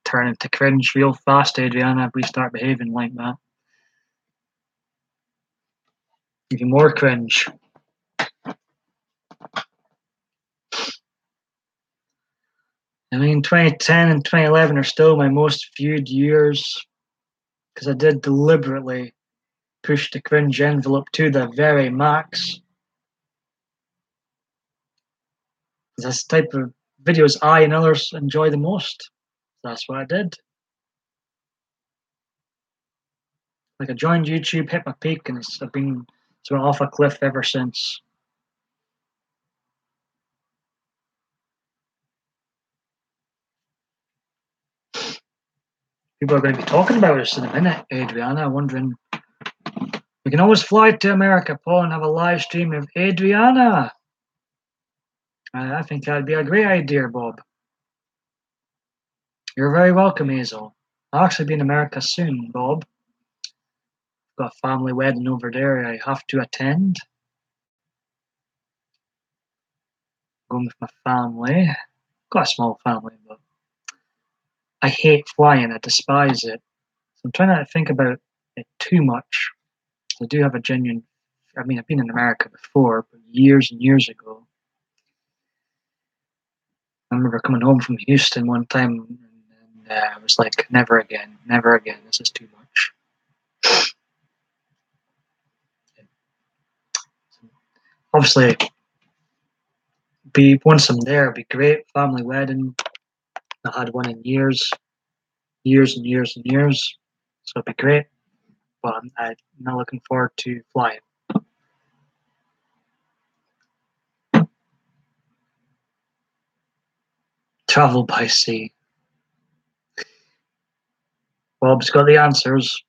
turning to cringe real fast, Adriana, if we start behaving like that. Even more cringe. I mean, 2010 and 2011 are still my most viewed years because I did deliberately push the cringe envelope to the very max. That's the type of videos I and others enjoy the most. That's what I did. Like I joined YouTube, hit my peak, and I've been sort of off a cliff ever since. People are going to be talking about us in a minute, Adriana. Wondering, we can always fly to America, Paul, and have a live stream of Adriana. I think that'd be a great idea, Bob. You're very welcome, Hazel. I'll actually be in America soon, Bob. I've got a family wedding over there I have to attend. Going with my family. Got a small family, but I hate flying. I despise it. So I'm trying not to think about it too much. I do have a genuine. I mean, I've been in America before, but years and years ago. I remember coming home from Houston one time, and I was like, "Never again, never again. This is too much." Obviously, be once I'm there, it'd be great. Family wedding. I had one in years, years and years and years. So it'd be great. But I'm not looking forward to flying. Travel by sea. Bob's got the answers.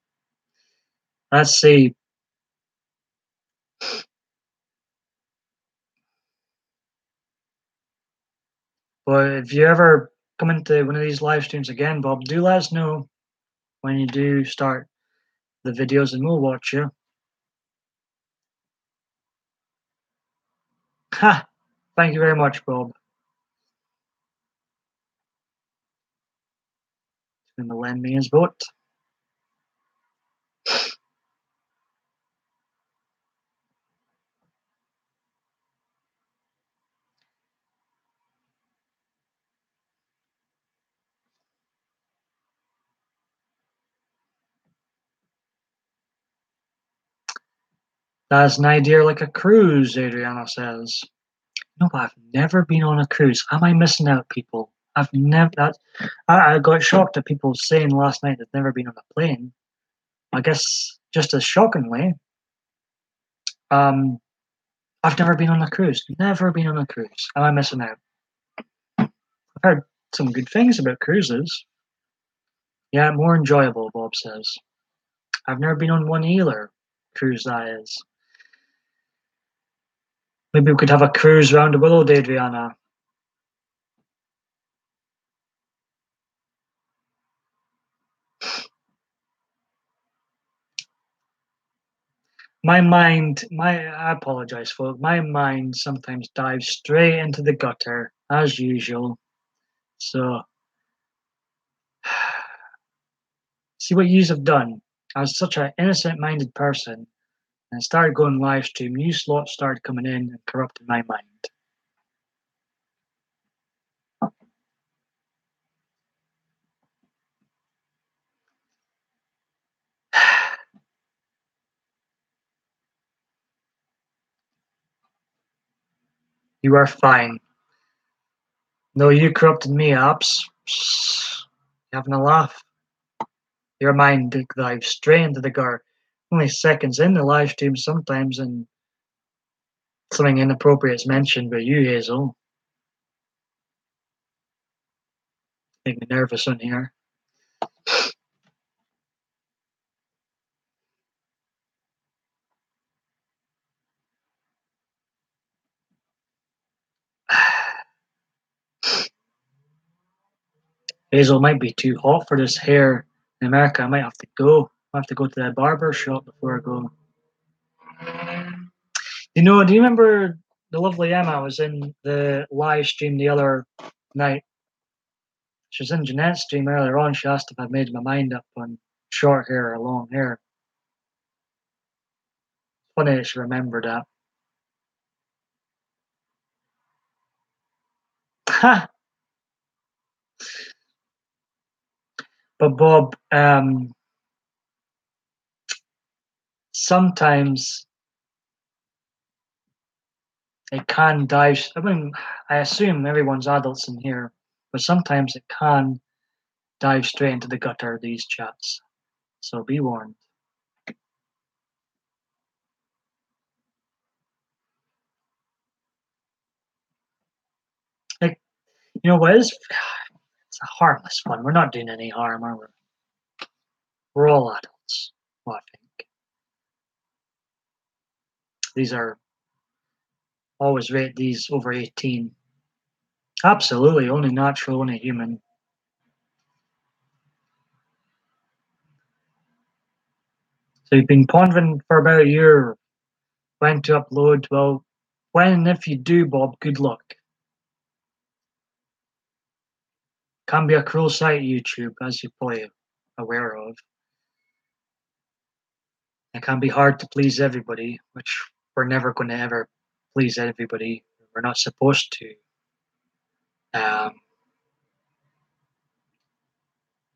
Let's see. But if you ever come into one of these live streams again, Bob, do let us know when you do start the videos and we'll watch you. Ha! Thank you very much, Bob. He's going to lend me his vote. That's an idea like a cruise, Adriana says. No, but I've never been on a cruise. Am I missing out, people? I've never. I got shocked at people saying last night they've never been on a plane. I guess just as shockingly, um, I've never been on a cruise. Never been on a cruise. Am I missing out? I've heard some good things about cruises. Yeah, more enjoyable, Bob says. I've never been on one either. Cruise, that is. Maybe we could have a cruise around the world, Adriana. I apologize, folks. My mind sometimes dives straight into the gutter, as usual. So, see what yous have done. I was such an innocent-minded person, and I started going live stream. New slots started coming in and corrupting my mind. You are fine. No, you corrupted me, Apps. You having a laugh? Your mind dives straight into the gutter. Only seconds in the live stream sometimes, and something inappropriate is mentioned by you, Hazel. Make me nervous on here. Hazel might be too hot for this hair in America. I might have to go. I have to go to the barber shop before I go. Do you remember the lovely Emma was in the live stream the other night? She was in Jeanette's stream earlier on. She asked if I'd made my mind up on short hair or long hair. Funny that she remembered that. Ha! But Bob, sometimes it can dive. I mean, I assume everyone's adults in here, but sometimes it can dive straight into the gutter, these chats. So be warned. Like, you know what is? It's a harmless one. We're not doing any harm, are we? We're all adults. Well, I think these are always rate these over 18. Absolutely, only natural, only human. So you've been pondering for about a year when to upload. Well, when and if you do, Bob, good luck. Can be a cruel sight, YouTube, as you're probably aware of. It can be hard to please everybody, which we're never going to ever please everybody. We're not supposed to. Um,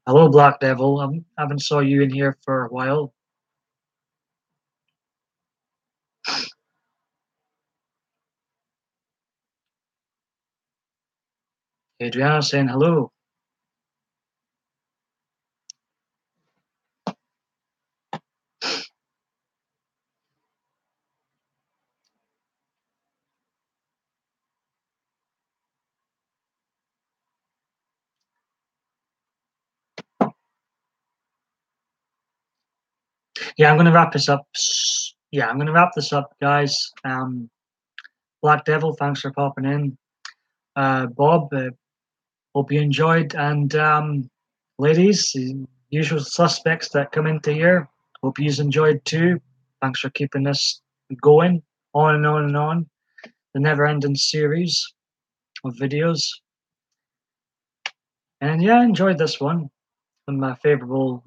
Hello, Black Devil. I haven't saw you in here for a while. Adriana saying hello. Yeah, I'm going to wrap this up. Yeah, I'm going to wrap this up, guys. Black Devil, thanks for popping in. Bob, hope you enjoyed. And ladies, usual suspects that come into here, hope you enjoyed too. Thanks for keeping this going on and on and on. The never ending series of videos. And yeah, I enjoyed this one. One of my favorable